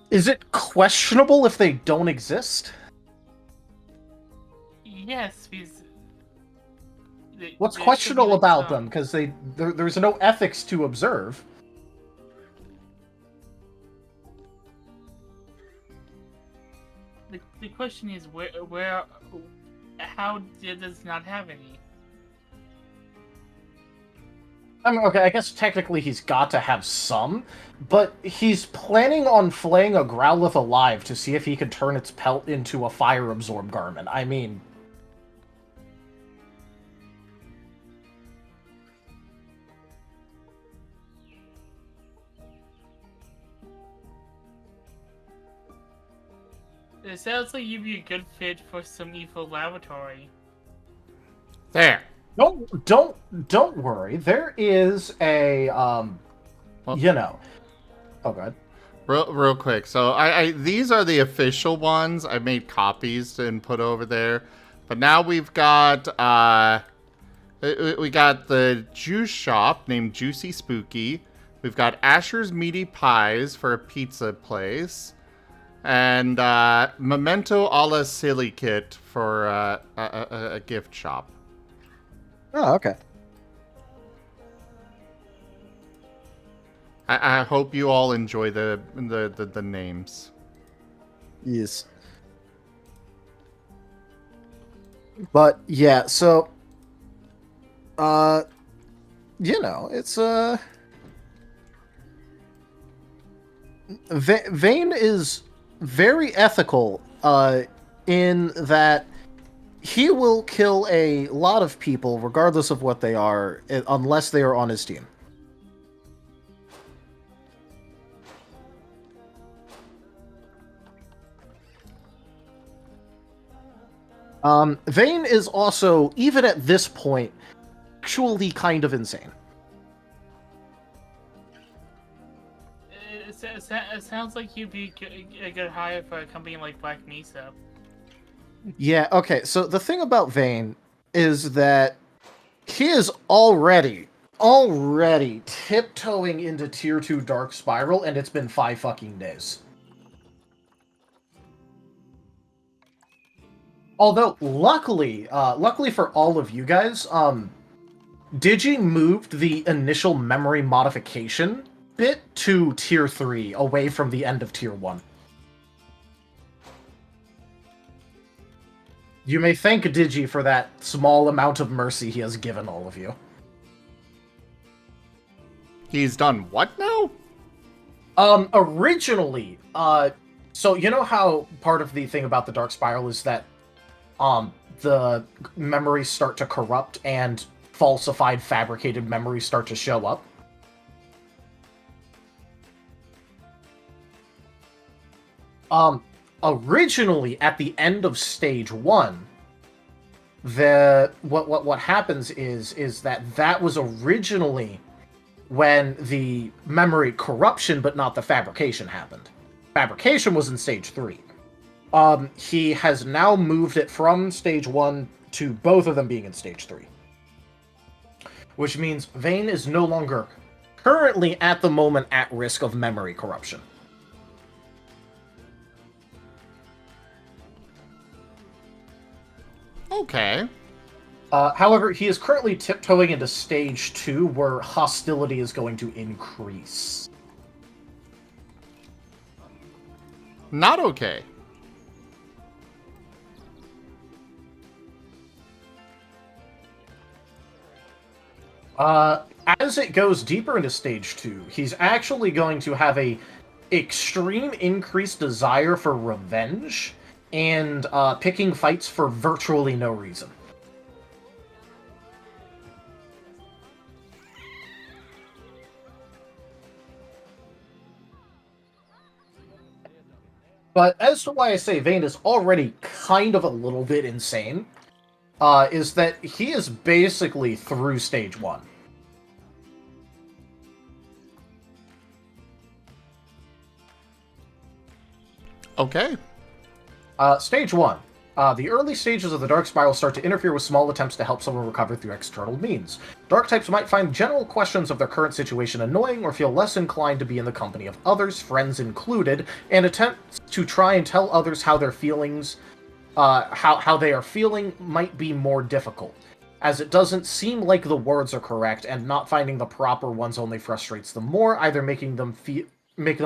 Is it questionable if they don't exist? Yes, because... What's there should be, questionable like, about some- them? Because there's no ethics to observe. The question is how does not have any? I mean, okay, I guess technically he's got to have some, but he's planning on flaying a Growlithe alive to see if he can turn its pelt into a fire-absorb garment. I mean... It sounds like you'd be a good fit for some evil laboratory. There. Don't worry. There is a Well- you know. Oh god. Real quick. So I these are the official ones. I made copies and put over there. But now we've got we got the juice shop named Juicy Spooky. We've got Asher's Meaty Pies for a pizza place. And Memento a la Silly Kit for a gift shop. Oh, okay. I hope you all enjoy the names. Yes. But yeah, so you know, it's Vane is very ethical in that he will kill a lot of people regardless of what they are unless they are on his team. Vane is also, even at this point, actually kind of insane. It sounds like you'd be a good hire for a company like Black Mesa. Yeah, okay, so the thing about Vane is that he is already tiptoeing into Tier 2 Dark Spiral, and it's been 5 fucking days. Although, luckily for all of you guys, Digi moved the initial memory modification bit to Tier 3, away from the end of Tier 1. You may thank Digi for that small amount of mercy he has given all of you. He's done what now? Originally, so you know how part of the thing about the Dark Spiral is that the memories start to corrupt and falsified, fabricated memories start to show up? Originally, at the end of Stage 1, what happens is that was originally when the memory corruption, but not the fabrication, happened. Fabrication was in Stage 3. He has now moved it from Stage 1 to both of them being in Stage 3. Which means Vane is no longer currently at the moment at risk of memory corruption. Okay. However, he is currently tiptoeing into Stage 2, where hostility is going to increase. Not okay. As it goes deeper into Stage 2, he's actually going to have a extreme increased desire for revenge and picking fights for virtually no reason. But as to why I say Vane is already kind of a little bit insane, is that he is basically through Stage 1. Okay. Stage 1. The early stages of the Dark Spiral start to interfere with small attempts to help someone recover through external means. Dark types might find general questions of their current situation annoying or feel less inclined to be in the company of others, friends included, and attempts to try and tell others how their feelings, how they are feeling might be more difficult, as it doesn't seem like the words are correct, and not finding the proper ones only frustrates them more, either making them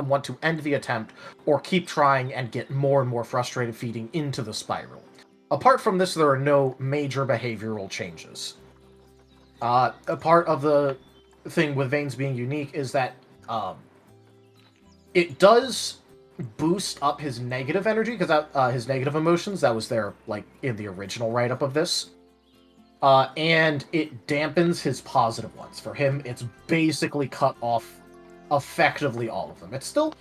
want to end the attempt, or keep trying and get more and more frustrated feeding into the spiral. Apart from this, there are no major behavioral changes. A part of the thing with Vane's being unique is that it does boost up his negative energy, because his negative emotions, that was there like in the original write-up of this. And it dampens his positive ones. For him, it's basically cut off effectively all of them. It's still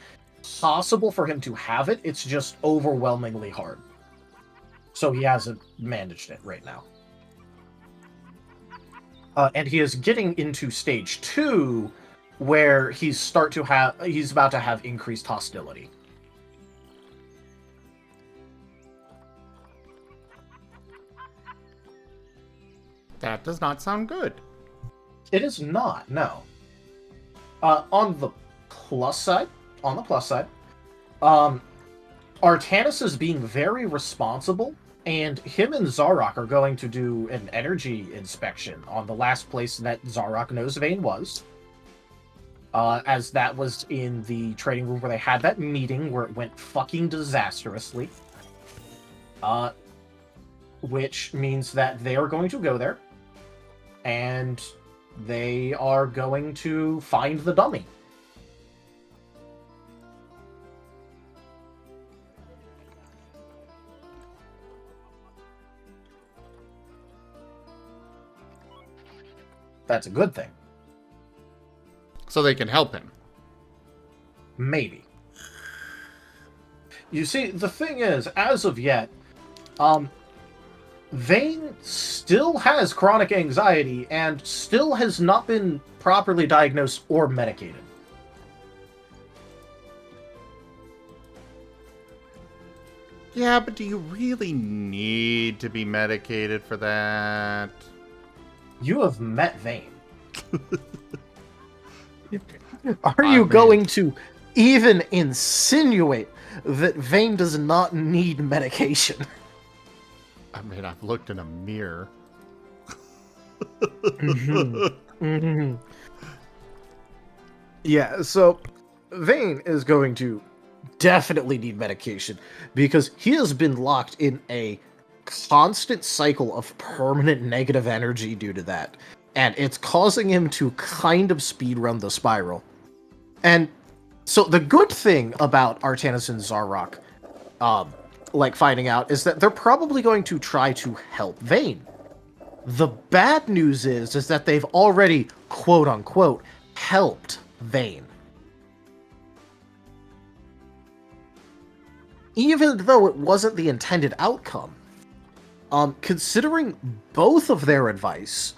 possible for him to have it, it's just overwhelmingly hard. So he hasn't managed it right now. And he is getting into stage 2, where he's about to have increased hostility. That does not sound good. It is not, no. On the plus side, Artanis is being very responsible, and him and Zarok are going to do an energy inspection on the last place that Zarok knows Vane was. As that was in the trading room where they had that meeting where it went fucking disastrously. Which means that they are going to go there, and they are going to find the dummy. That's a good thing. So they can help him. Maybe. You see, the thing is, as of yet, Vane still has chronic anxiety and still has not been properly diagnosed or medicated. Yeah, but do you really need to be medicated for that? You have met Vane. Are you going to even insinuate that Vane does not need medication? I mean, I've looked in a mirror. Yeah, so Vane is going to definitely need medication because he has been locked in a constant cycle of permanent negative energy due to that. And it's causing him to kind of speedrun the spiral. And so the good thing about Artanis and Zarok, finding out, is that they're probably going to try to help Vane. The bad news is that they've already, quote-unquote, helped Vane. Even though it wasn't the intended outcome, considering both of their advice,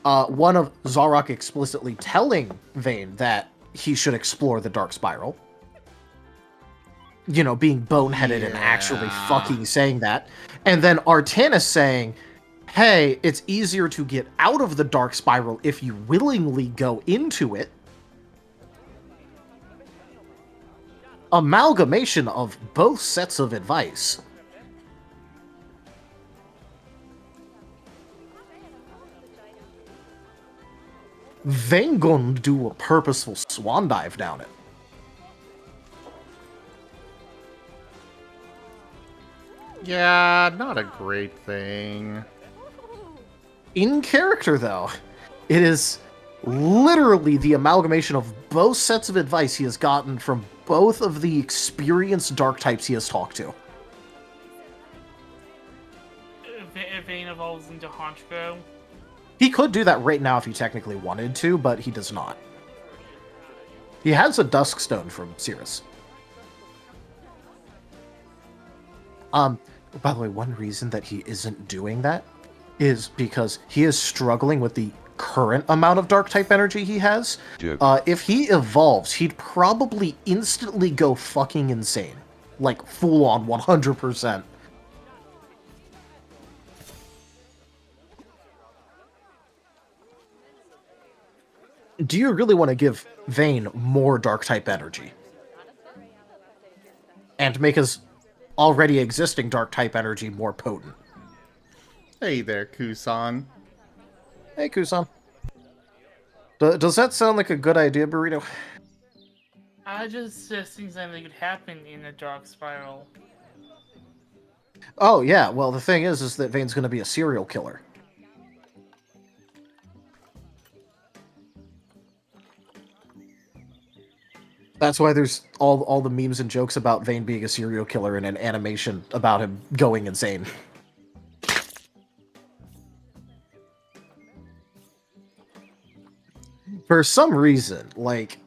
one of Zarok explicitly telling Vane that he should explore the Dark Spiral, you know, being boneheaded and actually fucking saying that, and then Artanis saying, hey, it's easier to get out of the Dark Spiral if you willingly go into it. Amalgamation of both sets of advice. Vane gonna do a purposeful swan dive down it. Yeah, not a great thing. In character, though, it is literally the amalgamation of both sets of advice he has gotten from both of the experienced dark types he has talked to. Vane evolves into Honchbo. He could do that right now if he technically wanted to, but he does not. He has a Duskstone from Cirrus. By the way, one reason that he isn't doing that is because he is struggling with the current amount of dark-type energy he has. Yep. If he evolves, he'd probably instantly go fucking insane. like full on 100%. Do you really want to give Vayne more dark type energy? And make his already existing dark type energy more potent? Hey there, Kusan. Hey, Kusan. Does that sound like a good idea, Burrito? I just think something could happen in a dark spiral. Oh, yeah, well, the thing is that Vayne's going to be a serial killer. That's why there's all the memes and jokes about Vayne being a serial killer and an animation about him going insane. For some reason, like...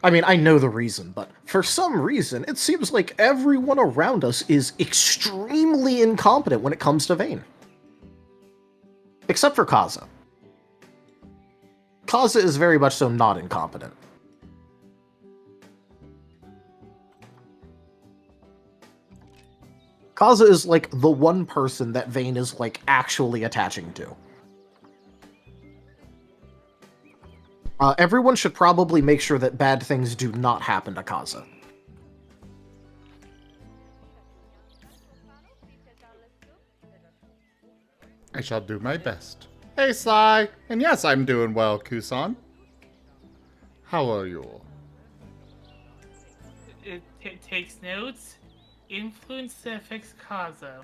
I mean, I know the reason, but for some reason, it seems like everyone around us is extremely incompetent when it comes to Vayne. Except for Kaza. Kaza is very much so not incompetent. Kaza is, like, the one person that Vayne is, like, actually attaching to. Everyone should probably make sure that bad things do not happen to Kaza. I shall do my best. Hey, Sly. And yes, I'm doing well, Kusan. How are you? It takes notes. Influence that affects Kaza.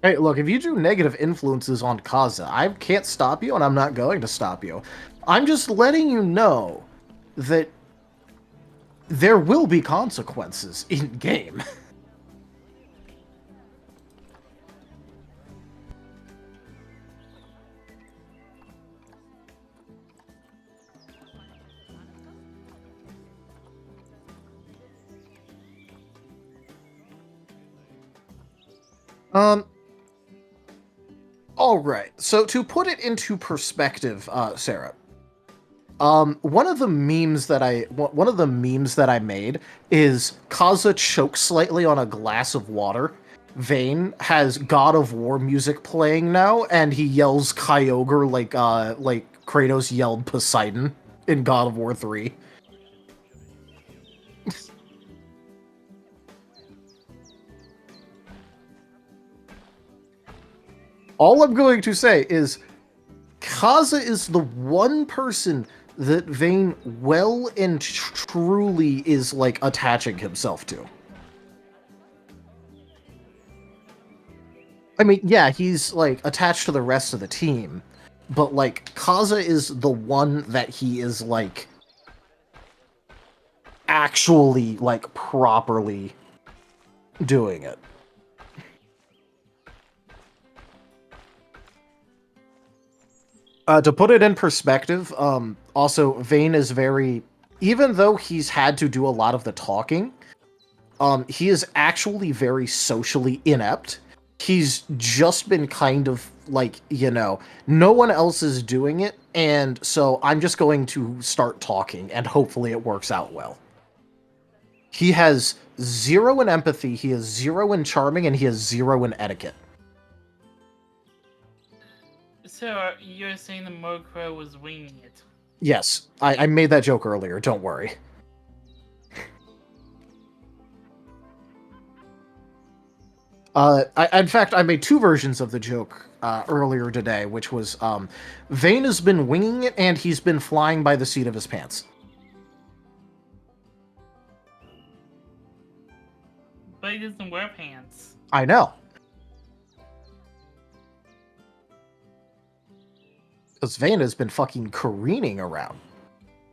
Hey, look, if you do negative influences on Kaza, I can't stop you, and I'm not going to stop you. I'm just letting you know that there will be consequences in-game. Alright, so to put it into perspective, Sarah, one of the memes that I made is Kaza chokes slightly on a glass of water. Vayne has God of War music playing now, and he yells Kyogre like Kratos yelled Poseidon in God of War 3. All I'm going to say is Kaza is the one person that Vayne well and truly is, like, attaching himself to. I mean, yeah, he's, like, attached to the rest of the team, but, like, Kaza is the one that he is, like, actually, like, properly doing it. To put it in perspective, also, Vayne is very... Even though he's had to do a lot of the talking, he is actually very socially inept. He's just been kind of, like, you know, no one else is doing it, and so I'm just going to start talking, and hopefully it works out well. He has 0 in empathy, he has 0 in charming, and he has 0 in etiquette. So, you're saying the Murkrow was winging it? Yes, I made that joke earlier, don't worry. In fact, I made 2 versions of the joke earlier today, which was, Vayne has been winging it, and he's been flying by the seat of his pants. But he doesn't wear pants. I know. Because Vayne has been fucking careening around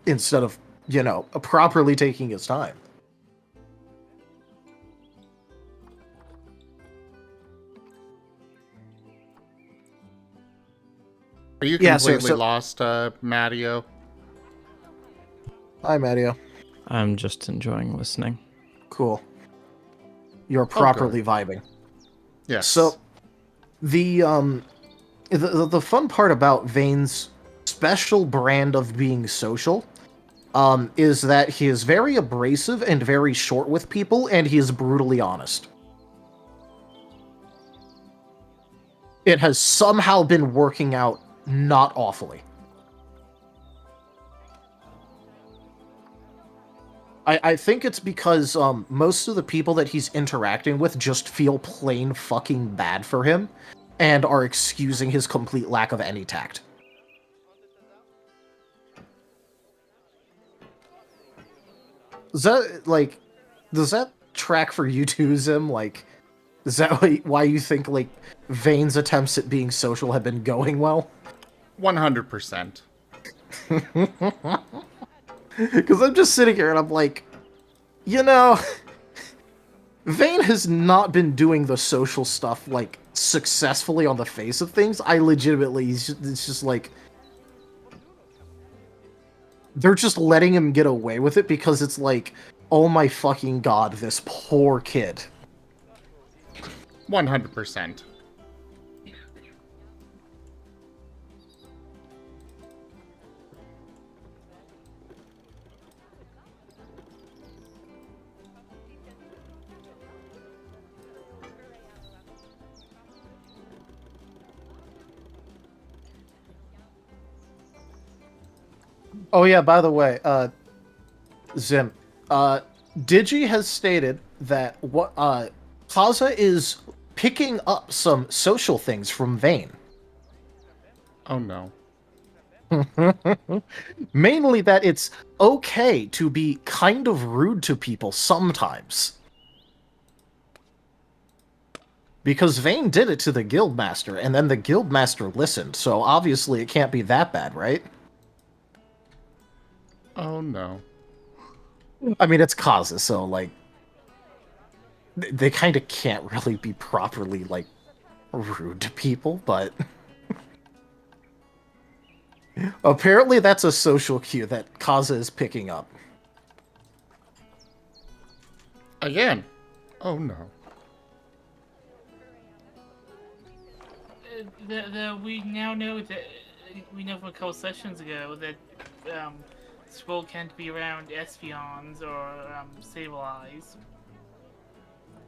instead of, you know, properly taking his time. Are you Yeah, completely so- lost, Matteo? Hi, Matteo. I'm just enjoying listening. Cool. You're properly vibing. Yes. So, the fun part about Vayne's special brand of being social is that he is very abrasive and very short with people, and he is brutally honest. It has somehow been working out not awfully. I think it's because most of the people that he's interacting with just feel plain fucking bad for him and are excusing his complete lack of any tact. Does that track for you too, Zim? Like, is that why you think, like, Vane's attempts at being social have been going well? 100%. Because I'm just sitting here and I'm like, you know, Vane has not been doing the social stuff, like, successfully on the face of things. I legitimately, it's just like, they're just letting him get away with it because it's like, oh my fucking god, this poor kid. 100%. Oh yeah, by the way, Zim, Digi has stated that Kaza is picking up some social things from Vane. Oh no. Mainly that it's okay to be kind of rude to people sometimes. Because Vane did it to the Guildmaster, and then the Guildmaster listened, so obviously it can't be that bad, right? Oh no. I mean, it's Kaza, so, like, they kind of can't really be properly, like, rude to people, but... Apparently that's a social cue that Kaza is picking up. Again. Oh no. We now know that we know from a couple sessions ago that Scroll can't be around Espions or Sable Eyes.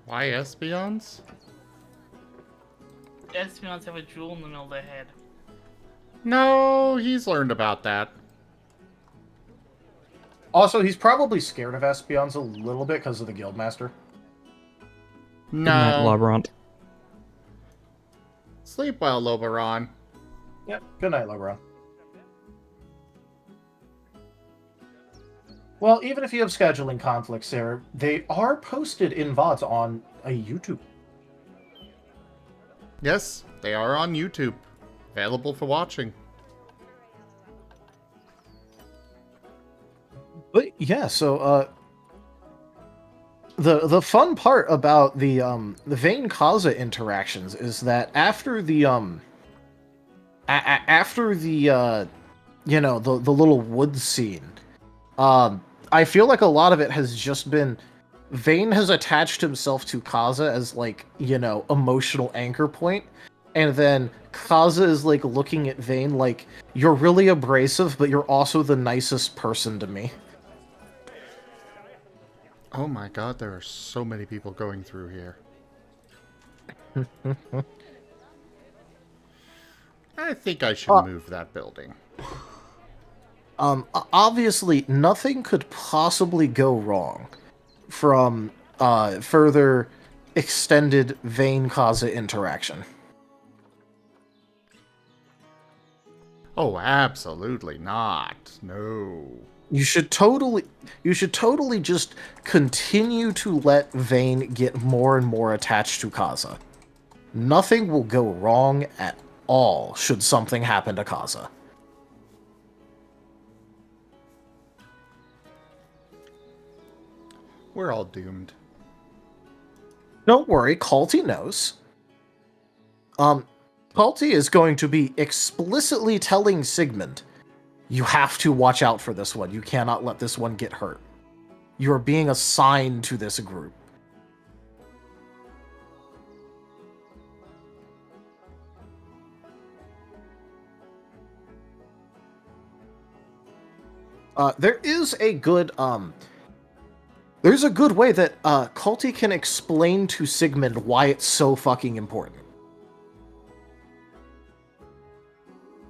Why Espions? Espions have a jewel in the middle of their head. No, he's learned about that. Also, he's probably scared of Espions a little bit because of the Guildmaster. Good night, No. Labrant. Sleep well, Loberon. Yep. Good night, Logron. Well, even if you have scheduling conflicts there, they are posted in VODs on a YouTube. Yes, they are on YouTube. Available for watching. But yeah, so the fun part about the Vane Kaza interactions is that after the after the you know, the little wood scene, I feel like a lot of it has just been Vane has attached himself to Kaza as, like, you know, emotional anchor point, and then Kaza is, like, looking at Vane like, you're really abrasive, but you're also the nicest person to me. Oh my god, there are so many people going through here. I think I should move that building. Obviously, nothing could possibly go wrong from further extended Vane Kaza interaction. Oh, absolutely not. No. You should totally just continue to let Vane get more and more attached to Kaza. Nothing will go wrong at all should something happen to Kaza. We're all doomed. Don't worry, Kalti knows. Kalti is going to be explicitly telling Sigmund, you have to watch out for this one. You cannot let this one get hurt. You are being assigned to this group. There is a good there's a good way that Culty can explain to Sigmund why it's so fucking important.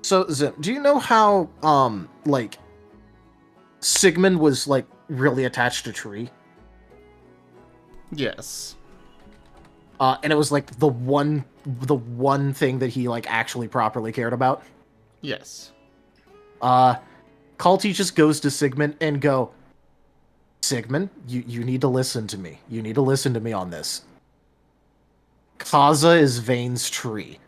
So, Zim, do you know how like Sigmund was like really attached to Tree? Yes. And it was like the one thing that he like actually properly cared about? Yes. Culty just goes to Sigmund and go, Sigmund, you need to listen to me. You need to listen to me on this. Kaza is Vane's tree.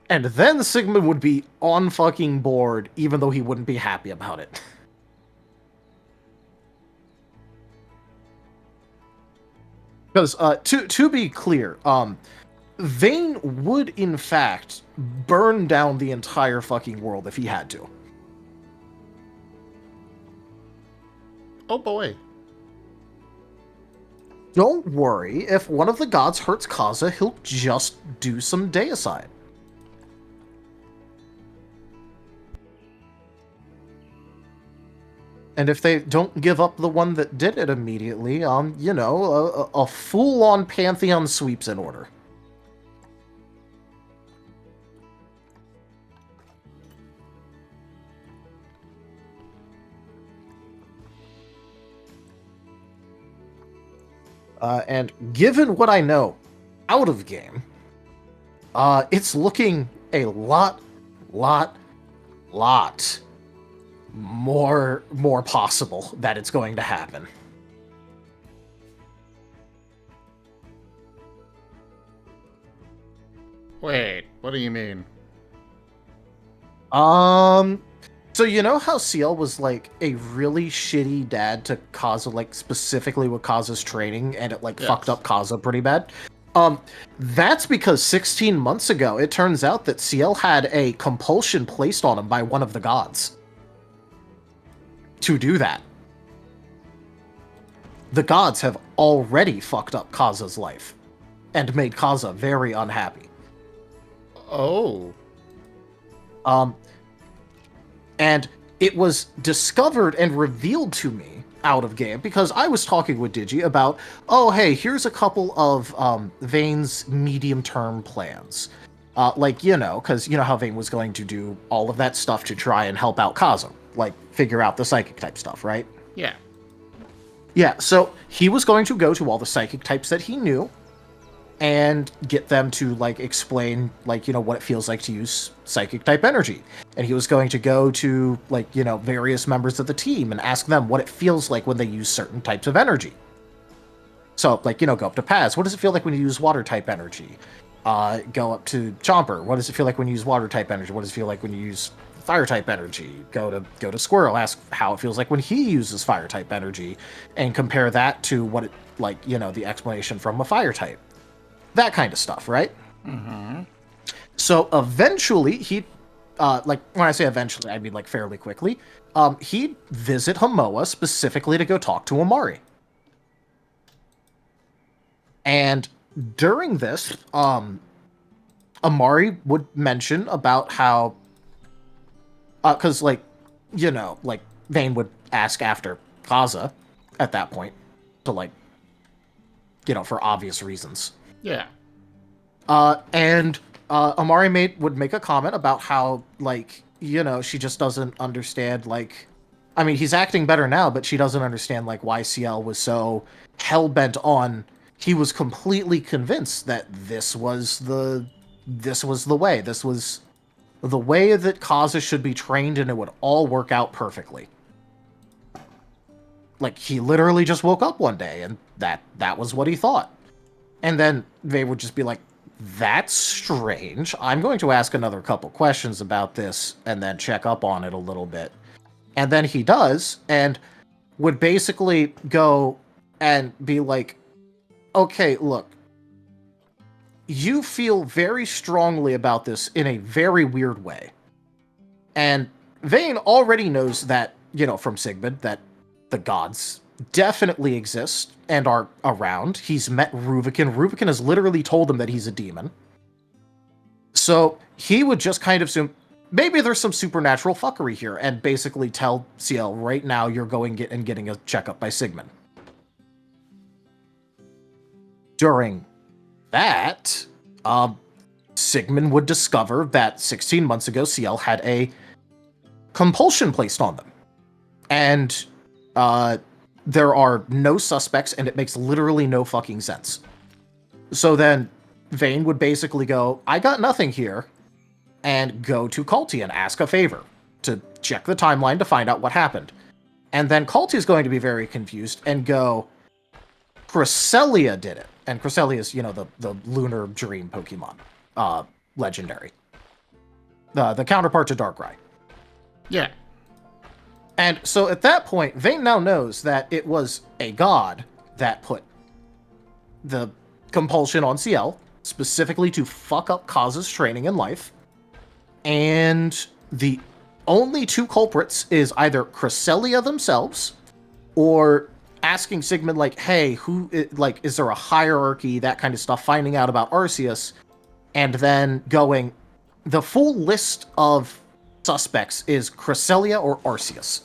And then Sigmund would be on fucking board, even though he wouldn't be happy about it. Because, to be clear, Vane would, in fact, burn down the entire fucking world if he had to. Oh boy. Don't worry, if one of the gods hurts Kaza, he'll just do some deicide. And if they don't give up the one that did it immediately, you know, a full-on pantheon sweep's in order. And given what I know out of game, it's looking a lot more possible that it's going to happen. Wait, what do you mean? So you know how CL was like a really shitty dad to Kaza, like specifically with Kaza's training, and it like fucked up Kaza pretty bad? That's because 16 months ago, it turns out that CL had a compulsion placed on him by one of the gods to do that. The gods have already fucked up Kaza's life and made Kaza very unhappy. Oh. And it was discovered and revealed to me out of game because I was talking with Digi about, oh, hey, here's a couple of Vane's medium-term plans. Like, you know, because you know how Vane was going to do all of that stuff to try and help out Kaza, like figure out the psychic type stuff, right? Yeah. Yeah, so he was going to go to all the psychic types that he knew and get them to, like, explain, like, you know, what it feels like to use psychic type energy. And he was going to go to, like, you know, various members of the team and ask them what it feels like when they use certain types of energy. So, like, you know, go up to Paz. What does it feel like when you use water type energy? Go up to Chomper. What does it feel like when you use water type energy? What does it feel like when you use fire type energy? Go to Squirrel. Ask how it feels like when he uses fire type energy, and compare that to what it, like, you know, the explanation from a fire type. That kind of stuff, right? Mm-hmm. So eventually, he, like, when I say eventually, I mean, like, fairly quickly, he'd visit Hamoa specifically to go talk to Amari. And during this, Amari would mention about how, because, like, you know, like, Vane would ask after Kaza at that point to, like, you know, for obvious reasons. Yeah. And Amari would make a comment about how, like, you know, she just doesn't understand, like, I mean, he's acting better now, but she doesn't understand, like, why CL was so hell-bent on, he was completely convinced that this was the way. This was the way that Kaza should be trained, and it would all work out perfectly. Like, he literally just woke up one day, and that was what he thought. And then they would just be like, that's strange. I'm going to ask another couple questions about this and then check up on it a little bit. And then he does, and would basically go and be like, okay, look, you feel very strongly about this in a very weird way. And Vane already knows that, you know, from Sigmund, that the gods definitely exist and are around. He's met Ruvicon. Ruvicon has literally told him that he's a demon. So he would just kind of assume, maybe there's some supernatural fuckery here, and basically tell CL right now you're going and getting a checkup by Sigmund. During that, Sigmund would discover that 16 months ago, CL had a compulsion placed on them. And there are no suspects, and it makes literally no fucking sense. So then Vane would basically go, I got nothing here, and go to Culty and ask a favor to check the timeline to find out what happened. And then Culty is going to be very confused and go, Cresselia did it. And Cresselia is, the lunar dream Pokemon. Legendary. The counterpart to Darkrai. Yeah. And so at that point, Vane now knows that it was a god that put the compulsion on CL, specifically to fuck up Kaz's training in life. And the only two culprits is either Cresselia themselves, or asking Sigmund, hey, is there a hierarchy, that kind of stuff, finding out about Arceus, and then going, the full list of suspects is Cresselia or Arceus.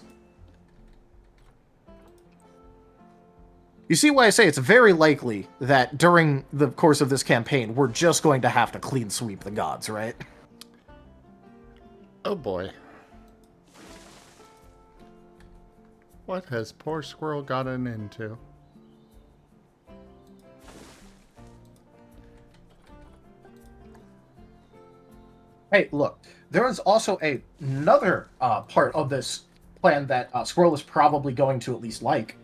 You see why I say it's very likely that during the course of this campaign, we're just going to have to clean sweep the gods, right? Oh boy. What has poor Squirrel gotten into? Hey, look, there is also another part of this plan that Squirrel is probably going to at least like.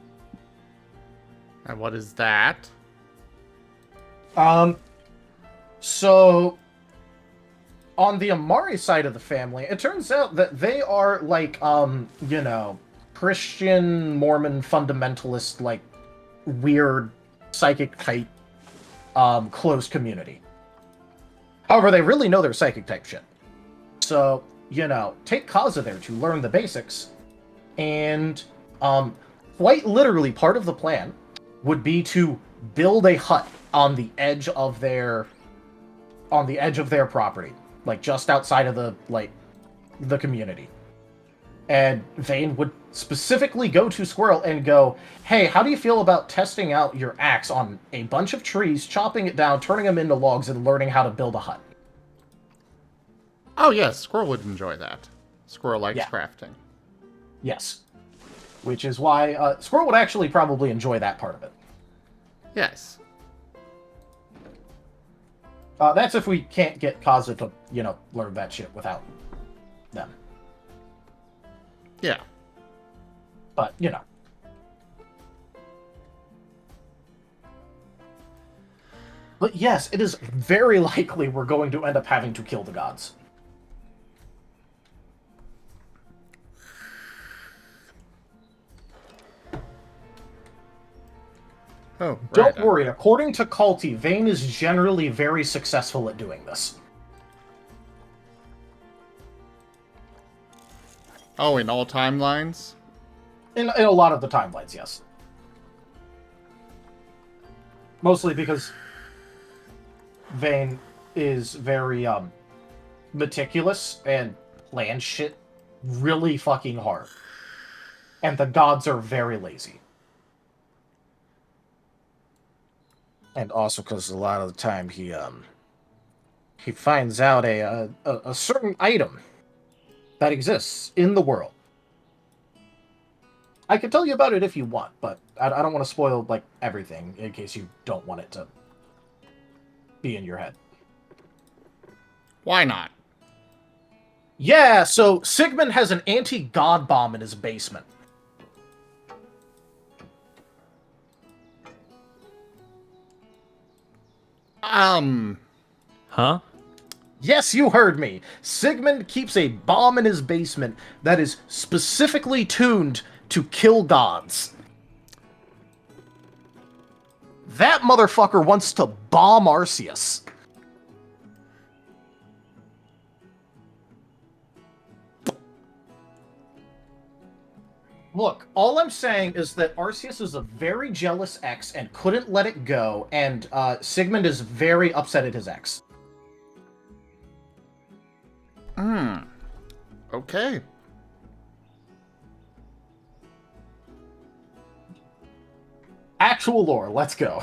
And what is that? So, on the Amari side of the family, it turns out that they are Christian, Mormon, fundamentalist, weird, psychic type, closed community. However, they really know their psychic type shit. So, take Kaza there to learn the basics. And, quite literally, part of the plan would be to build a hut on the edge of their property. Just outside of the community. And Vane would specifically go to Squirrel and go, hey, how do you feel about testing out your axe on a bunch of trees, chopping it down, turning them into logs, and learning how to build a hut? Oh, yes, Squirrel would enjoy that. Squirrel likes crafting. Yes. Which is why Squirrel would actually probably enjoy that part of it. Yes. That's if we can't get Kaza to, learn that shit without them. Yeah. But, But yes, it is very likely we're going to end up having to kill the gods. Oh, right. Don't worry, according to Culty, Vane is generally very successful at doing this. Oh, in all timelines? In a lot of the timelines, yes. Mostly because Vane is very meticulous and plans shit really fucking hard. And the gods are very lazy. And also because a lot of the time he finds out a certain item that exists in the world. I can tell you about it if you want, but I don't want to spoil everything in case you don't want it to be in your head. Why not? Yeah, so Sigmund has an anti-god bomb in his basement. Huh? Yes, you heard me. Sigmund keeps a bomb in his basement that is specifically tuned to kill gods. That motherfucker wants to bomb Arceus. Look, all I'm saying is that Arceus is a very jealous ex and couldn't let it go, and Sigmund is very upset at his ex. Okay. Actual lore, let's go.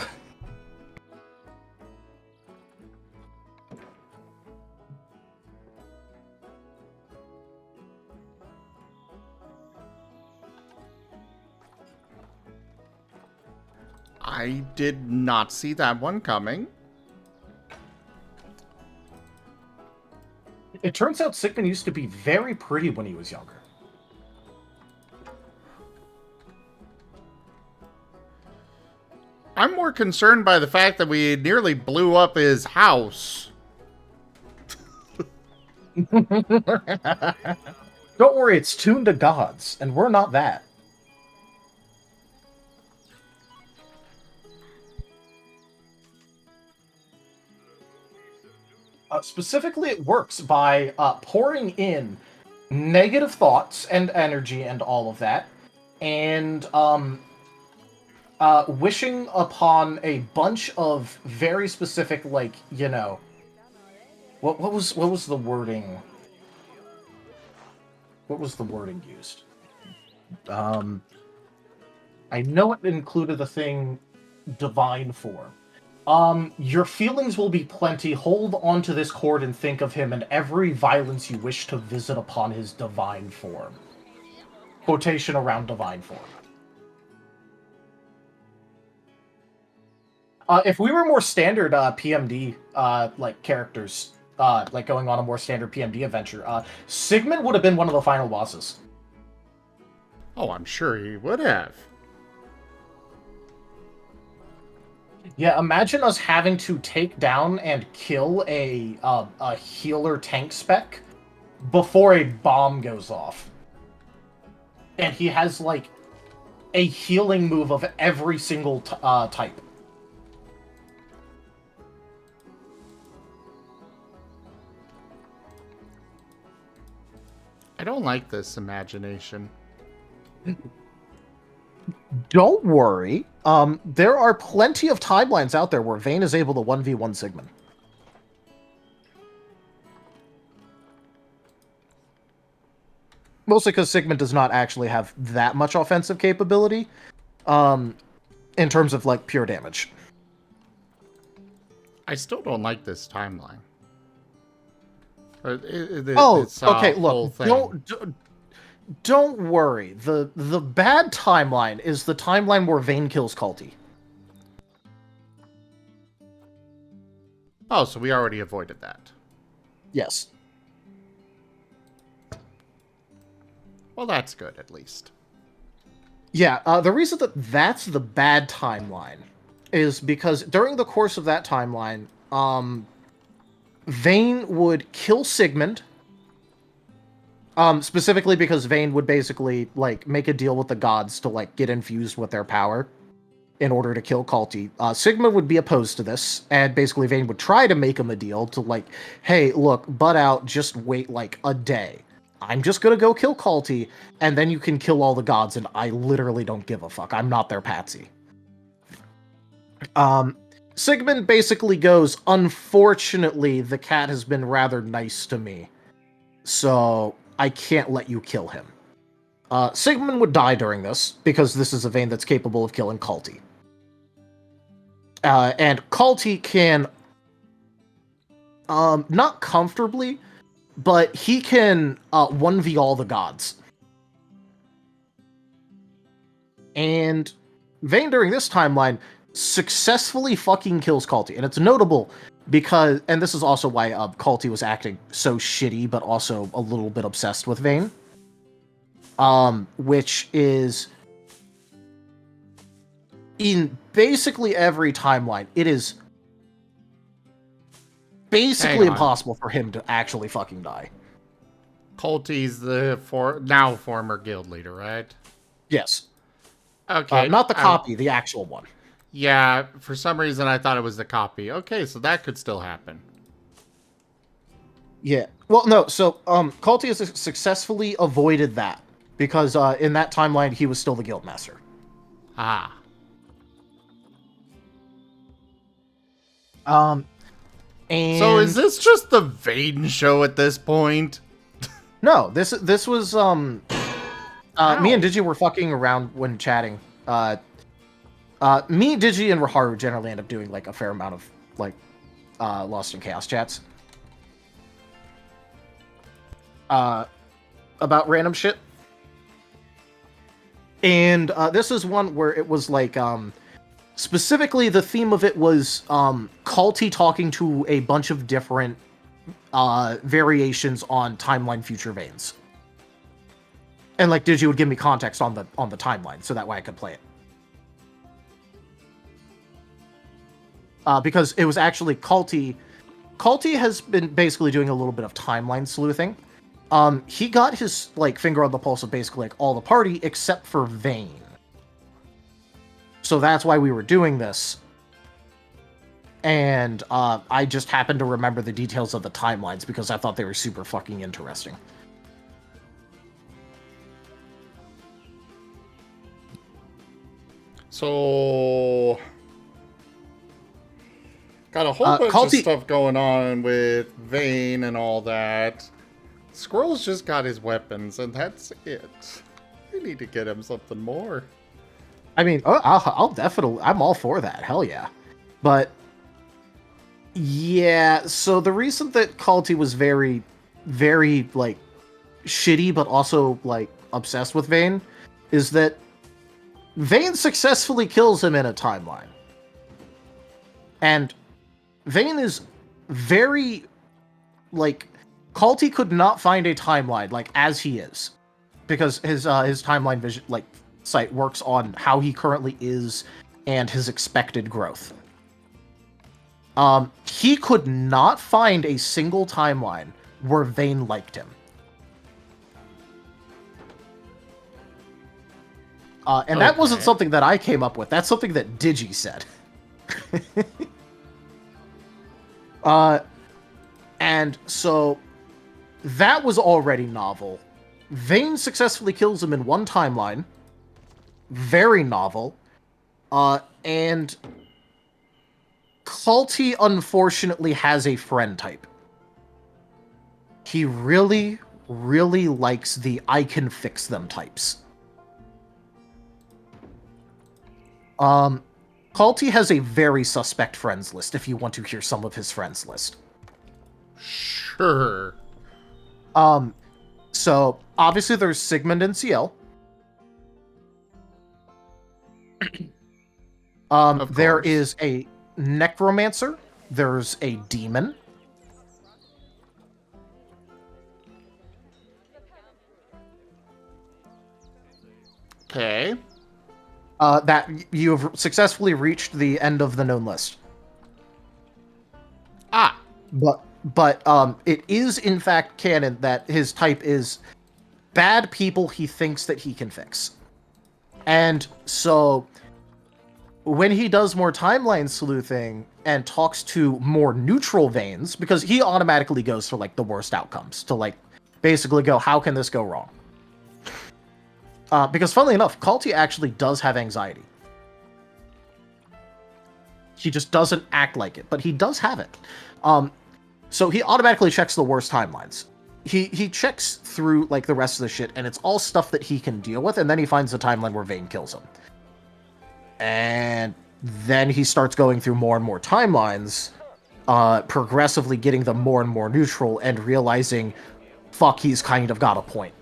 I did not see that one coming. It turns out Sigmund used to be very pretty when he was younger. I'm more concerned by the fact that we nearly blew up his house. Don't worry, it's tuned to gods, and we're not that. Specifically, it works by pouring in negative thoughts and energy and all of that, and wishing upon a bunch of very specific, like, you know, what was the wording? What was the wording used? I know it included the thing divine form. Your feelings will be plenty. Hold onto this cord and think of him and every violence you wish to visit upon his divine form. Quotation around divine form. If we were more standard PMD like characters, like going on a more standard PMD adventure, Sigmund would have been one of the final bosses. Oh, I'm sure he would have. Yeah, imagine us having to take down and kill a healer tank spec before a bomb goes off. And he has, like, a healing move of every single type. I don't like this imagination. Don't worry. There are plenty of timelines out there where Vayne is able to 1v1 Sigmund. Mostly because Sigmund does not actually have that much offensive capability, in terms of, like, pure damage. I still don't like this timeline. Okay, look, don't worry. The bad timeline is the timeline where Vayne kills Culty. Oh, so we already avoided that. Yes. Well, that's good, at least. Yeah, the reason that that's the bad timeline is because during the course of that timeline, Vayne would kill Sigmund, specifically because Vayne would basically, like, make a deal with the gods to, like, get infused with their power in order to kill Culty. Sigmund would be opposed to this, and basically Vayne would try to make him a deal to, like, hey, look, butt out, just wait, like, a day. I'm just gonna go kill Culty, and then you can kill all the gods, and I literally don't give a fuck. I'm not their patsy. Sigmund basically goes, unfortunately, the cat has been rather nice to me, so I can't let you kill him. Sigmund would die during this, because this is a Vayne that's capable of killing Culty. And Culty can, not comfortably, but he can 1v all the gods. And Vayne during this timeline successfully fucking kills Culty. And it's notable because, and this is also why Culty was acting so shitty, but also a little bit obsessed with Vayne. Which is, in basically every timeline, it is basically impossible for him to actually fucking die. Culty's the now former guild leader, right? Yes. Okay. Not the copy, the actual one. Yeah, for some reason I thought it was the copy. Okay, so that could still happen. Yeah. Well, no, so Culty has successfully avoided that, because in that timeline he was still the guild master. Ah. And so is this just the Vayne show at this point? No, this was me and Digi were fucking around when chatting. Me, Digi, and Raharu generally end up doing like a fair amount of like Lost in Chaos chats. About random shit. And this is one where it was like specifically the theme of it was Culty talking to a bunch of different variations on timeline future veins. And like Digi would give me context on the timeline so that way I could play it. Because it was actually Culty. Culty has been basically doing a little bit of timeline sleuthing. He got his like finger on the pulse of basically like all the party except for Vayne. So that's why we were doing this. And I just happened to remember the details of the timelines because I thought they were super fucking interesting. So, got a whole bunch of stuff going on with Vayne and all that. Squirrel's just got his weapons, and that's it. We need to get him something more. I mean, I'll definitely, I'm all for that. Hell yeah. But, yeah, so the reason that Culty was very, very, like, shitty, but also, like, obsessed with Vayne, is that Vayne successfully kills him in a timeline. And Vayne is very, like, Culty could not find a timeline, like, as he is. Because his timeline vision, like, site works on how he currently is and his expected growth. He could not find a single timeline where Vayne liked him. And that wasn't something that I came up with. That's something that Digi said. And so that was already novel. Vayne successfully kills him in one timeline. Very novel. And Culty unfortunately has a friend type. He really, really likes the I can fix them types. Culty has a very suspect friends list if you want to hear some of his friends list. Sure. So obviously there's Sigmund and CL. There is a necromancer. There's a demon. Okay. That you have successfully reached the end of the known list. Ah. But it is in fact canon that his type is bad people he thinks that he can fix. And so when he does more timeline sleuthing and talks to more neutral veins, because he automatically goes for like the worst outcomes to like basically go, how can this go wrong? Because funnily enough, Culty actually does have anxiety. He just doesn't act like it, but he does have it. So he automatically checks the worst timelines. He checks through like the rest of the shit, and it's all stuff that he can deal with, and then he finds the timeline where Vayne kills him. And then he starts going through more and more timelines, progressively getting them more and more neutral, and realizing, fuck, he's kind of got a point.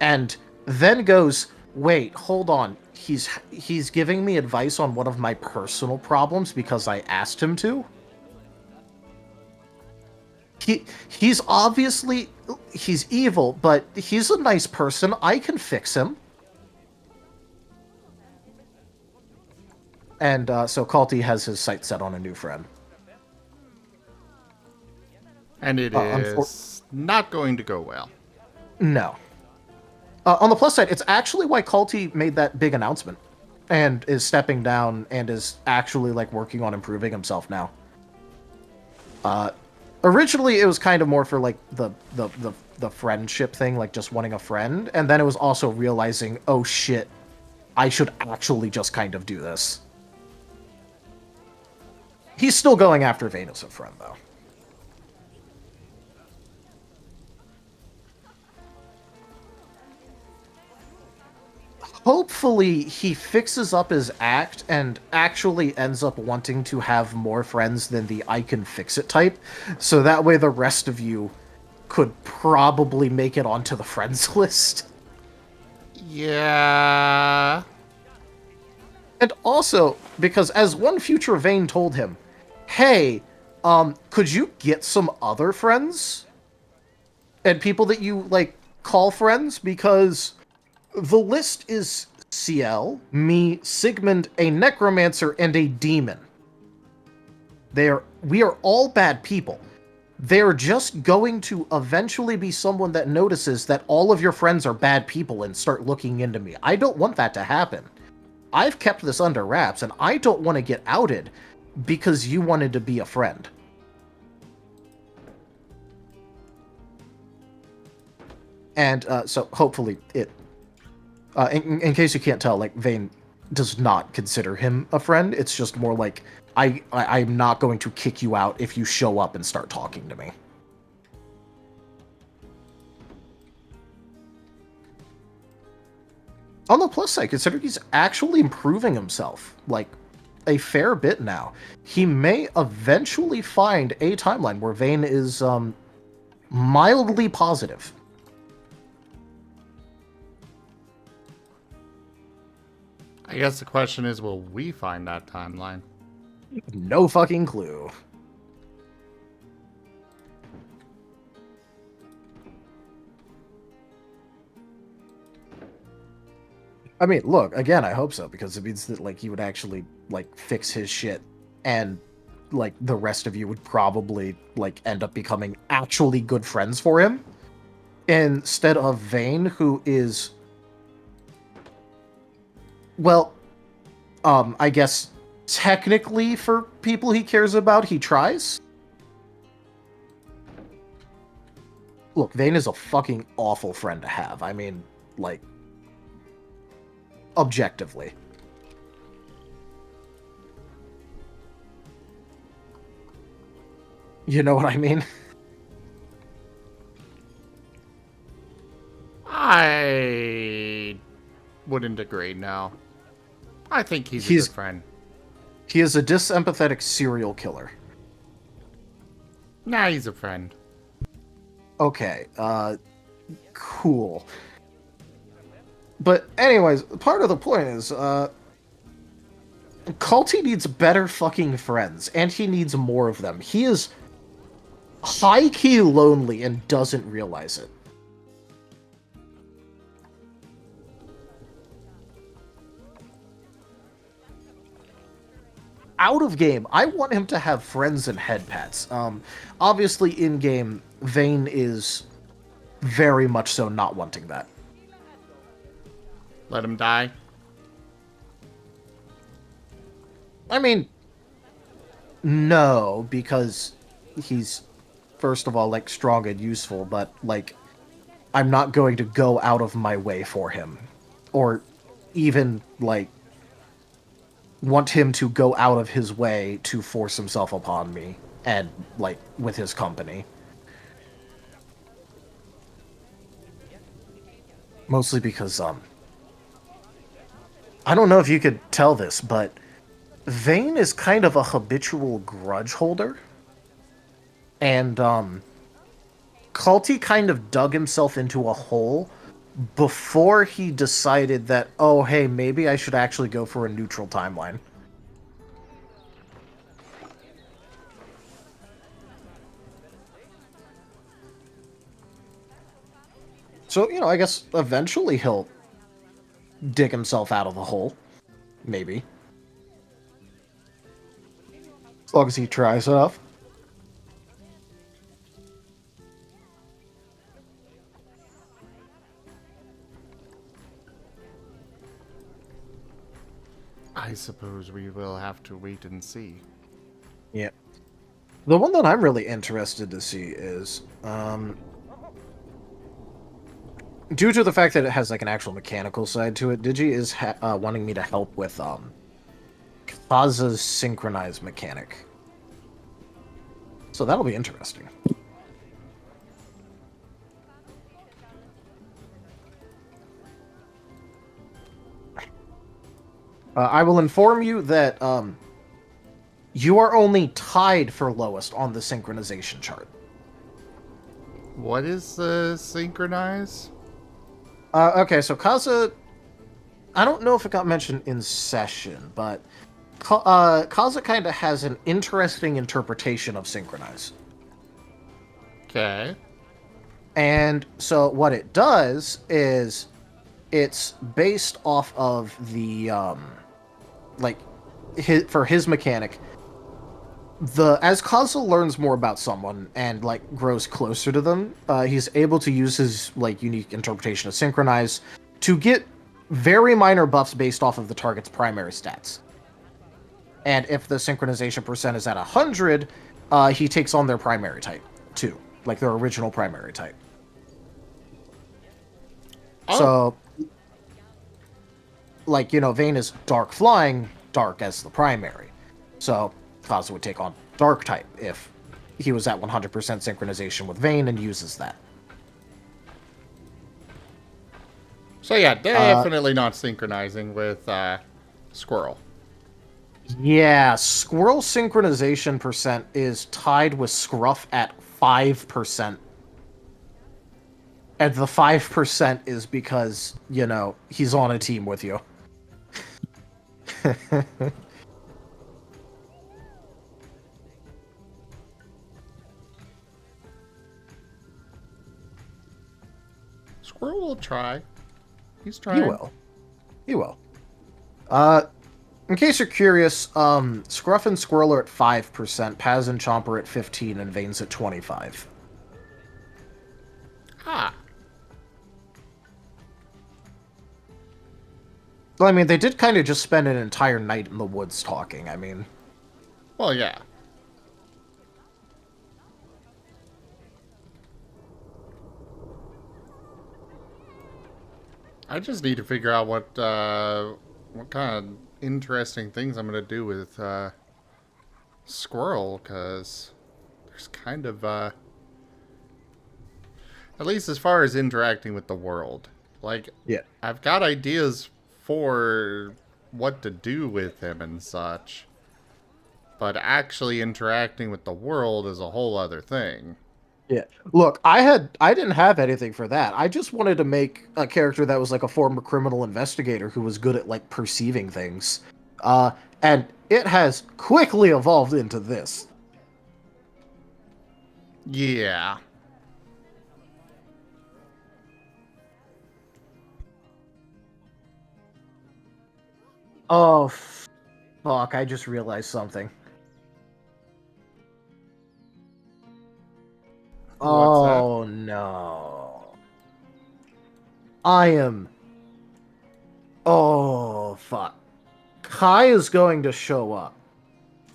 And then goes, wait, hold on, he's giving me advice on one of my personal problems because I asked him to? He's obviously, he's evil, but he's a nice person. I can fix him. And so Culty has his sights set on a new friend. And it is not going to go well. No. On the plus side, it's actually why Culty made that big announcement and is stepping down and is actually like working on improving himself now. Originally, it was kind of more for like the friendship thing, like just wanting a friend, and then it was also realizing, oh shit, I should actually just kind of do this. He's still going after Vayne as a friend, though. hopefully he fixes up his act and actually ends up wanting to have more friends than the I can fix it type, so that way the rest of you could probably make it onto the friends list. Yeah. And also, because as one future Vane told him, hey, could you get some other friends? And people that you, like, call friends? Because the list is CL, me, Sigmund, a necromancer, and a demon. We are all bad people. They're just going to eventually be someone that notices that all of your friends are bad people and start looking into me. I don't want that to happen. I've kept this under wraps, and I don't want to get outed because you wanted to be a friend. And so hopefully it... in case you can't tell, like, Vane does not consider him a friend. It's just more like, I'm not going to kick you out if you show up and start talking to me. On the plus side, consider he's actually improving himself, like, a fair bit now. He may eventually find a timeline where Vane is, mildly positive. I guess the question is, will we find that timeline? No fucking clue. I mean, look, again, I hope so, because it means that, like, he would actually, like, fix his shit, and, like, the rest of you would probably, like, end up becoming actually good friends for him, instead of Vane, who is, well, I guess, technically, for people he cares about, he tries. Look, Vane is a fucking awful friend to have. I mean, like, objectively. You know what I mean? I wouldn't agree, no. I think he's a good friend. He is a disempathetic serial killer. Nah, he's a friend. Okay, cool. But anyways, part of the point is, Culty needs better fucking friends, and he needs more of them. He is high-key lonely and doesn't realize it. Out of game, I want him to have friends and head pats. Obviously, in game, Vane is very much so not wanting that. Let him die? I mean, no, because he's, first of all, like, strong and useful, but, like, I'm not going to go out of my way for him. Or even, like, want him to go out of his way to force himself upon me, and, like, with his company. Mostly because, I don't know if you could tell this, but Vane is kind of a habitual grudge holder. And, Culty kind of dug himself into a hole before he decided that, oh, hey, maybe I should actually go for a neutral timeline. So, you know, I guess eventually he'll dig himself out of the hole. Maybe. As long as he tries enough. I suppose we will have to wait and see. Yeah. The one that I'm really interested to see is, due to the fact that it has, like, an actual mechanical side to it, Digi is wanting me to help with, Kaza's synchronized mechanic. So that'll be interesting. I will inform you that you are only tied for lowest on the synchronization chart. What is the synchronize? Okay, so Kaza, I don't know if it got mentioned in session, but Kaza kind of has an interesting interpretation of synchronize. Okay. And so what it does is it's based off of the for his mechanic. As Kaza learns more about someone and like grows closer to them, he's able to use his like unique interpretation of synchronize to get very minor buffs based off of the target's primary stats. And if the synchronization percent is at 100, he takes on their primary type too, like their original primary type. Oh. So, like, you know, Vayne is dark flying, dark as the primary. So Kaza would take on dark type if he was at 100% synchronization with Vayne and uses that. So yeah, definitely not synchronizing with Squirrel. Yeah, Squirrel synchronization percent is tied with Scruff at 5%. And the 5% is because, you know, he's on a team with you. Squirrel will try. He's trying. He will. In case you're curious, Scruff and Squirrel are at 5%, Paz and Chomper at 15%, and Vayne's at 25%. Ah. Well, I mean, they did kind of just spend an entire night in the woods talking, I mean. Well, yeah. I just need to figure out what kind of interesting things I'm gonna do with Squirrel, because there's kind of at least as far as interacting with the world, like, Yeah. I've got ideas for what to do with him and such, but actually interacting with the world is a whole other thing. Yeah. Look, I didn't have anything for that. I just wanted to make a character that was like a former criminal investigator who was good at like perceiving things. And it has quickly evolved into this. Yeah. Oh, fuck, I just realized something. Oh, no. Oh, fuck. Kai is going to show up.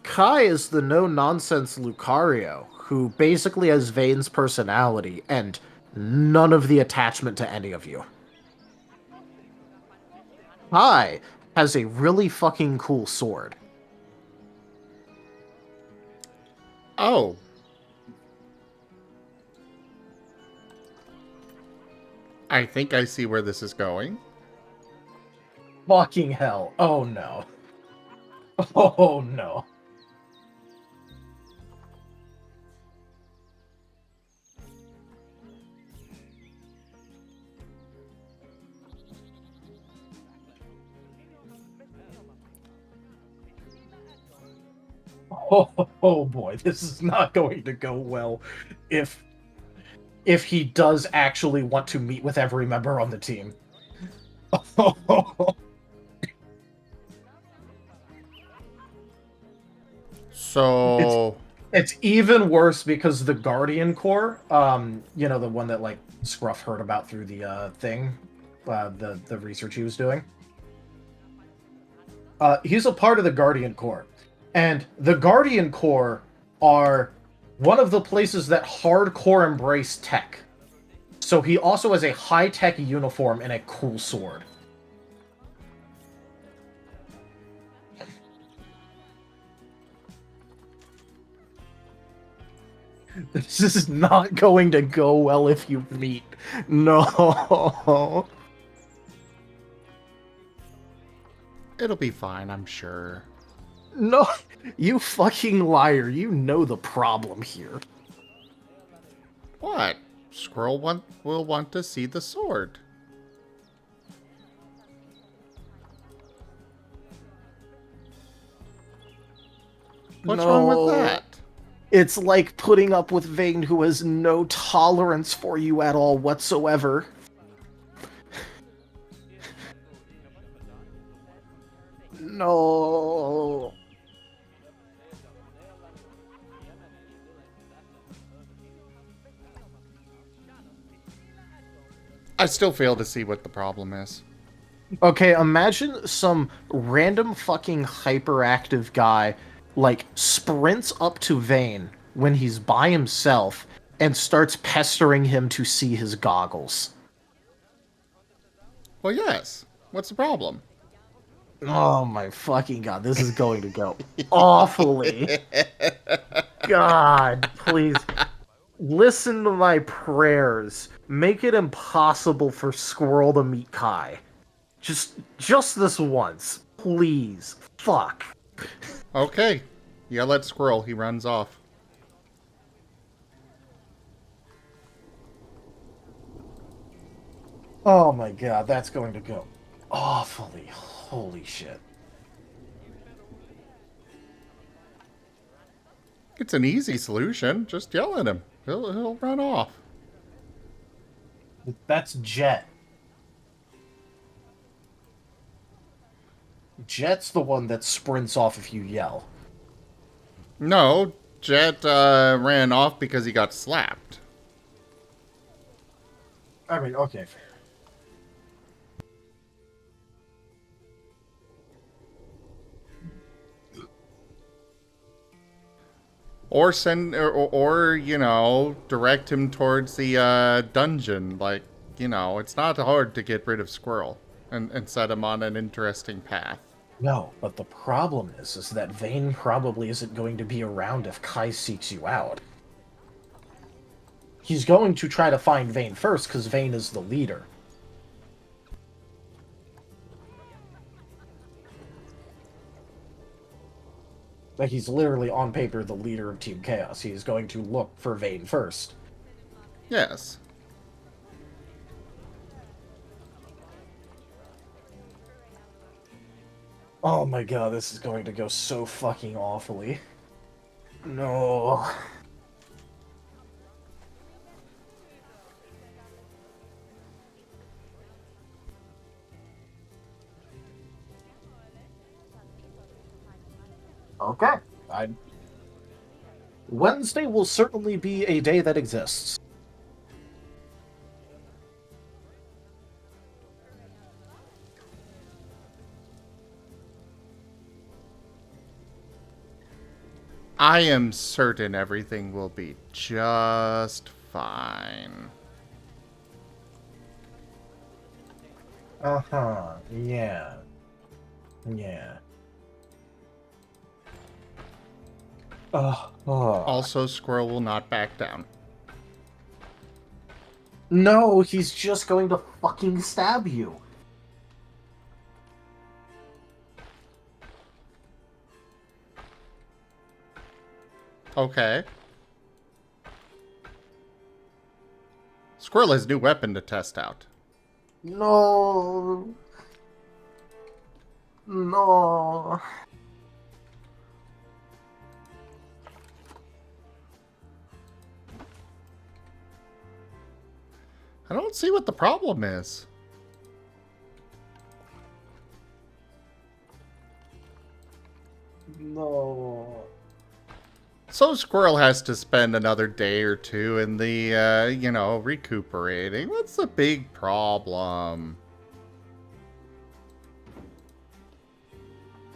Kai is the no-nonsense Lucario, who basically has Vayne's personality and none of the attachment to any of you. Kai has a really fucking cool sword. Oh. I think I see where this is going. Fucking hell. Oh no. Oh no. Oh boy, this is not going to go well if he does actually want to meet with every member on the team. So it's even worse because the Guardian Corps, you know, the one that like Scruff heard about through the thing, the research he was doing. He's a part of the Guardian Corps. And the Guardian Corps are one of the places that hardcore embrace tech. So he also has a high-tech uniform and a cool sword. This is not going to go well if you meet. No. It'll be fine, I'm sure. No, you fucking liar. You know the problem here. What? Squirrel will want to see the sword. What's wrong with that? It's like putting up with Vane, who has no tolerance for you at all whatsoever. No. I still fail to see what the problem is. Okay, imagine some random fucking hyperactive guy, like, sprints up to Vane when he's by himself and starts pestering him to see his goggles. Well, yes. What's the problem? Oh my fucking god, this is going to go awfully. God, please. Listen to my prayers. Make it impossible for Squirrel to meet Kai. Just this once. Please. Fuck. Okay. Yell at Squirrel. He runs off. Oh my god, that's going to go awfully. Holy shit. It's an easy solution. Just yell at him. He'll run off. That's Jet. Jet's the one that sprints off if you yell. No, Jet ran off because he got slapped. I mean, okay, fair. Or send, or you know, direct him towards the dungeon. Like, you know, it's not hard to get rid of Squirrel and set him on an interesting path. No, but the problem is that Vane probably isn't going to be around if Kai seeks you out. He's going to try to find Vane first, because Vane is the leader. Like, he's literally, on paper, the leader of Team Chaos. He is going to look for Vane first. Yes. Oh my god, this is going to go so fucking awfully. No. Okay. Wednesday will certainly be a day that exists. I am certain everything will be just fine. Uh-huh. Yeah. Yeah. Also, Squirrel will not back down. No, he's just going to fucking stab you. Okay. Squirrel has a new weapon to test out. No. No. I don't see what the problem is. No. So Squirrel has to spend another day or two in the, you know, recuperating. What's the big problem?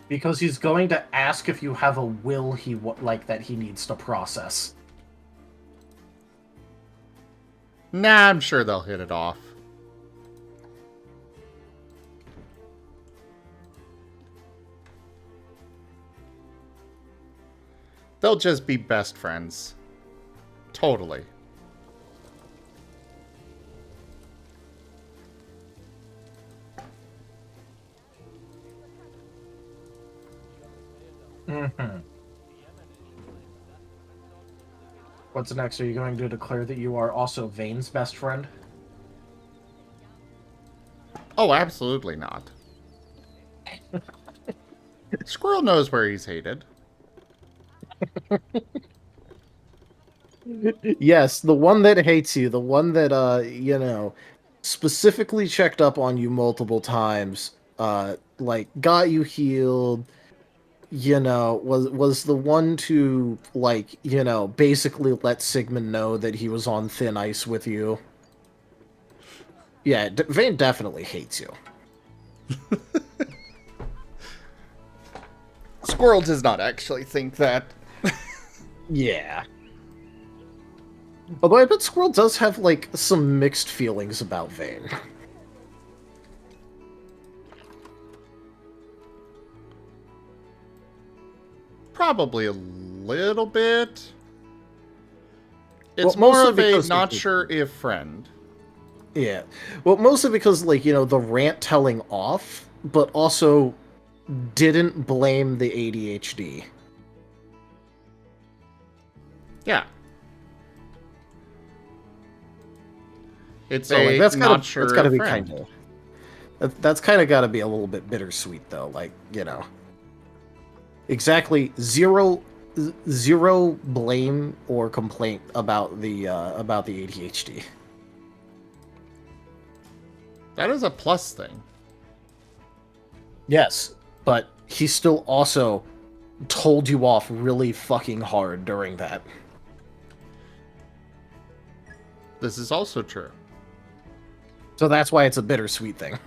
Because he's going to ask if you have a will like that he needs to process. Nah, I'm sure they'll hit it off. They'll just be best friends. Totally. Mm-hmm. What's next? Are you going to declare that you are also Vane's best friend? Oh, absolutely not. Squirrel knows where he's hated. Yes, the one that hates you, the one that specifically checked up on you multiple times, like got you healed, was the one to basically let Sigmund know that he was on thin ice with you. Yeah, Vane definitely hates you. Squirrel does not actually think that. Yeah. Although I bet Squirrel does have, some mixed feelings about Vane. Probably a little bit. Well, It's more of a because, not sure if friend. Yeah. Well, mostly because, the rant telling off, but also didn't blame the ADHD. Yeah. It's So, a that's not sure that's gotta if be friend. kind of... That's kind of gotta be a little bit bittersweet, though. Exactly zero blame or complaint about the ADHD. That is a plus thing. Yes, but he still also told you off really fucking hard during that. This is also true. So that's why it's a bittersweet thing.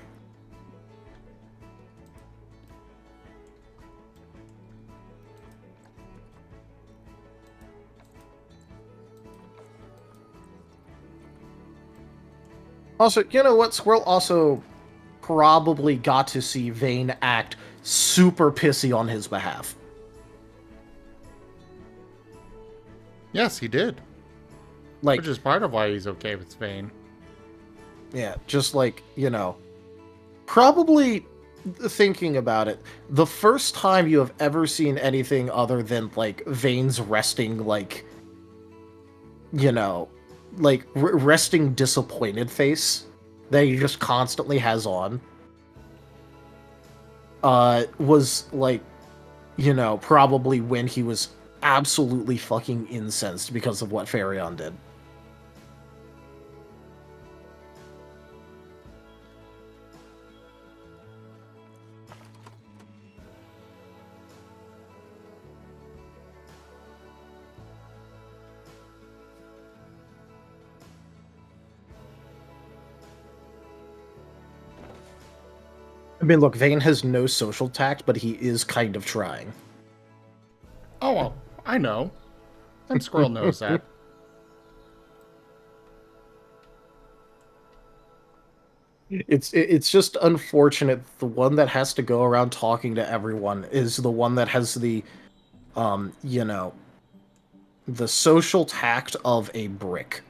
Also, you know what? Squirrel also probably got to see Vane act super pissy on his behalf. Yes, he did. Like, Which is part of why he's okay with Vane. yeah, just probably thinking about it, the first time you have ever seen anything other than, Vane's resting, resting disappointed face that he just constantly has on, was, probably when he was absolutely fucking incensed because of what Farion did. I mean, look, Vane has no social tact, but he is kind of trying. Oh, well, I know. And Squirrel knows that. It's just unfortunate. The one that has to go around talking to everyone is the one that has the, the social tact of a brick.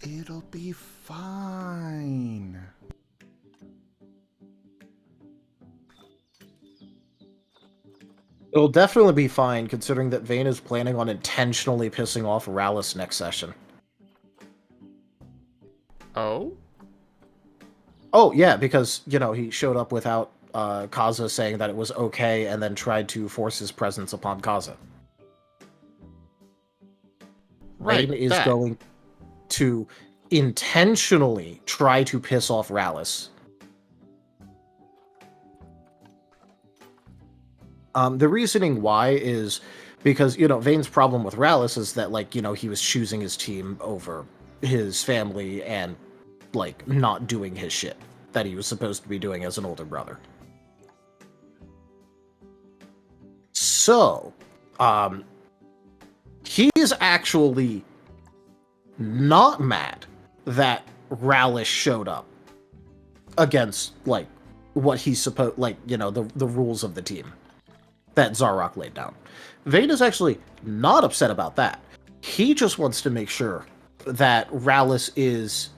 It'll be fine. It'll definitely be fine, considering that Vane is planning on intentionally pissing off Rallis next session. Oh? Oh, yeah, because, he showed up without Kaza saying that it was okay, and then tried to force his presence upon Kaza. Right, Vane is that. going to intentionally try to piss off Rallis. The reasoning why is because, Vane's problem with Rallis is that, he was choosing his team over his family and, not doing his shit that he was supposed to be doing as an older brother. So, he is actually not mad that Rallis showed up against, what he's supposed, the rules of the team that Zarok laid down. Vane is actually not upset about that. He just wants to make sure that Rallis is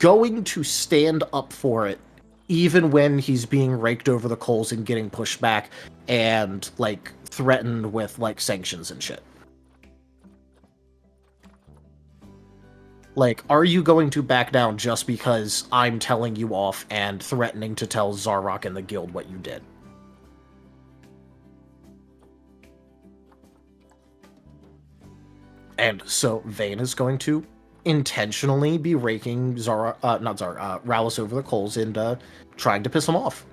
going to stand up for it even when he's being raked over the coals and getting pushed back and like threatened with like sanctions and shit. Like, are you going to back down just because I'm telling you off and threatening to tell Zarok and the guild what you did? And so Vayne is going to intentionally be raking Rallis over the coals and trying to piss him off.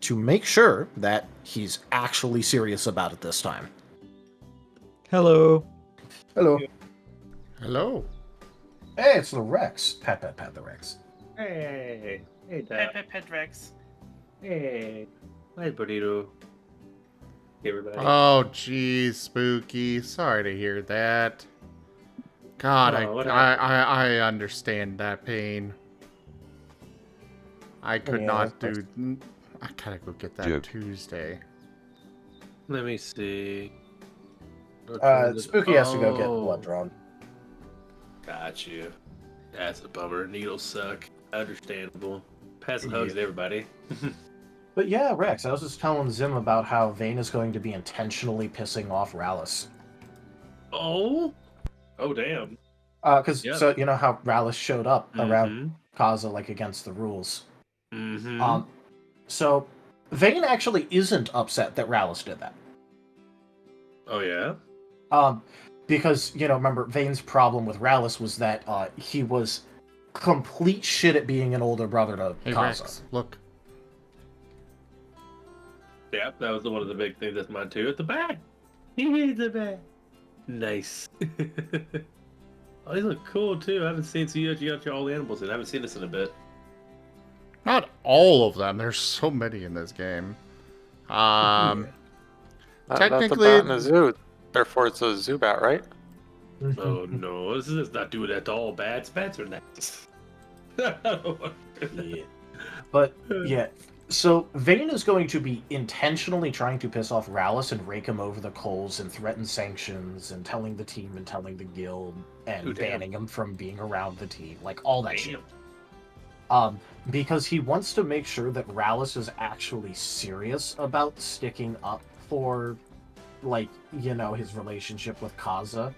To make sure that he's actually serious about it this time. Hello. Hello. Hello. Hey, it's the Rex. Pat the Rex. Hey. Hey, Pet Rex. Hey. Hi, Burrito. Hey, everybody. Oh, geez, Spooky. Sorry to hear that. God, Oh, what I understand that pain. I could not do. I gotta go get that Tuesday. Let me see. Spooky has to go get blood drawn. Got you. That's a bummer. Needles suck. Understandable. Passing hugs to everybody. But yeah, Rex, I was just telling Zim about how Vayne is going to be intentionally pissing off Rallis. Oh? Oh, damn. Because, so, you know how Rallis showed up around Kaza, like, against the rules. Mm-hmm. So, Vayne actually isn't upset that Rallis did that. Oh, yeah? Because, you know, remember, Vayne's problem with Rallis was that he was complete shit at being an older brother to Hey, Kaza. Rex, look. Yeah, that was one of the big things that's mine, too. At the back. He's the back. Nice. Oh, these look cool, too. I haven't seen, so you got all the animals in. I haven't seen this in a bit. Not all of them. There's so many in this game. That's Technically, a bat in a zoo. Therefore, it's a zoo bat, right? Oh no, this is not doing that to all bats. Bats are nice. Yeah. But, yeah. So, Vayne is going to be intentionally trying to piss off Rallis and rake him over the coals and threaten sanctions and telling the team and telling the guild and banning him from being around the team. Like, all that shit. Because he wants to make sure that Rallis is actually serious about sticking up for, like, you know, his relationship with Kaza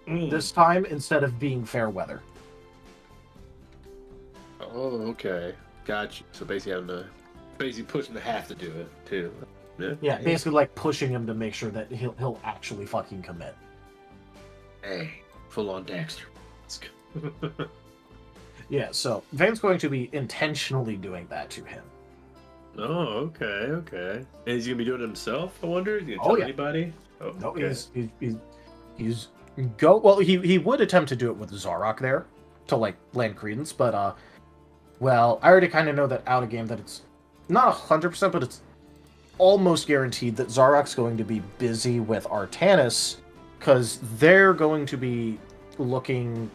this time instead of being fair weather. Oh, okay. Gotcha. So basically pushing to have to do it too. Yeah, basically like pushing him to make sure that he'll actually fucking commit. Hey, full on Dexter. Let's go. Yeah, so Vayne's going to be intentionally doing that to him. Oh, okay. And he's gonna be doing it himself, I wonder? Is he gonna tell anybody? Oh, No, okay. he's well, he would attempt to do it with Zarok there to like land credence, but well, I already kind of know that out of game that it's not 100%, but it's almost guaranteed that Zarok's going to be busy with Artanis because they're going to be looking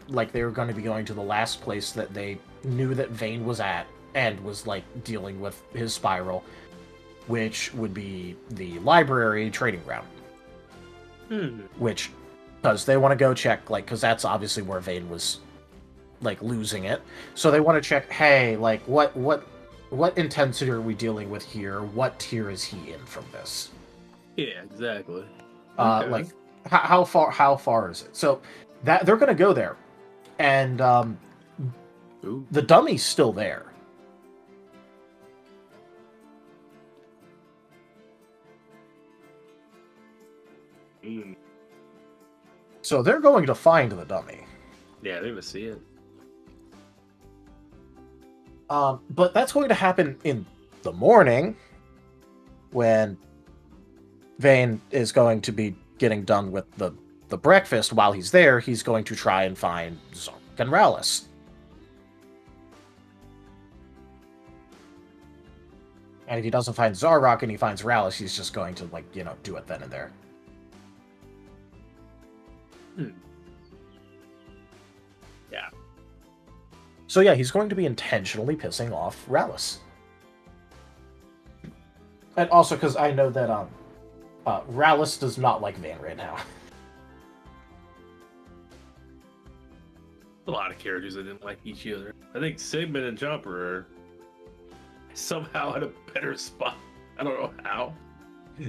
like they were going to be going to the last place that they knew that Vayne was at and was like dealing with his spiral, which would be the library trading ground. Which, because they want to go check, like, because that's obviously where Vayne was, like, losing it. So they want to check, hey, like, what intensity are we dealing with here? What tier is he in from this? Yeah, exactly. Like, how far is it? So that they're gonna go there, and the dummy's still there. So they're going to find the dummy. Yeah, they're gonna see it. But that's going to happen in the morning when Vayne is going to be getting done with the breakfast. While he's there, he's going to try and find Zarok and Rallis. And if he doesn't find Zarok and he finds Rallis, he's just going to, like, you know, do it then and there. Yeah. So yeah, he's going to be intentionally pissing off Rallis. And also because I know that Rallis does not like Vayne right now. a lot of characters that didn't like each other. I think Sigmund and Jumper are somehow at a better spot. I don't know how,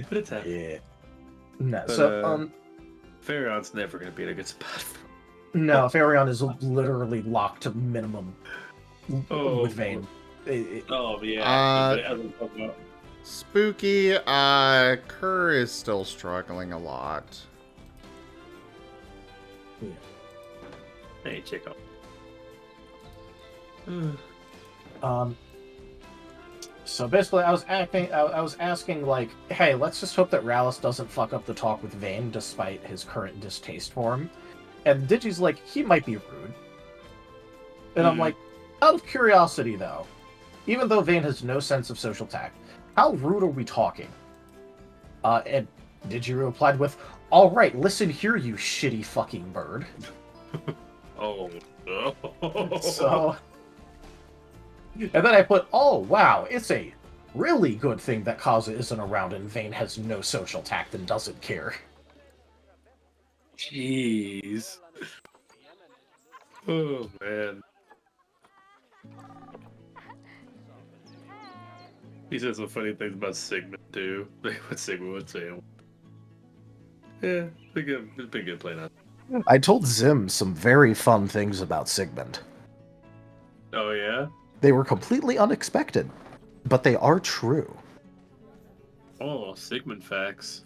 but it's happening. Yeah. No, But, so Farion's never going to be in a good spot. no, Farion is literally locked to minimum with Vayne. Oh yeah. Spooky, Kerr is still struggling a lot. Hey, Chico. So basically, I was asking, like, hey, let's just hope that Rallis doesn't fuck up the talk with Vayne, despite his current distaste for him. And Digi's like, he might be rude. And I'm like, out of curiosity, though, even though Vayne has no sense of social tact, how rude are we talking? And Digi replied with, all right, listen here, you shitty fucking bird. Oh, no. So... And then I put, oh, wow, it's a really good thing that Kaza isn't around and Vayne has no social tact and doesn't care. Jeez. Oh, man. He said some funny things about Sigmund, too. What Sigmund would say. Yeah, it's been good playing out. I told Zim some very fun things about Sigmund. Oh, yeah? They were completely unexpected, but they are true. Oh, Sigmund facts.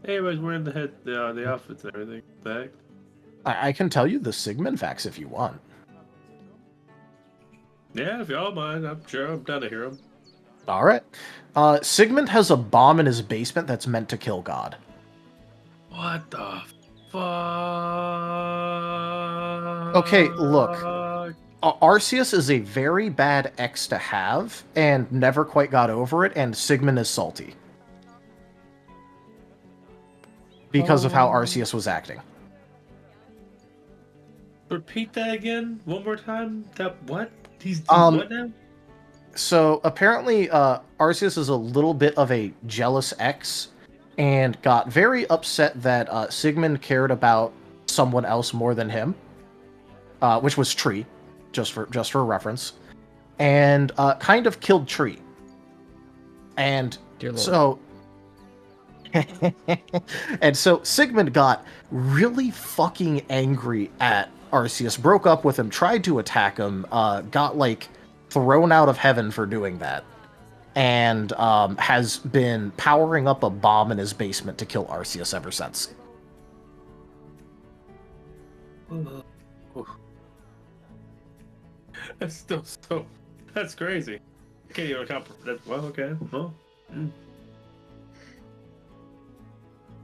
Everybody's wearing the outfits and everything. Back. I can tell you the Sigmund facts if you want. Yeah, if y'all mind, I'm sure I'm down to hear them. All right. Sigmund has a bomb in his basement that's meant to kill God. What the fuck? Okay, look. Arceus is a very bad ex to have, and never quite got over it, and Sigmund is salty. Because of how Arceus was acting. Repeat that again? One more time? That what? He's what now? So, apparently, Arceus is a little bit of a jealous ex, and got very upset that Sigmund cared about someone else more than him, which was Tree, just for reference, and kind of killed Tree. And so, and so Sigmund got really fucking angry at Arceus, broke up with him, tried to attack him, got like thrown out of heaven for doing that. And has been powering up a bomb in his basement to kill Arceus ever since. That's still so... That's crazy. I can't even comprehend. Well, okay. Well,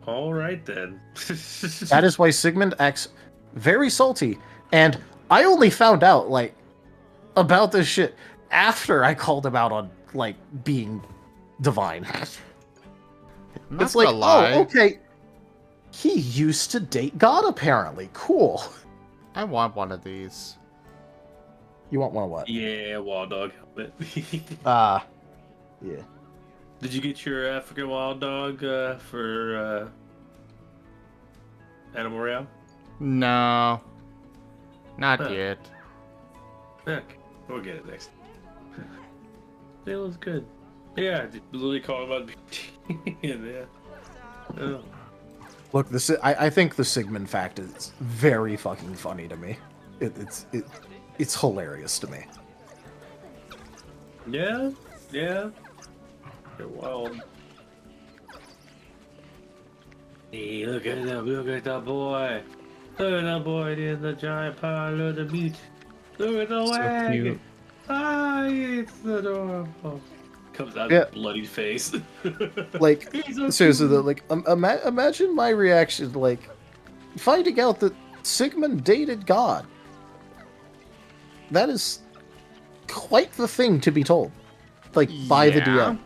all right, then. That is why Sigmund acts very salty. And I only found out, like, about this shit after I called him out on, like, being divine. It's like, oh, okay. He used to date God, apparently. Cool. I want one of these. You want one of what? Yeah, wild dog helmet. Yeah. Did you get your African wild dog for Animal Royale? No. Not yet. Okay, we'll get it next. It looks good. Yeah, literally call him out. Yeah. Oh. Look, I think the Sigmund fact is very fucking funny to me. It's hilarious to me. Yeah. You're wild. Hey, look at that boy. Look at that boy in the giant pile of the meat. Look at the wagon. Cute. Ah, it's adorable. Comes out of bloody face. Like, So seriously, though, like, imagine my reaction, like, finding out that Sigmund dated God. That is quite the thing to be told. Like, by the DM.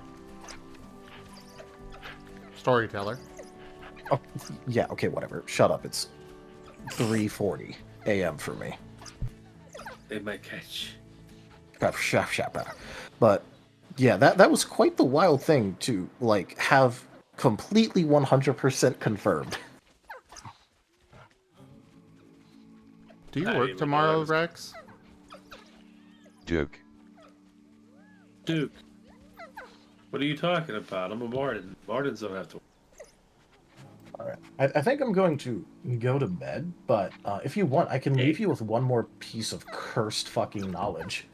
Storyteller. Oh, yeah, okay, whatever. Shut up. It's 3:40 a.m. for me. They might catch. But yeah, that was quite the wild thing to like have completely 100% confirmed. Do you I work didn't even know that tomorrow, was- Rex? Duke. Duke. What are you talking about? I'm a Marten. Martens don't have to. All right. I think I'm going to go to bed, but if you want, I can leave you with one more piece of cursed fucking knowledge.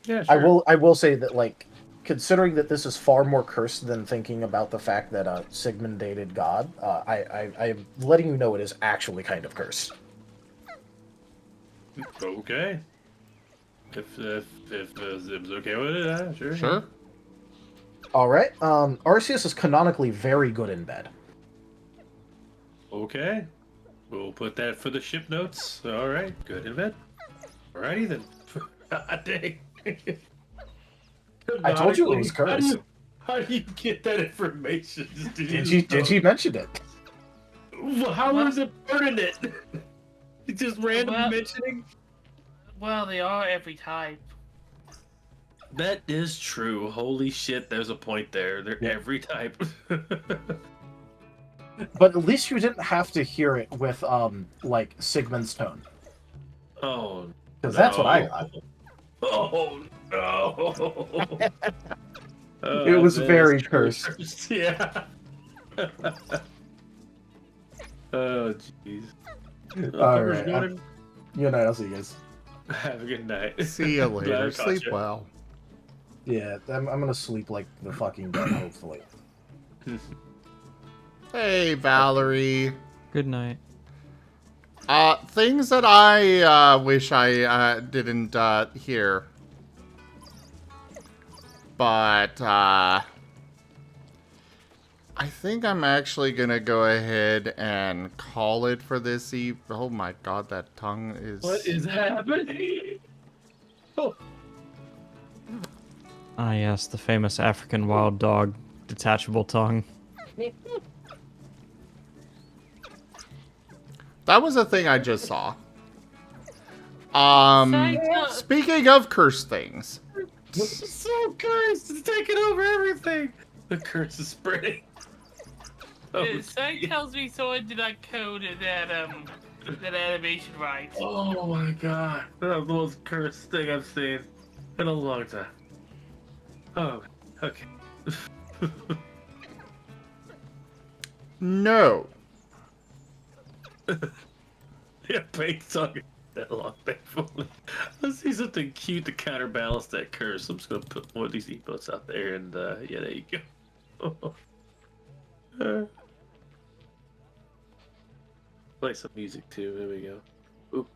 Yeah, sure. I will say that, like, considering that this is far more cursed than thinking about the fact that Sigmund dated God, I am letting you know it is actually kind of cursed. Okay. If Zib's okay with it, sure. Sure. All right. Arceus is canonically very good in bed. Okay. We'll put that for the ship notes. All right. Good in bed. Alrighty then. Dang. I told you it was cursed. How do you get that information? Did you mention it? Well, how is it pertinent? It's just random mentioning? Well, they are every type. That is true. Holy shit, there's a point there. They're every type. But at least you didn't have to hear it with like Sigmund's tone. Oh, because that's what I got. Oh no! It was very cursed. Yeah. Oh jeez. All right. Good night. I'll see you guys. Have a good night. See you later. Sleep well. Yeah, I'm gonna sleep like the fucking dead, hopefully. Hey, Valerie. Good night. Things that I wish I didn't hear. But I think I'm actually gonna go ahead and call it for this eve. Oh my god, that tongue is... What is happening? Oh. Ah, yes, the famous African wild dog detachable tongue. That was a thing I just saw. Speaking of cursed things. So cursed! It's taking over everything! The curse is spreading. Something tells me someone did not code that animation right. Oh my god. That's the most cursed thing I've seen in a long time. Oh, okay. No. Yeah, Paint's talking that long, thankfully. Let's see something cute to counterbalance that curse. I'm just gonna put one of these emotes out there, and yeah, there you go. Play some music too. There we go. Ooh.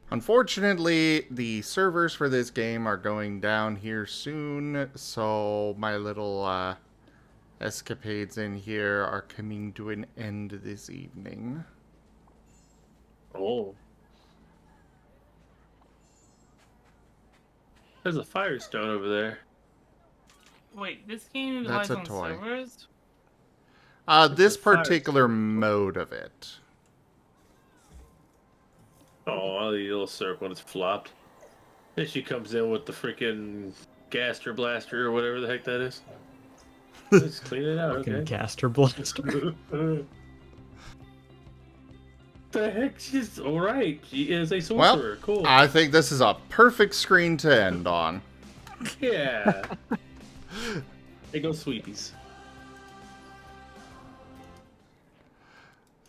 Unfortunately, the servers for this game are going down here soon, so my little escapades in here are coming to an end this evening. Oh. There's a Firestone over there. Wait, this game That's lies a on toy. servers? This particular mode of it. Oh, the little circle when it's flopped. Then she comes in with the freaking Gaster Blaster or whatever the heck that is. Let's clean it out, Fucking okay. Gaster Blaster. The heck? She's alright. She is a sorcerer. Well, Cool. I think this is a perfect screen to end on. Yeah. They go sweepies.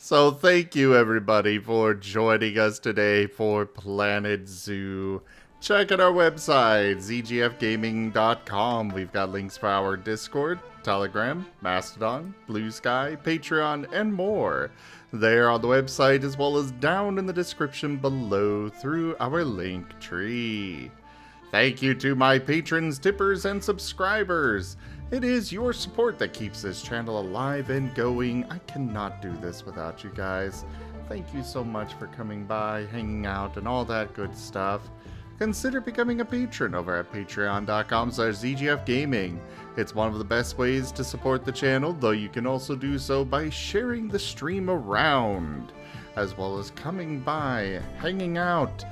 So thank you everybody for joining us today for Planet Zoo. Check out our website, zgfgaming.com. We've got links for our Discord, Telegram, Mastodon, Blue Sky, Patreon, and more. There on the website as well as down in the description below through our link tree. Thank you to my patrons, tippers, and subscribers. It is your support that keeps this channel alive and going. I cannot do this without you guys. Thank you so much for coming by, hanging out, and all that good stuff. Consider becoming a patron over at patreon.com/zgfgaming. It's one of the best ways to support the channel, though you can also do so by sharing the stream around, as well as coming by, hanging out,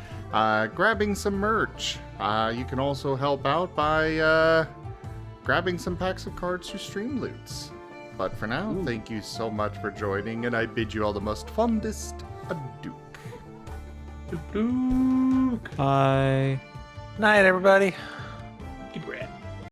grabbing some merch. You can also help out by grabbing some packs of cards through Stream Loots. But for now, thank you so much for joining, and I bid you all the most fondest adieu. Bye. Night, everybody.